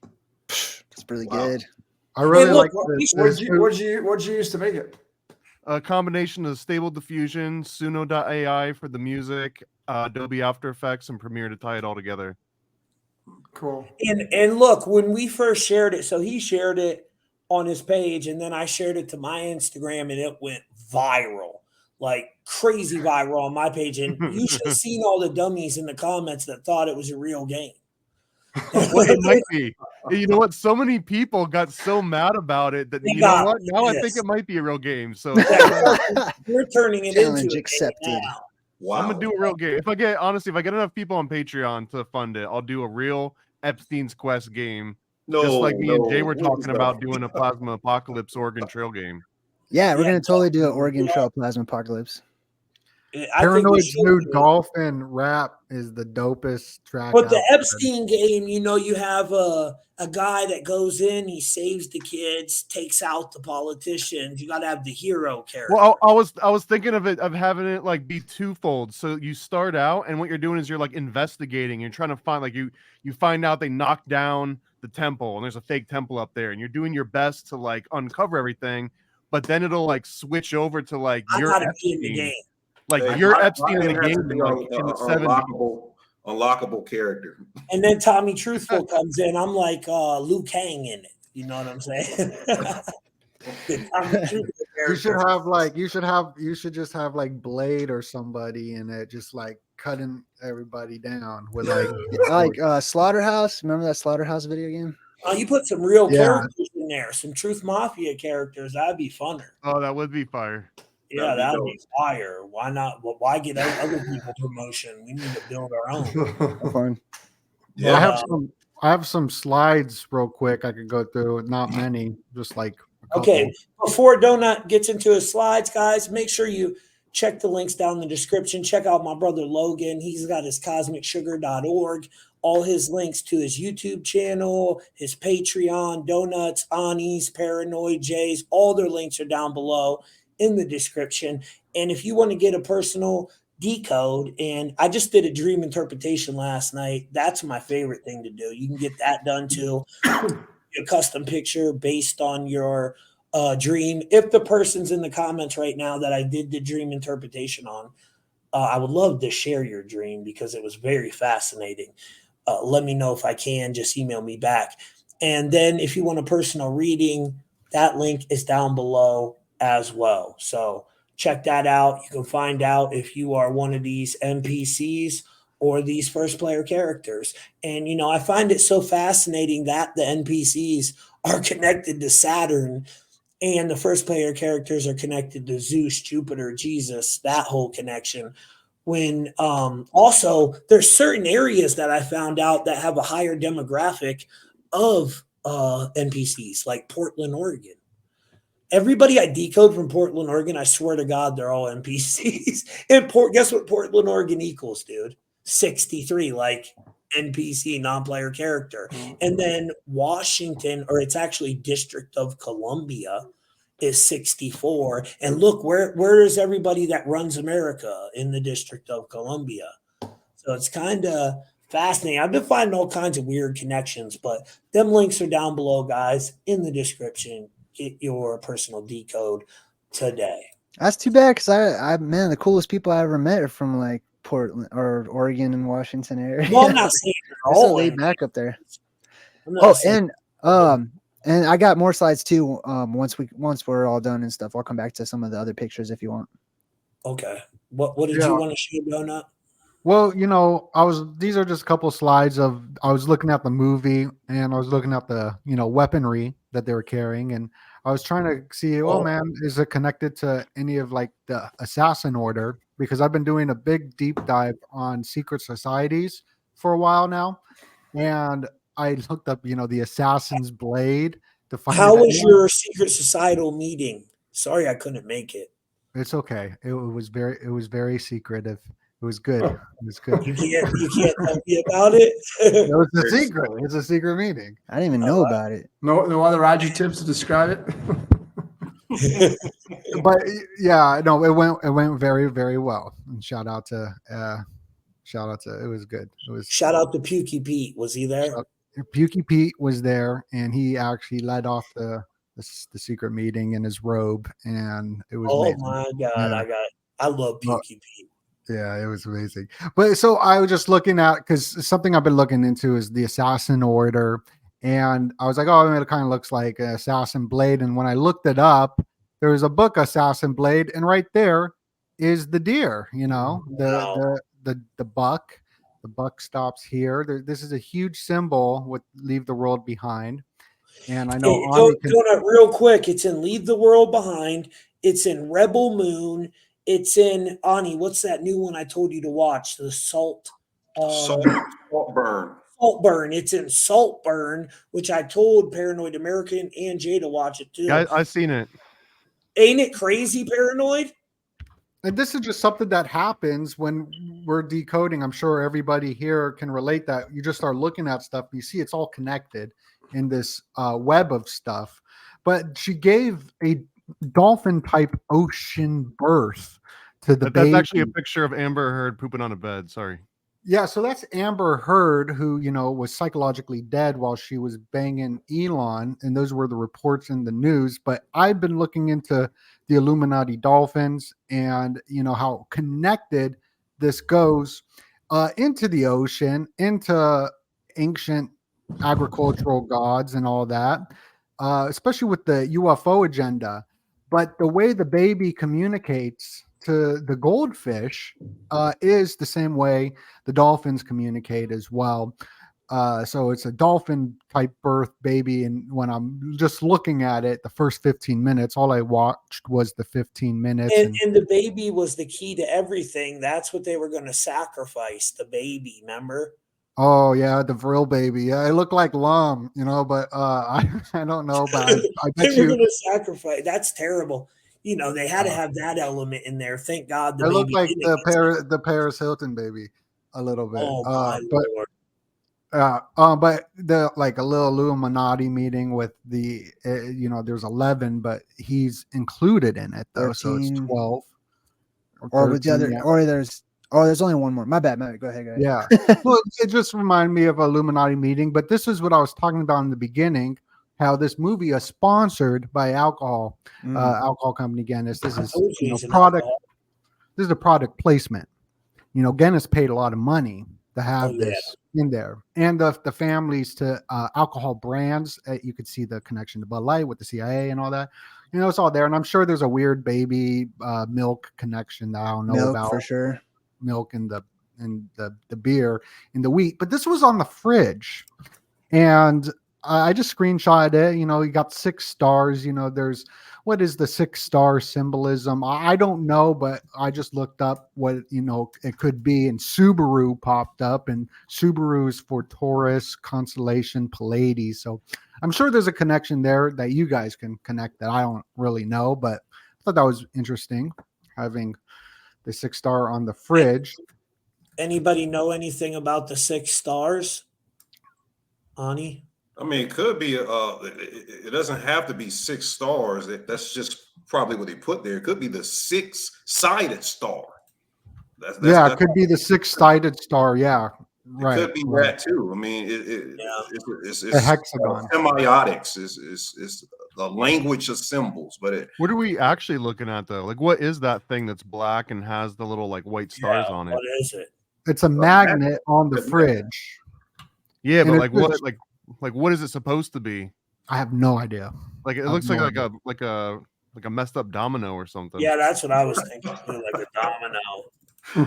It's really good. I really Hey, look, like this. What'd you use to make it? A combination of Stable Diffusion, Suno.ai for the music, Adobe After Effects, and Premiere to tie it all together. Cool. And look, when we first shared it, so he shared it on his page, and then I shared it to my Instagram, and it went viral, like crazy viral on my page. And you should have seen all the dummies in the comments that thought it was a real game. Well, it might be. You know what? So many people got so mad about it that know what? Now I think it might be a real game. So we're turning it Challenge into accepted. now. Wow. I'm gonna do a real game. If I get enough people on Patreon to fund it, I'll do a real Epstein's Quest game. Just like me and Jay were talking about doing a Plasma Apocalypse Oregon Trail game. Yeah, we're gonna totally do an Oregon Trail Plasma Apocalypse. Paranoid's new Dolphin rap is the dopest track. But the Epstein game, you have a guy that goes in, he saves the kids, takes out the politicians. You got to have the hero character. Well, I was thinking of having it like be twofold. So you start out, and what you're doing is you're like investigating. You're trying to find you find out they knocked down the temple, and there's a fake temple up there, and you're doing your best to like uncover everything. But then it'll like switch over to like I your gotta be in the game. Like you're Epstein in the game, like in the 70s. Unlockable character. And then Tommy Truthful comes in. I'm like Liu Kang in it. You know what I'm saying? You should just have like Blade or somebody in it, just like cutting everybody down with like Slaughterhouse. Remember that Slaughterhouse video game? You put some real characters in there, some Truth Mafia characters. That'd be funner. Oh, that would be fire. Yeah, that would be fire. Why not? Why get other people promotion? We need to build our own. Fun. Yeah, I have some slides real quick I could go through. Not many, just like a Okay, before Donut gets into his slides, guys, make sure you check the links down in the description. Check out my brother Logan. He's got his cosmicsugar.org, all his links to his YouTube channel, his Patreon, Donuts, Anis, Paranoid Jays, all their links are down below in the description. And if you want to get a personal decode, and I just did a dream interpretation last night, that's my favorite thing to do. You can get that done too. A custom picture based on your dream. If the person's in the comments right now that I did the dream interpretation on, I would love to share your dream because it was very fascinating. Let me know if I can. Just email me back. And then if you want a personal reading, that link is down below as well. So check that out. You can find out if you are one of these NPCs or these first player characters. And, you know, I find it so fascinating that the NPCs are connected to Saturn and the first player characters are connected to Zeus, Jupiter, Jesus, that whole connection. When also there's certain areas that I found out that have a higher demographic of NPCs, like Portland, Oregon. Everybody I decode from Portland, Oregon, I swear to God, they're all NPCs. And guess what Portland, Oregon equals, dude? 63, like NPC, non-player character. And then Washington, or it's actually District of Columbia, is 64. And look, where is everybody that runs America? In the District of Columbia. So it's kind of fascinating. I've been finding all kinds of weird connections, but them links are down below, guys, in the description. Get your personal decode today. That's too bad because I man, the coolest people I ever met are from like Portland or Oregon and Washington area. Well, I'm not saying they're so laid back up there. And I got more slides too. Once we're all done and stuff, I'll come back to some of the other pictures if you want. Okay. What did you want to show, Donut? Well, you know, these are just a couple of slides of, I was looking at the movie and I was looking at the, you know, weaponry that they were carrying. And I was trying to see, oh man, is it connected to any of like the assassin order? Because I've been doing a big deep dive on secret societies for a while now. And I looked up, you know, the assassin's blade to find How was your secret societal meeting? Sorry, I couldn't make it. It's okay. It was very secretive. It was good. It was good. You can't tell me about it. It was a secret. It's a secret meeting. I didn't even know about it. No other adjectives to describe it. But yeah, no, it went very, very well. And shout out to it was good. It was shout out to Pukey Pete. Was he there? Pukey Pete was there, and he actually led off the secret meeting in his robe, and it was amazing. My God, yeah. I love Pukey Pete. Yeah, it was amazing. But so I was just looking at, because something I've been looking into is the assassin order. And I was like, oh, it kind of looks like an assassin blade. And when I looked it up, there was a book, Assassin Blade. And right there is the deer, you know, the buck. The buck stops here. This is a huge symbol with Leave the World Behind. And I know real quick, it's in Leave the World Behind. It's in Rebel Moon. It's in Ani. What's that new one I told you to watch? The Saltburn. Saltburn. It's in Saltburn, which I told Paranoid American and Jay to watch it too. I've seen it. Ain't it crazy, Paranoid? And this is just something that happens when we're decoding. I'm sure everybody here can relate that. You just start looking at stuff and you see it's all connected in this web of stuff. But she gave a dolphin type ocean birth to the baby. That's actually a picture of Amber Heard pooping on a bed. Sorry. Yeah, so that's Amber Heard, who, you know, was psychologically dead while she was banging Elon, and those were the reports in the news. But I've been looking into the Illuminati dolphins and, you know, how connected this goes into the ocean, into ancient agricultural gods and all that, especially with the UFO agenda. But the way the baby communicates to the goldfish is the same way the dolphins communicate as well. So it's a dolphin type birth baby. And when I'm just looking at it, the first 15 minutes, all I watched was the 15 minutes. And the baby was the key to everything. That's what they were going to sacrifice, the baby, remember? Oh yeah, the Vril baby. Yeah, it looked like Lum, but I don't know, but I They bet were you going to sacrifice. That's terrible. They had to have that element in there. Thank God the it looked baby like didn't get sacrificed. The Paris Hilton baby a little bit. Oh my But Lord. but the like a little Illuminati meeting with the there's 11, but he's included in it though, so it's 13. 12 Or with the 13. other, Yeah. or there's only one more. My bad. Go ahead. Yeah. Well, it just reminded me of a Illuminati meeting, but this is what I was talking about in the beginning. How this movie is sponsored by alcohol company Guinness. This I is told you he's an product. alcoholic. This is a product placement. Guinness paid a lot of money to Oh have yeah. this in there, and the families to alcohol brands. You could see the connection to Bud Light with the CIA and all that. It's all there, and I'm sure there's a weird baby milk connection that I don't know Milk about. for sure. Milk and the beer and the wheat, but this was on the fridge, and I just screenshotted it. You got 6 stars. There's what is the 6-star symbolism? I don't know, but I just looked up what it could be, and Subaru popped up, and Subaru is for Taurus, constellation Pleiades. So I'm sure there's a connection there that you guys can connect that I don't really know, but I thought that was interesting having the 6-star on the fridge. Anybody know anything about the 6 stars? Ani? I mean, it could be. It doesn't have to be 6 stars. That's just probably what they put there. It could be the 6-sided star. That's It could be the 6-sided star. Yeah, right. It could be right. that too. I mean, it's a hexagon. Semiotics is the language of symbols. But what are we actually looking at though? Like, what is that thing that's black and has the little like white stars on it? What is it? It's a magnet on the fridge. Yeah, but like what? Like what is it supposed to be? I have no idea. Like it looks like a messed up domino or something. Yeah, that's what I was thinking too, like a domino.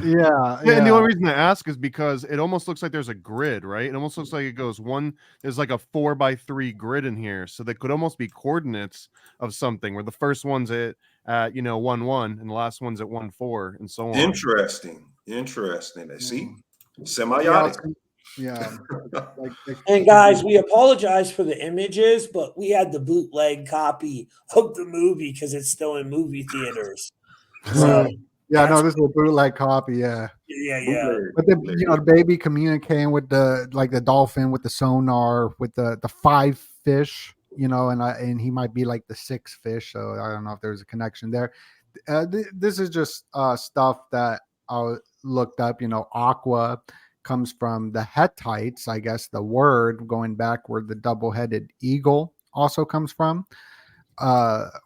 Yeah. And the only reason I ask is because it almost looks like there's a grid, right? It almost looks like it goes there's like a 4x3 grid in here. So they could almost be coordinates of something where the first one's at 1-1 and the last one's at 1-4 and so on. Interesting. I see. Semiotics. Yeah. And guys, we apologize for the images, but we had the bootleg copy of the movie because it's still in movie theaters. So this is a bootleg copy. Yeah. But the baby communicating with the dolphin with the sonar with the 5 fish, and he might be like the 6th fish. So I don't know if there's a connection there. This is just stuff that I looked up. Aqua comes from the Hittites, I guess the word going back where the double-headed eagle also comes from.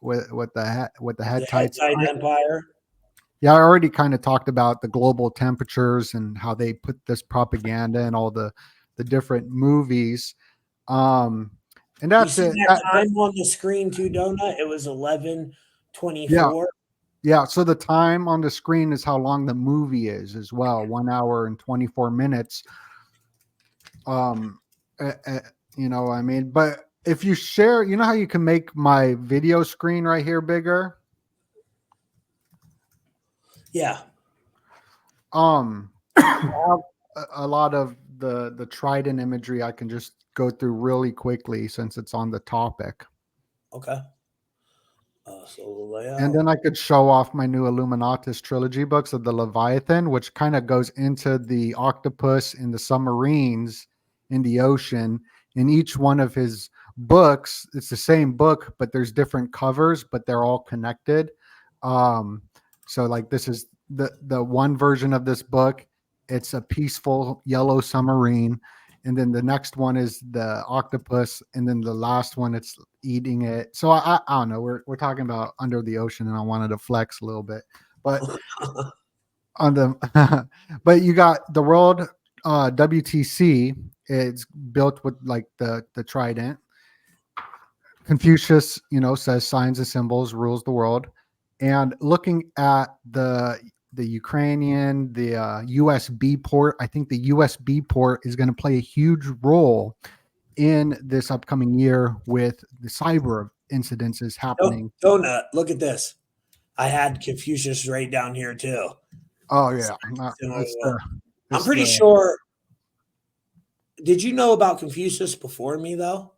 With the Hittites. The Hittite Empire. Yeah, I already kind of talked about the global temperatures and how they put this propaganda in all the different movies. And that's it. That time on the screen too, Donut. It was 11:24. Yeah, so the time on the screen is how long the movie is as well, 1 hour and 24 minutes. But if you share, how you can make my video screen right here bigger? Yeah. I have a lot of the Trident imagery I can just go through really quickly since it's on the topic. Okay. So the layout. And then I could show off my new Illuminatus trilogy books of the Leviathan, which kind of goes into the octopus and the submarines in the ocean. In each one of his books, it's the same book, but there's different covers, but they're all connected. So like this is the one version of this book. It's a peaceful yellow submarine. And then the next one is the octopus, and then the last one it's eating it. So I don't know. We're talking about under the ocean, and I wanted to flex a little bit, but but you got the world WTC. It's built with like the Trident. Confucius, says signs and symbols rules the world, and looking at the Ukrainian, the USB port. I think the USB port is going to play a huge role in this upcoming year with the cyber incidences happening. Donut, look at this. I had Confucius right down here too. Oh yeah, I'm pretty sure Did you know about Confucius before me though?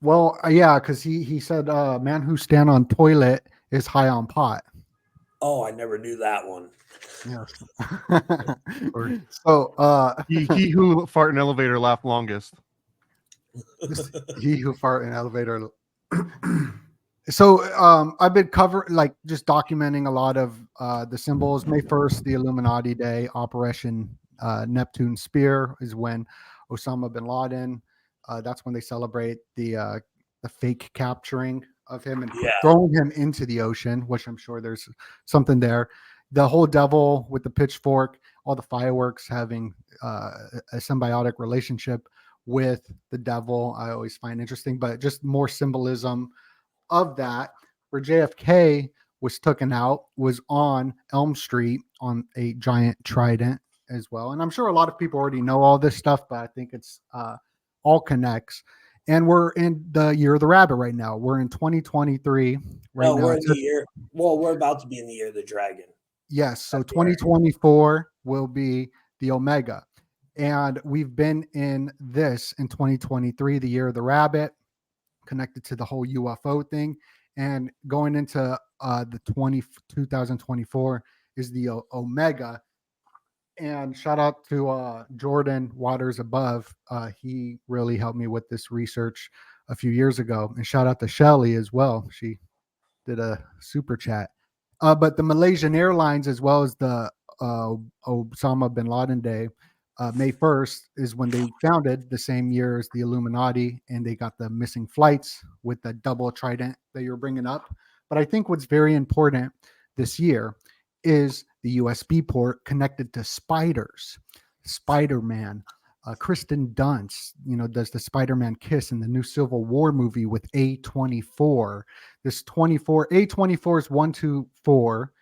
Well, yeah, because he said, "Man who stand on toilet is high on pot." Oh, I never knew that one. Yes. Or So, he who fart in elevator laugh longest. he who fart in elevator. So, I've been covering, like, just documenting a lot of the symbols. May 1st, the Illuminati Day, Operation Neptune Spear is when Osama bin Laden. That's when they celebrate the fake capturing of him and Yeah. throwing him into the ocean, which I'm sure there's something there. The whole devil with the pitchfork, all the fireworks having a symbiotic relationship with the devil, I always find interesting, but just more symbolism of that. Where JFK was taken out was on Elm Street on a giant trident as well. And I'm sure a lot of people already know all this stuff, but I think it's all connects. And we're in the year of the rabbit right now. We're in 2023 right No, now. we're in the year. Well, we're about to be in the year of the dragon. Yes. So 2024 will be the Omega. And we've been in this in 2023, the year of the rabbit, connected to the whole UFO thing. And going into the 2024 is the Omega. And shout out to Jordan Waters Above. He really helped me with this research a few years ago. And shout out to Shelly as well. She did a super chat. But the Malaysian Airlines, as well as the Osama bin Laden Day, May 1st is when they founded, the same year as the Illuminati, and they got the missing flights with the double trident that you're bringing up. But I think what's very important this year is the USB port connected to spiders. Spider-Man. Kristen Dunst, does the Spider-Man kiss in the new Civil War movie with A24. This A24 is 124.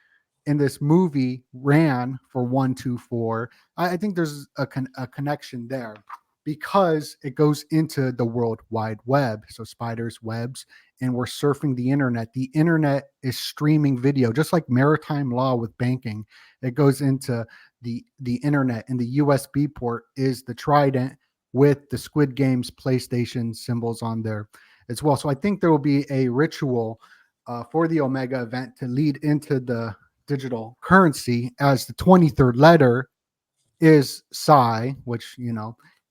And this movie ran for 124. I think there's a connection there because it goes into the World Wide Web. So spiders, webs, and we're surfing the internet. The internet is streaming video, just like maritime law with banking. It goes into the internet, and the USB port is the trident with the Squid Games PlayStation symbols on there as well. So I think there will be a ritual for the Omega event to lead into the digital currency, as the 23rd letter is Psi, which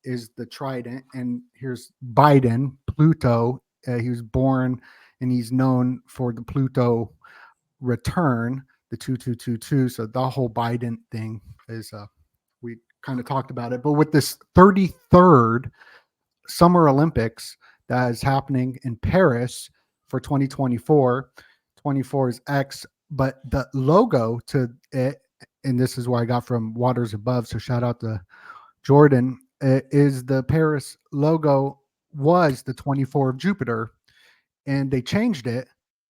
is the trident. And here's Biden, Pluto. He was born and he's known for the Pluto return, the 2222. So the whole Biden thing is we kind of talked about it. But with this 33rd Summer Olympics that is happening in Paris for 2024, 24 is X, but the logo to it, and this is what I got from Waters Above, so shout out to Jordan, is the Paris logo was the 24 of Jupiter, and they changed it,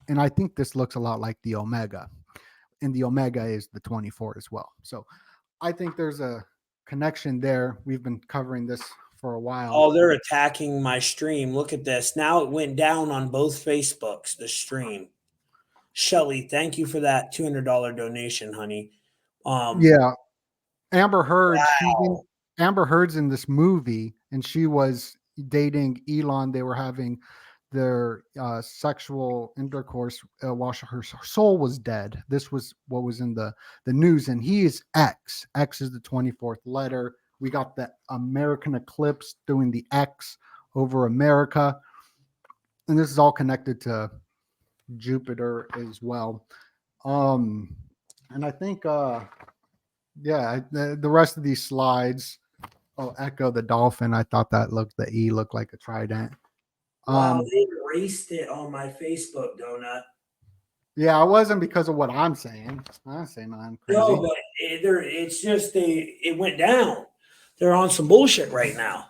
and I think this looks a lot like the Omega, and the Omega is the 24 as well. So I think there's a connection there. We've been covering this for a while. Oh, they're attacking my stream. Look at this. Now it went down on both Facebooks, the stream. Shelly, thank you for that $200 donation, honey. Yeah. Amber Heard, wow. Amber Heard's in this movie, and she was dating Elon. They were having their sexual intercourse while her soul was dead. This was what was in the news, and he is X. X is the 24th letter. We got the American eclipse doing the X over America, and this is all connected to Jupiter as well. And I think the rest of these slides, Echo the dolphin, I thought the E looked like a trident. Wow, they erased it on my Facebook, Donut. Yeah, it wasn't because of what I'm saying. I'm saying I'm crazy. No, but it's just it went down. They're on some bullshit right now.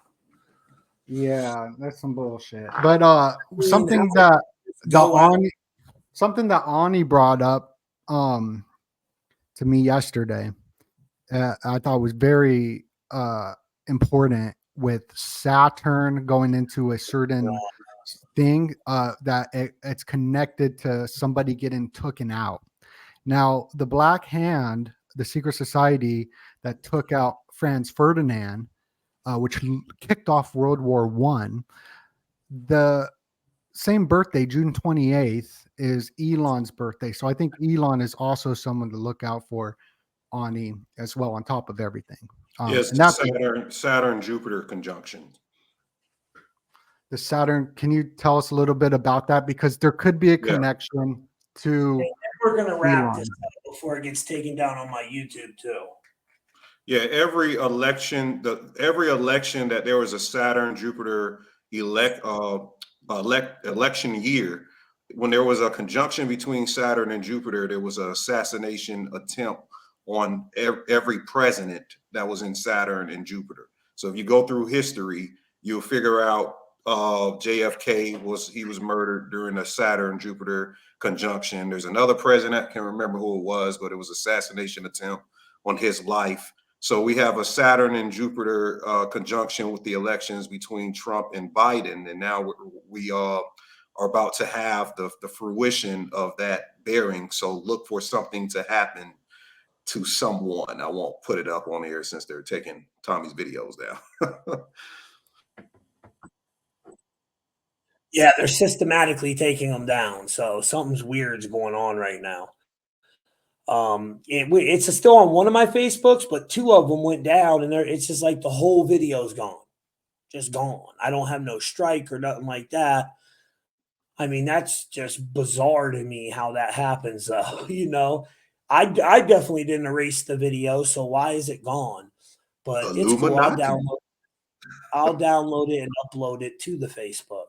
Yeah, that's some bullshit. But something that Ani brought up to me yesterday, I thought was very important, with Saturn going into a certain thing that it's connected to somebody getting taken out. Now, the Black Hand, the secret society that took out Franz Ferdinand, which kicked off World War One. The same birthday, June 28th, is Elon's birthday. So I think Elon is also someone to look out for, Ani, as well, on top of everything. Yes, and that's Saturn Jupiter conjunction. the Saturn. Can you tell us a little bit about that? Because there could be a connection to. And we're going to wrap Elon. this up before it gets taken down on my YouTube too. Yeah, every election that there was a Saturn Jupiter election year, when there was a conjunction between Saturn and Jupiter, there was an assassination attempt on every president that was in Saturn and Jupiter. So if you go through history, you'll figure out JFK was murdered during a Saturn Jupiter conjunction. There's another president, I can't remember who it was, but it was assassination attempt on his life. So we have a Saturn and Jupiter conjunction with the elections between Trump and Biden, and now we are about to have the fruition of that bearing. So look for something to happen to someone. I won't put it up on here since they're taking Tommy's videos down. Yeah, they're systematically taking them down. So something's weird's going on right now. It's still on one of my Facebooks, but two of them went down, and it's just like the whole video's gone, just gone. I don't have no strike or nothing like that. I mean, that's just bizarre to me how that happens, though. You know, I definitely didn't erase the video, so why is it gone? But it's cool. I'll download it and upload it to the Facebook.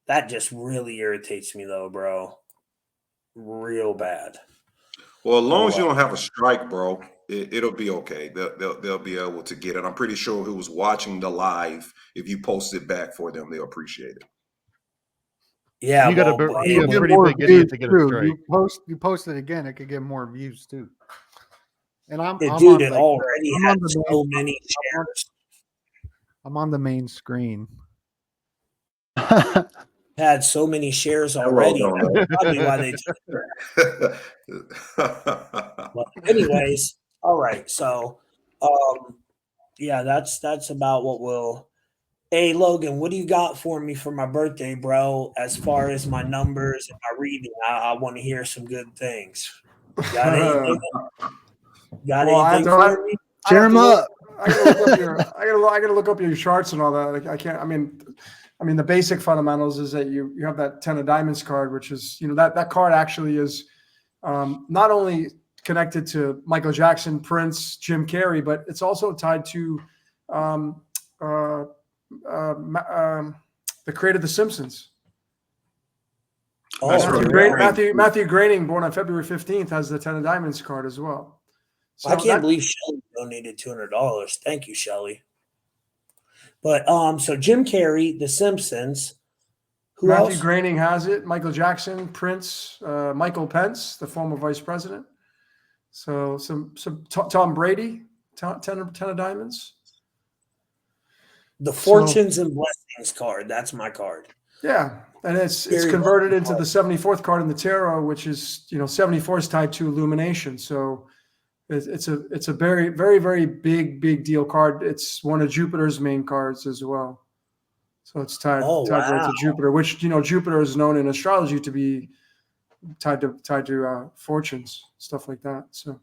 That just really irritates me, though, bro. Real bad. Well, as long as you don't have a strike, bro, it'll be okay. They'll be able to get it. I'm pretty sure who was watching the live, if you post it back for them, they'll appreciate it. Yeah, you got a pretty big idiot to get a strike. You post it again, it could get more views too. And I'm it on, like, already has so many shares. I'm on the main screen. Had so many shares already. Probably why they took it. But anyways, all right. So, yeah, that's about what we'll. Hey, Logan, what do you got for me for my birthday, bro? As far as my numbers and my reading, I want to hear some good things. Got anything? Anything for me? Cheer him up. I gotta look up your charts and all that. Like, I can't. I mean, the basic fundamentals is that you have that 10 of diamonds card, which is, that card actually is not only connected to Michael Jackson, Prince, Jim Carrey, but it's also tied to the creator of The Simpsons. Matthew Groening, born on February 15th, has the 10 of diamonds card as well. So I can't believe Shelly donated $200. Thank you, Shelly. But so Jim Carrey, The Simpsons. Matthew Groening has it. Michael Jackson, Prince, Michael Pence, the former vice president. So some Tom Brady, 10 of diamonds. The Fortunes and Blessings card. That's my card. Yeah, and it's converted into the 74th card in the tarot, which is 74 is tied to illumination. So it's a very, very, very big deal card. It's one of Jupiter's main cards as well. So it's tied right to Jupiter, which Jupiter is known in astrology to be tied to fortunes, stuff like that. So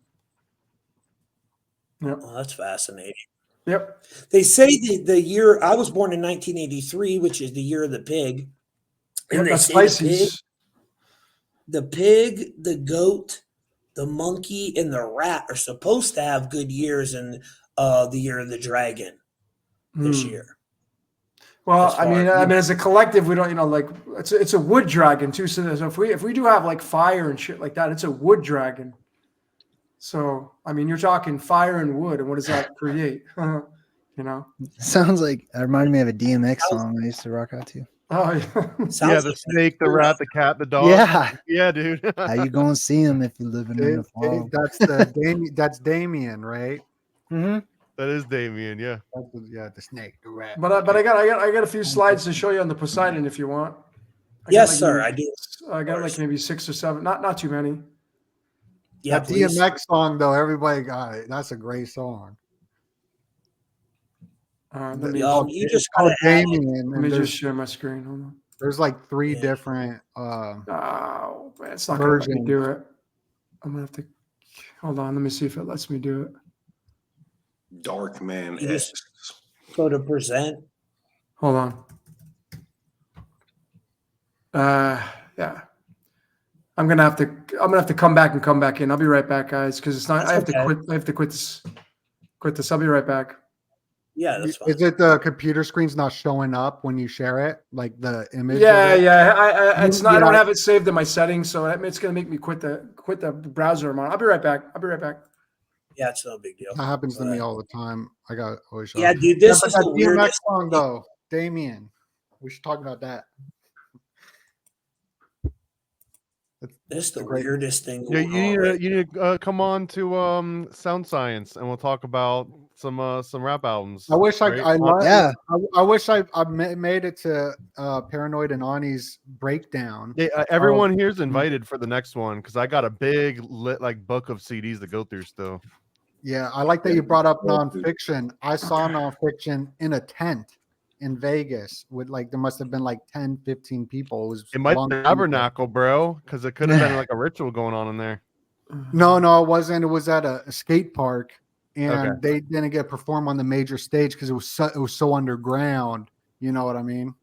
yeah, that's fascinating. Yep. They say the year I was born in 1983, which is the year of the pig. And they say the pig, the goat, the monkey, and the rat are supposed to have good years in the year of the dragon this year. Well, I mean, as a collective, we don't, it's a wood dragon too. So if we do have like fire and shit like that, it's a wood dragon. So, I mean, you're talking fire and wood, and what does that create? Sounds like it reminded me of a DMX song I used to rock out to. Oh, yeah. Yeah, the snake, the rat, the cat, the dog. Yeah, dude. How you gonna see him if you're living in the fall? That's Damien, right? Mm-hmm. That is Damien. Yeah. The snake, the rat. But I got a few slides to show you on the Poseidon if you want. Yes, sir. I do. I got like maybe 6 or 7, not too many. Yeah, that DMX song though, everybody got it. That's a great song. Let But, me you just gotta add, Damien, let me and just share my screen. Hold on. there's like 3 Yeah. different Oh, man, it's not gonna let me versions. do it. I'm gonna have to hold on. Let me see if it lets me do it. Dark man. You just go to present. Hold on. Yeah. I'm gonna have to come back in. I'll be right back, guys, because it's not. That's I have to okay. quit. I have to quit this. Quit this. I'll be right back. Yeah, that's fine. Is it the computer screen's not showing up when you share it, like the image? Yeah, of it? yeah. It's not. I don't Yeah. have it saved in my settings, so it's gonna make me quit the browser I'm on. I'll be right back. Yeah, it's no big deal. That happens to Go me ahead. all the time. I got always Yeah, dude, this but is that the DMX weirdest song thing. though, Damien. We should talk about that. This is the great- weirdest thing Yeah, going on right you need to come on to Sound Science, and we'll talk about some rap albums. I wish right? Yeah. I wish I made it to Paranoid and Ani's breakdown. Yeah, everyone here's invited for the next one because I got a big book of CDs to go through still. Yeah, I like that you brought up nonfiction. I saw nonfiction in a tent in Vegas with there must have been 10, 15 people. It might be tabernacle, bro, because it could have been like a ritual going on in there. No, it wasn't. It was at a skate park, and they didn't get perform on the major stage because it was so underground. You know what I mean?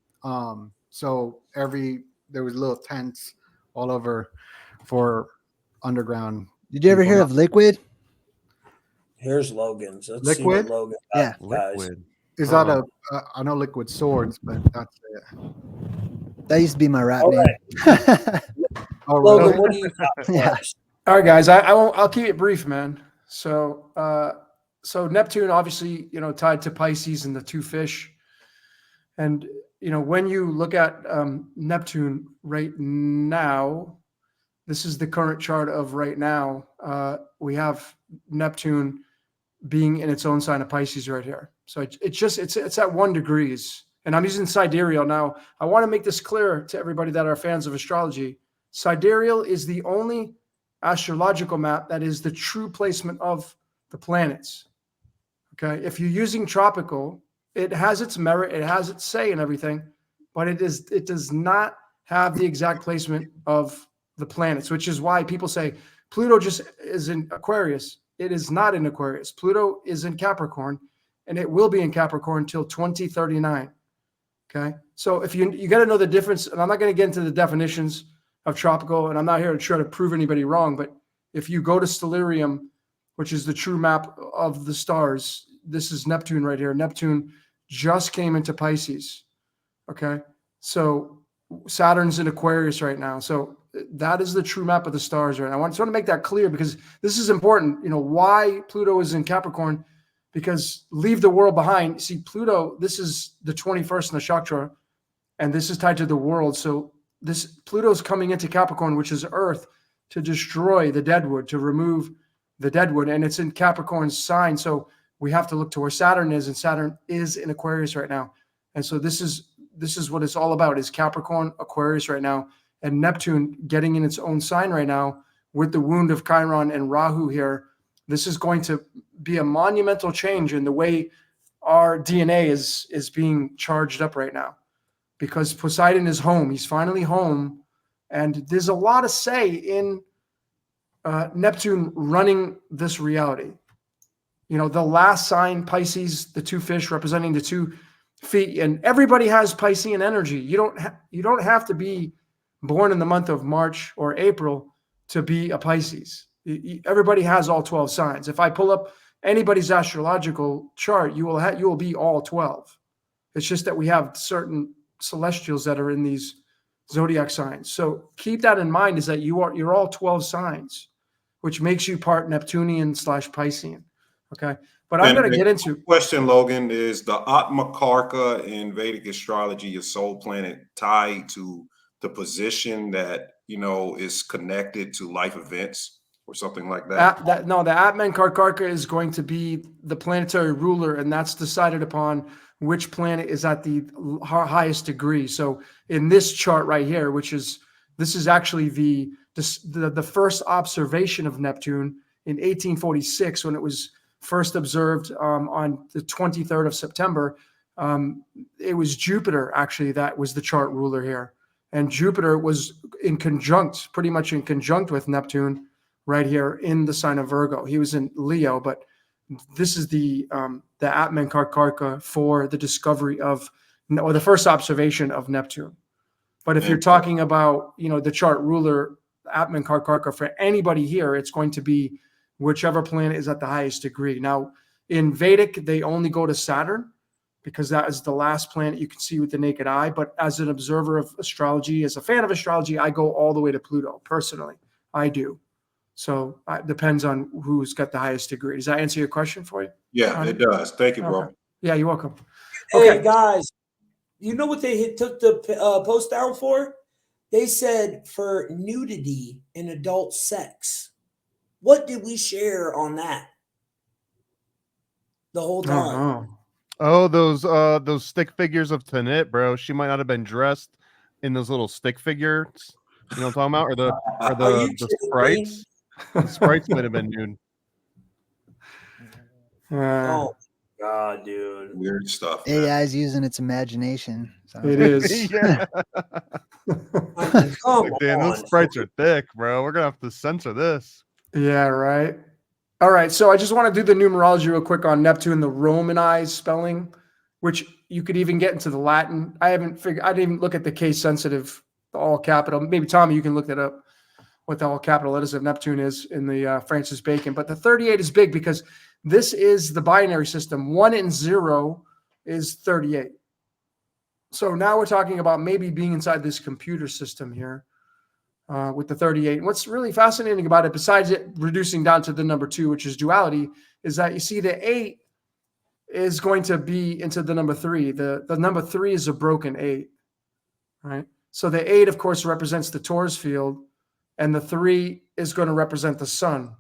So there was little tents all over for underground. Did you ever hear of Liquid? Here's Logan's. Let's Liquid? see what Logan got, Yeah. guys. Liquid. Is that I know Liquid Swords, but that's it. That used to be my rap All name. right. Oh, Logan, really? what do you got for Yeah. us? All right, guys. I'll keep it brief, man. So Neptune, obviously, tied to Pisces and the 2 fish, and when you look at Neptune right now, this is the current chart of right now. We have Neptune being in its own sign of Pisces right here. So it's at 1 degrees, and I'm using sidereal now. I want to make this clear to everybody that are fans of astrology. Sidereal is the only astrological map that is the true placement of the planets. Okay, if you're using tropical, it has its merit, it has its say and everything, but it does not have the exact placement of the planets, which is why people say Pluto just is in Aquarius. It is not in Aquarius. Pluto is in Capricorn, and it will be in Capricorn until 2039. Okay, so if you got to know the difference, and I'm not going to get into the definitions of tropical, and I'm not here to try to prove anybody wrong, but if you go to Stellarium, which is the true map of the stars, this is Neptune right here. Neptune just came into Pisces. Okay, so Saturn's in Aquarius right now. So that is the true map of the stars right now. I just want to make that clear because this is important. Why Pluto is in Capricorn, because leave the world behind. See, Pluto, this is the 21st in the Shaktra, and this is tied to the world. So Pluto's coming into Capricorn, which is Earth, to destroy the deadwood, to remove the deadwood, and it's in Capricorn's sign. So we have to look to where Saturn is, and Saturn is in Aquarius right now. And so this is what it's all about, is Capricorn, Aquarius right now, and Neptune getting in its own sign right now with the wound of Chiron and Rahu here. This is going to be a monumental change in the way our DNA is being charged up right now, because Poseidon is home. He's finally home. And there's a lot of say in Neptune running this reality. The last sign, Pisces, the 2 fish representing the 2 feet, and everybody has Piscean energy. You don't have to be born in the month of March or April to be a Pisces. Everybody has all 12 signs. If I pull up anybody's astrological chart, you will be all 12. It's just that we have certain celestials that are in these zodiac signs. So keep that in mind, is that you're all 12 signs, which makes you part Neptunian / Piscean. Okay. But I'm going to get into question, Logan, is the Atmakarka in Vedic astrology, your soul planet, tied to the position that is connected to life events or something like that? No, the Atman Karkarka is going to be the planetary ruler, and that's decided upon which planet is at the highest degree. So in this chart right here, this is actually the first observation of Neptune in 1846, when it was first observed on the 23rd of September, it was Jupiter actually that was the chart ruler here. And Jupiter was pretty much in conjunct with Neptune right here in the sign of Virgo. He was in Leo, but this is the Atman Karkarka for the discovery of, or the first observation of Neptune. But if you're talking about, the chart ruler, Atman Karkarka, for anybody here, it's going to be whichever planet is at the highest degree. Now, in Vedic, they only go to Saturn because that is the last planet you can see with the naked eye. But as an observer of astrology, as a fan of astrology, I go all the way to Pluto, personally. I do. So it depends on who's got the highest degree. Does that answer your question for you? Yeah, it does. Thank you, bro. Okay. Yeah, you're welcome. Hey, guys, you know what they took the post down for? They said for nudity in adult sex. What did we share on that the whole time? Oh, those stick figures of Tanit, bro. She might not have been dressed in those little stick figures. You know what I'm talking about? Or the sprites. The sprites might have been nude. Oh God, dude. Weird stuff. AI's using its imagination. So. It is. Yeah. Come Damn, on. those sprites are thick, bro. We're gonna have to censor this. Yeah, right. All right. So I just want to do the numerology real quick on Neptune, the Romanized spelling, which you could even get into the Latin. I didn't even look at the case sensitive, the all capital. Maybe Tommy, you can look that up, what the all capital letters of Neptune is in the Francis Bacon. But the 38 is big because this is the binary system. 1 and 0 is 38. So now we're talking about maybe being inside this computer system here with the 38. And what's really fascinating about it, besides it reducing down to the number 2, which is duality, is that you see the 8 is going to be into the number 3. The number 3 is a broken 8, right? So the 8, of course, represents the Taurus field, and the 3 is going to represent the sun,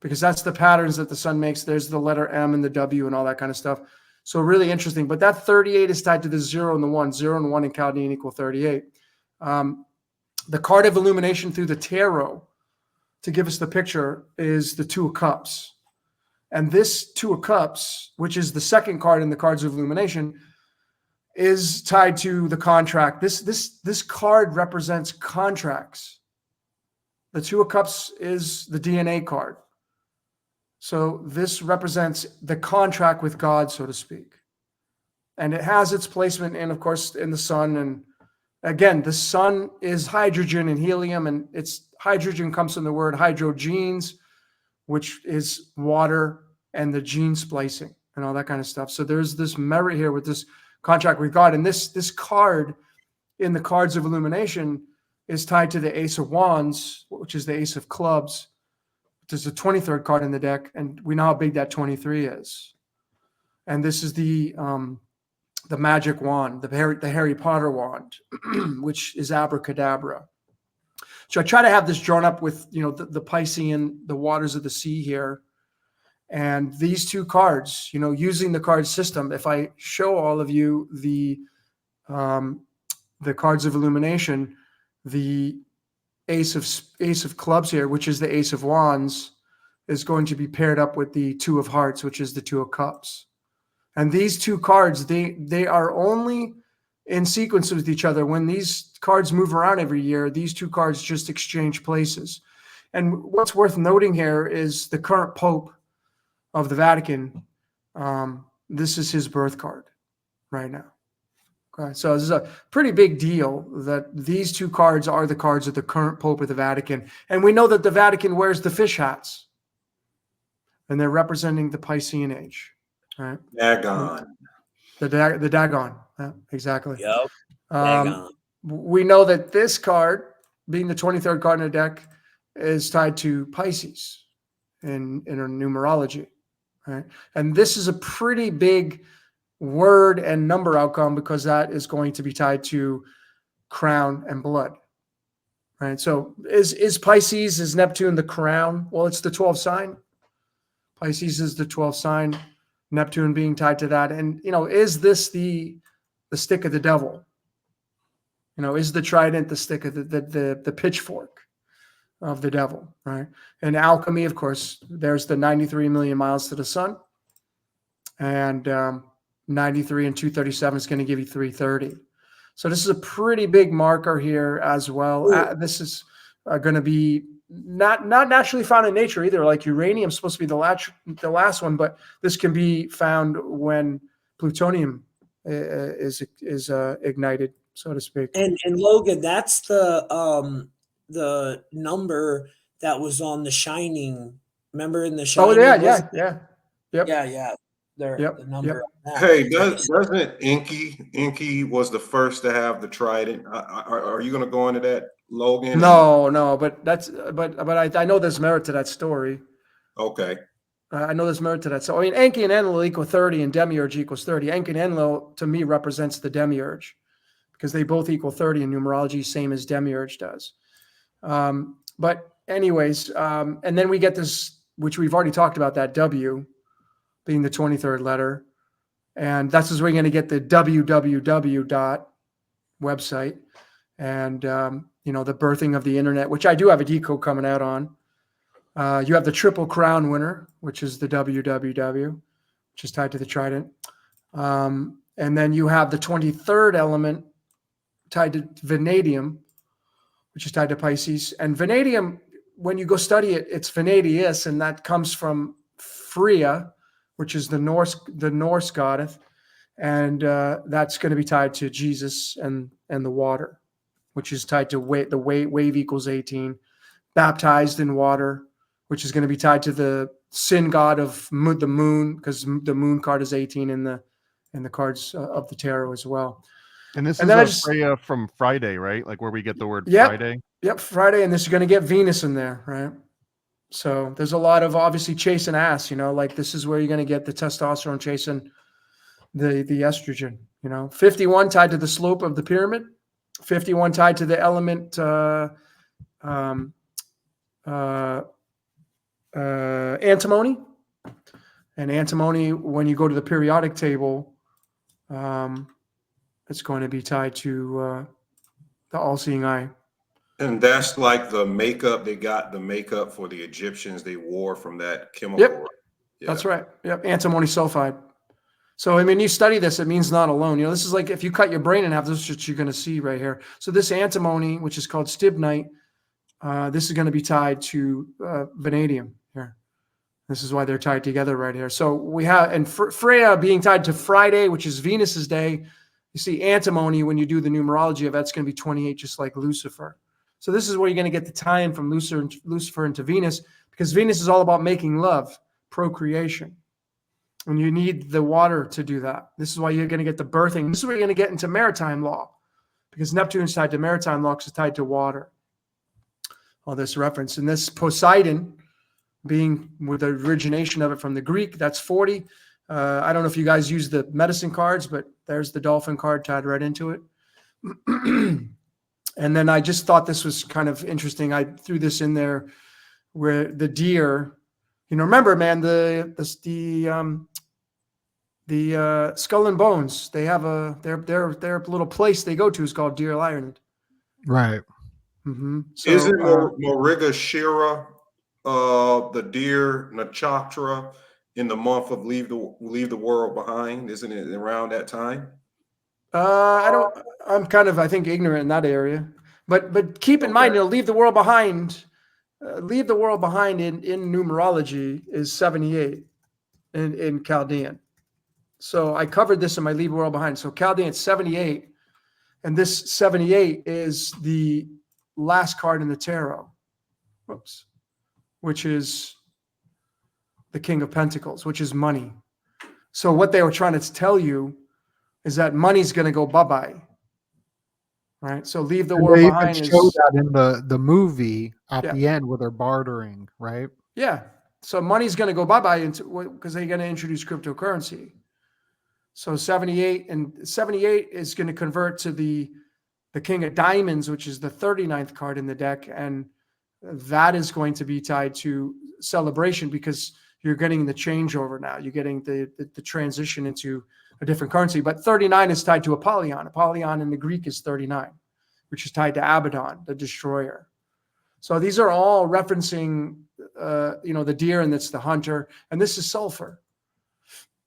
because that's the patterns that the sun makes. There's the letter M and the W and all that kind of stuff. So really interesting. But that 38 is tied to the 0 and the 1. 0 and 1 in Chaldean equal 38. The card of illumination through the tarot, to give us the picture, is the 2 of Cups. And this 2 of Cups, which is the second card in the cards of illumination, is tied to the contract. This card represents contracts. The 2 of Cups is the DNA card. So this represents the contract with God, so to speak. And it has its placement in, of course, in the sun. And again, the sun is hydrogen and helium, and its hydrogen comes from the word hydrogenes, which is water, and the gene splicing and all that kind of stuff. So there's this merit here with this contract with God. And this card in the cards of illumination is tied to the Ace of Wands, which is the Ace of Clubs. There's a 23rd card in the deck, and we know how big that 23 is. And this is the magic wand, the Harry Potter wand, which is abracadabra. So I try to have this drawn up with, the Piscean, the waters of the sea here. And these 2 cards, using the card system, if I show all of you the cards of illumination, the Ace of Clubs here, which is the Ace of Wands, is going to be paired up with the 2 of Hearts, which is the 2 of Cups. And these 2 cards, they are only in sequence with each other. When these cards move around every year, these 2 cards just exchange places. And what's worth noting here is the current Pope of the Vatican. This is his birth card right now. Okay, so this is a pretty big deal that these 2 cards are the cards of the current Pope of the Vatican. And we know that the Vatican wears the fish hats, and they're representing the Piscean age. Right? Dagon. The Dagon. Yeah, exactly. Yep. Dagon. We know that this card, being the 23rd card in the deck, is tied to Pisces in our numerology. Right? And this is a pretty big word and number outcome, because that is going to be tied to crown and blood, right? So is Pisces, is Neptune the crown? Well, it's the 12th sign. Pisces is the 12th sign, Neptune being tied to that. And, is this the stick of the devil? Is the trident the stick of the pitchfork? of the devil, right? And alchemy, of course, there's the 93 million miles to the sun, and 93 and 237 is going to give you 330. So this is a pretty big marker here as well. This is going to be not naturally found in nature either. Like uranium is supposed to be the last one, but this can be found when plutonium is ignited, so to speak. And Logan, that's the number that was on The Shining. Remember in The Shining? Yeah. Yep. Yeah. The number. Yep. Hey, doesn't Inky was the first to have the Trident? Are you going to go into that, Logan? No, but I know there's merit to that story. Okay. I know there's merit to that. So I mean, Enki and Enlil equal 30, and Demiurge equals 30. Enki and Enlil to me represents the Demiurge, because they both equal 30 in numerology, same as Demiurge does. But anyways, and then we get this, which we've already talked about, that W being the 23rd letter. And that's where you're going to get the www website, and, the birthing of the internet, which I do have a decode coming out on. You have the Triple Crown winner, which is the www, which is tied to the Trident. And then you have the 23rd element tied to vanadium, which is tied to Pisces. And vanadium, when you go study it, it's vanadius, and that comes from Freya, which is the Norse goddess, and that's going to be tied to Jesus and the water, which is tied to wave equals 18, baptized in water, which is going to be tied to the sin god of the moon, because the moon card is 18 in the cards of the tarot as well. And this is Freya from Friday, right? Like where we get the word Friday. Yep, Friday, and this is going to get Venus in there, right? So there's a lot of obviously chasing ass, like this is where you're going to get the testosterone chasing the estrogen, 51 tied to the slope of the pyramid, 51 tied to the element antimony. And antimony, when you go to the periodic table, it's going to be tied to the all-seeing eye. And that's like the makeup. They got the makeup for the Egyptians they wore from that chemical. Yep. Yeah. That's right. Yep. Antimony sulfide. So, I mean, you study this, it means not alone. This is like if you cut your brain in half, this is what you're going to see right here. So this antimony, which is called stibnite, this is going to be tied to vanadium here. This is why they're tied together right here. So we have, and Freya being tied to Friday, which is Venus's day. You see antimony, when you do the numerology of that's going to be 28, just like Lucifer. So this is where you're going to get the tie-in from Lucifer into Venus, because Venus is all about making love, procreation. And you need the water to do that. This is why you're going to get the birthing. This is where you're going to get into maritime law, because Neptune is tied to maritime law, because it's tied to water. All this reference. And this Poseidon, being with the origination of it from the Greek, that's 40. I don't know if you guys use the medicine cards, but there's the dolphin card tied right into it. And then I just thought this was kind of interesting. I threw this in there where the deer, remember, man, the Skull and Bones, they have their little place they go to is called Deer Island. Right. Mm-hmm. So, isn't Moriga Shira the deer nakshatra in the month of leave the world behind? Isn't it around that time? I'm kind of, I think, ignorant in that area, but keep in mind, leave the world behind. Leave the world behind in numerology is 78 in Chaldean. So I covered this in my leave the world behind. So Chaldean 78, and this 78 is the last card in the tarot. Whoops. Which is the King of Pentacles, which is money. So what they were trying to tell you is that money's going to go bye-bye, right? So leave the world behind. They showed that in the movie at the end where they're bartering, right? Yeah. So money's going to go bye-bye because they're going to introduce cryptocurrency. So 78 is going to convert to the King of Diamonds, which is the 39th card in the deck, and that is going to be tied to celebration, because you're getting the changeover now. You're getting the transition into a different currency. But 39 is tied to Apollyon. Apollyon in the Greek is 39, which is tied to Abaddon, the destroyer. So these are all referencing, the deer, and that's the hunter. And this is sulfur.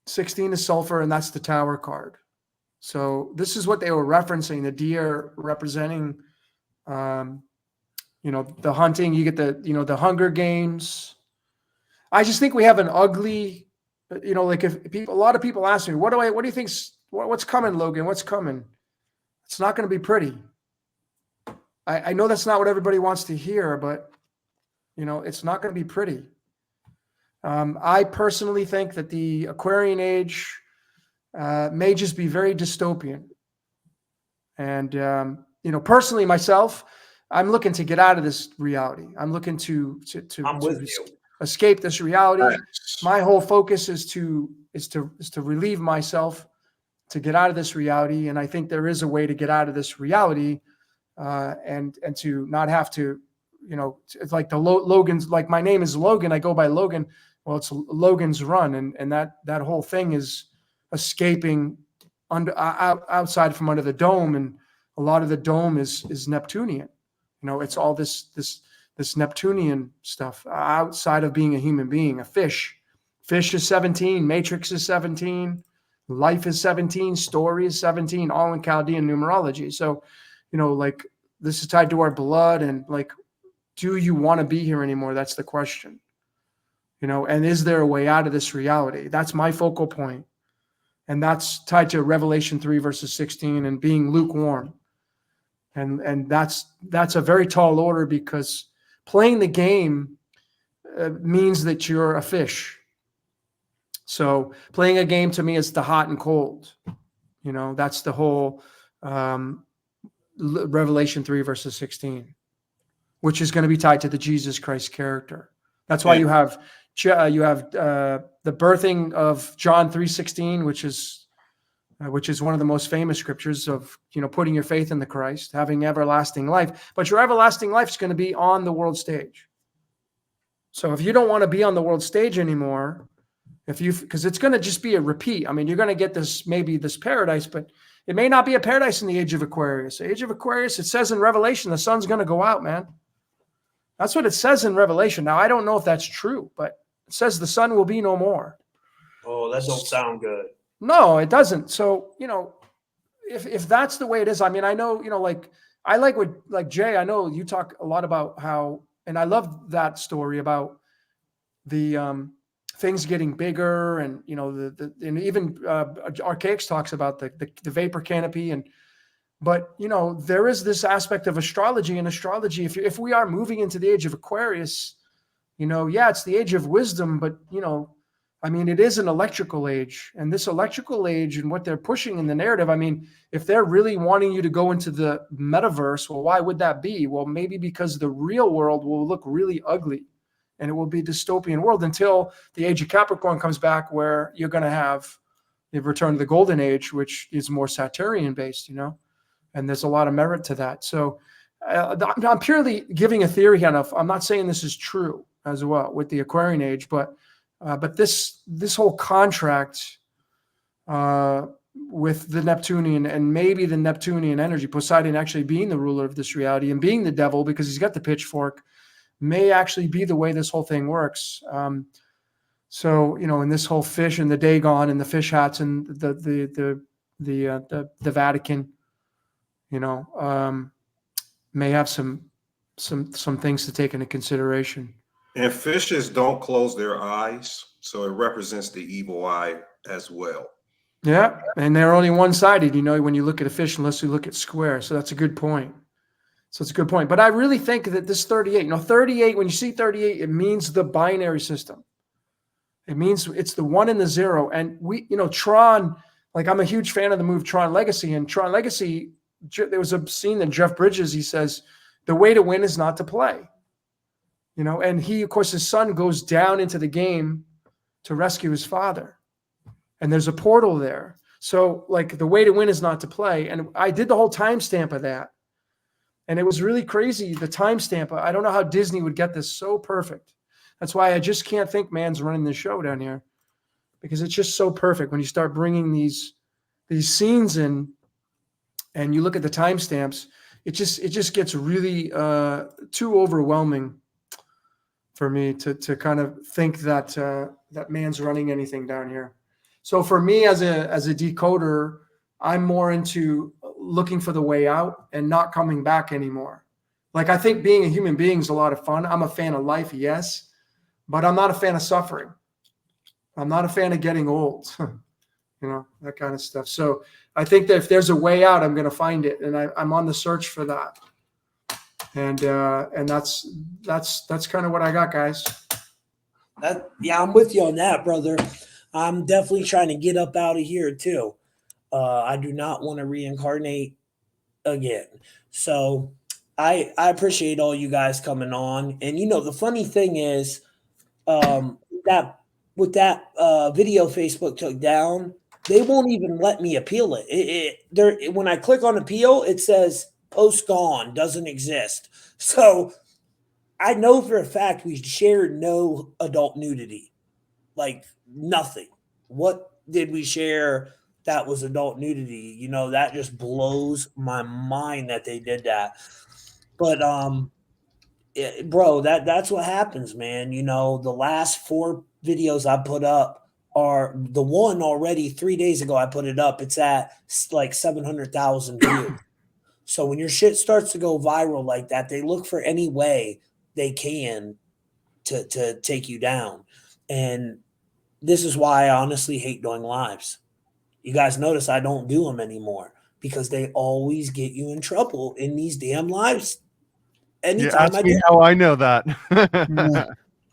16 is sulfur, and that's the tower card. So this is what they were referencing, the deer representing, the hunting. You get the Hunger Games. I just think we have an ugly, like a lot of people ask me, what do you think, what's coming, Logan? What's coming? It's not going to be pretty. I know that's not what everybody wants to hear, but it's not going to be pretty. I personally think that the Aquarian age may just be very dystopian. And, personally myself, I'm looking to get out of this reality. I'm looking to escape this reality. Right. My whole focus is to relieve myself, to get out of this reality. And I think there is a way to get out of this reality, and to not have to, it's like the Logan's, like my name is Logan. I go by Logan. Well, it's Logan's Run. And that whole thing is escaping outside from under the dome. And a lot of the dome is Neptunian. It's all this Neptunian stuff outside of being a human being, a fish. Fish is 17, Matrix is 17, life is 17, story is 17, all in Chaldean numerology. So, like this is tied to our blood, and like, do you want to be here anymore? That's the question. And is there a way out of this reality? That's my focal point. And that's tied to Revelation 3 verses 16 and being lukewarm. And that's a very tall order, because playing the game means that you're a fish. So playing a game to me is the hot and cold. That's the whole Revelation 3 verses 16, which is going to be tied to the Jesus Christ character. That's why you have the birthing of John 3:16, which is one of the most famous scriptures of, putting your faith in the Christ, having everlasting life. But your everlasting life is going to be on the world stage. So if you don't want to be on the world stage anymore, because it's going to just be a repeat. I mean, you're going to get this paradise, but it may not be a paradise in the age of Aquarius. The age of Aquarius, it says in Revelation, the sun's going to go out, man. That's what it says in Revelation. Now, I don't know if that's true, but it says the sun will be no more. Oh, that don't sound good. No, it doesn't. So, if that's the way it is, I mean, I know, I like what, like Jay, I know you talk a lot about how, and I love that story about the things getting bigger, and, and even Archaics talks about the vapor canopy, but, there is this aspect of astrology, and astrology, if we are moving into the age of Aquarius, it's the age of wisdom, but, I mean, it is an electrical age, and this electrical age and what they're pushing in the narrative, I mean, if they're really wanting you to go into the metaverse, well, why would that be? Well, maybe because the real world will look really ugly, and it will be a dystopian world until the age of Capricorn comes back, where you're going to have the return of the golden age, which is more Saturnian based, and there's a lot of merit to that. So I'm purely giving a theory here. I'm not saying this is true as well with the Aquarian age, but this whole contract with the Neptunian, and maybe the Neptunian energy, Poseidon actually being the ruler of this reality and being the devil because he's got the pitchfork, may actually be the way this whole thing works. So, in this whole fish and the Dagon and the fish hats and the Vatican, may have some things to take into consideration. And fishes don't close their eyes, so it represents the evil eye as well. Yeah, and they're only one-sided, when you look at a fish, unless you look at square. So that's a good point. But I really think that this 38, 38, when you see 38, it means the binary system. It means it's the 1 and the 0. And Tron, like, I'm a huge fan of the movie Tron Legacy. And Tron Legacy, there was a scene that Jeff Bridges, he says, the way to win is not to play. And he, of course, his son goes down into the game to rescue his father. And there's a portal there. So, like, the way to win is not to play. And I did the whole timestamp of that. And it was really crazy, the timestamp. I don't know how Disney would get this so perfect. That's why I just can't think man's running the show down here, because it's just so perfect when you start bringing these scenes in, and you look at the timestamps. it just gets really too overwhelming for me to kind of think that that man's running anything down here. So for me as a decoder, I'm more into looking for the way out and not coming back anymore. Like, I think being a human being is a lot of fun. I'm a fan of life, yes, but I'm not a fan of suffering. I'm not a fan of getting old, that kind of stuff. So I think that if there's a way out, I'm going to find it, and I'm on the search for that. And that's kind of what I got, guys. Yeah, I'm with you on that, brother. I'm definitely trying to get up out of here too. I do not want to reincarnate again. So I appreciate all you guys coming on. And the funny thing is, that with that video Facebook took down, they won't even let me appeal it. When I click on appeal, it says post gone, doesn't exist. So I know for a fact we shared no adult nudity, like nothing. What did we share that was adult nudity? That just blows my mind that they did that. But bro, that's what happens, man. The last 4 videos I put up are the one already 3 days ago. I put it up. It's at like 700,000 views. So when your shit starts to go viral like that, they look for any way they can to take you down. And this is why I honestly hate doing lives. You guys notice I don't do them anymore because they always get you in trouble in these damn lives. Anytime ask me how I know that.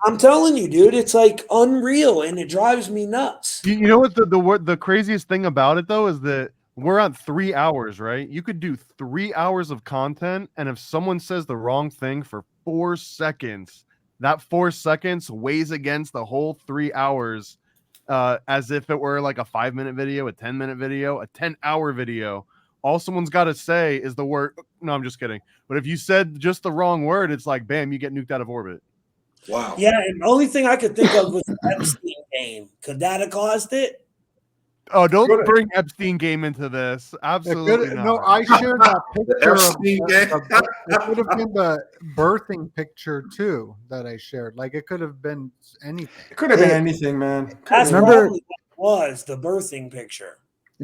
I'm telling you, dude, it's like unreal and it drives me nuts. You know what the craziest thing about it though is that we're on 3 hours, right? You could do 3 hours of content, and if someone says the wrong thing for 4 seconds, that 4 seconds weighs against the whole 3 hours, as if it were like a 5-minute video, a 10-minute video, a 10-hour video. All someone's got to say is the word. No, I'm just kidding. But if you said just the wrong word, it's like, bam, you get nuked out of orbit. Wow. Yeah, and the only thing I could think of was the Epstein game. Could that have caused it? Oh, don't bring Epstein game into this. Absolutely not. No, I shared that picture. It could have been the birthing picture too that I shared. Like, it could have been anything. It could have been anything, man. That's probably what it was, the birthing picture.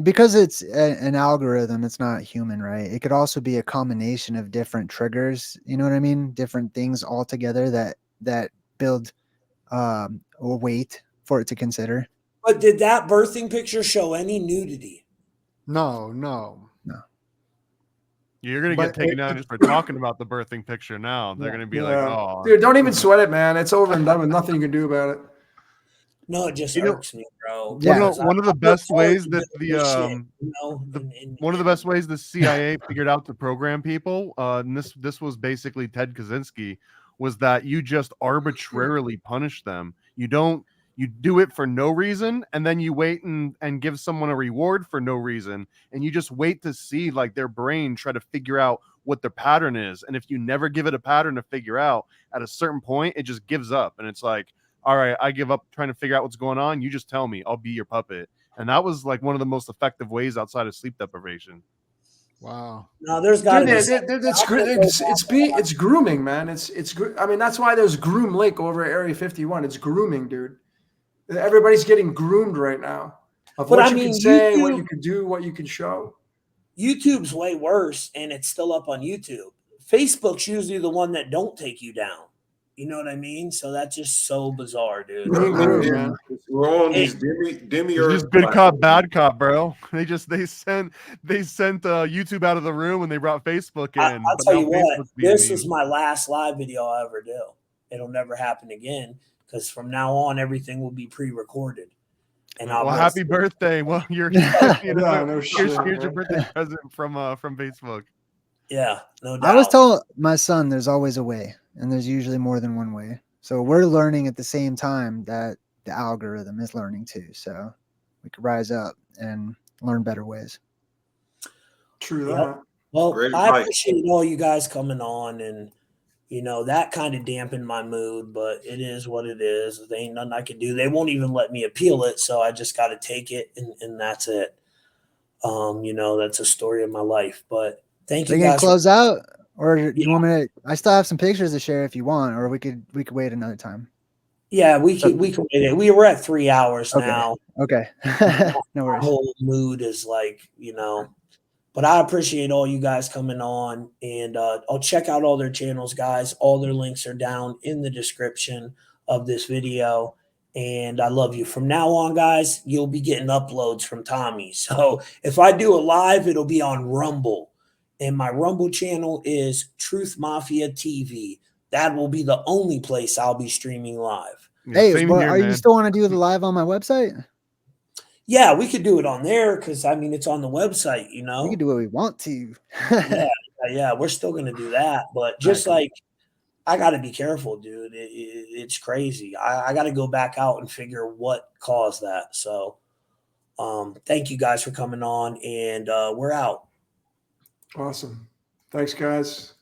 Because it's an algorithm, it's not human, right? It could also be a combination of different triggers. You know what I mean? Different things all together that build a weight for it to consider. But did that birthing picture show any nudity? No. You're going to get taken down just for talking about the birthing picture now. They're going to be like, oh. Dude, don't even sweat it, man. It's over and done with. Nothing you can do about it. No, it just irks me, bro. Yeah, one of the best ways that one of the best ways the CIA figured out to program people, and this was basically Ted Kaczynski, was that you just arbitrarily punish them. You do it for no reason, and then you wait and give someone a reward for no reason, and you just wait to see like their brain try to figure out what the pattern is. And if you never give it a pattern to figure out, at a certain point it just gives up, and it's like, all right, I give up trying to figure out what's going on. You just tell me, I'll be your puppet. And that was like one of the most effective ways outside of sleep deprivation. Wow. No, there's got to be. It's grooming, man. I mean, that's why there's Groom Lake over at Area 51. It's grooming, dude. Everybody's getting groomed right now of what you can say, what you can do, what you can show. YouTube's way worse, and it's still up on YouTube. Facebook's usually the one that don't take you down. You know what I mean? So that's just so bizarre, dude. We're on these demi-earth. Just good cop, bad cop, bro. They sent YouTube out of the room and they brought Facebook in. I'll tell you what, this is my last live video I'll ever do. It'll never happen again because from now on everything will be pre-recorded. And happy birthday! Well, here's your birthday present from Facebook. Yeah, no doubt. I was told my son there's always a way, and there's usually more than one way. So we're learning at the same time that the algorithm is learning too. So we could rise up and learn better ways. True that. Yep. Well, I appreciate all you guys coming on, and that kind of dampened my mood, but it is what it is. There ain't nothing I can do. They won't even let me appeal it, so I just got to take it, and that's it. That's a story of my life. But Thank Are you you gonna guys. close out, or do Yeah. you want me to? I still have some pictures to share if you want, or we could wait another time. Yeah, we can wait it. We were at 3 hours Okay. now. Okay. No My worries. whole mood is like, but I appreciate all you guys coming on, and I'll check out all their channels, guys. All their links are down in the description of this video. And I love you. From now on, guys, you'll be getting uploads from Tommy. So if I do a live, it'll be on Rumble. And my Rumble channel is Truth Mafia TV. That will be the only place I'll be streaming live. Hey, same well, here, are you man. still want to do the live on my website? Yeah, we could do it on there because it's on the website, We can do what we want to. Yeah, we're still gonna do that, but just All right, like I got to be careful, dude. It's crazy. I got to go back out and figure what caused that. So, thank you guys for coming on, and we're out. Awesome. Thanks, guys.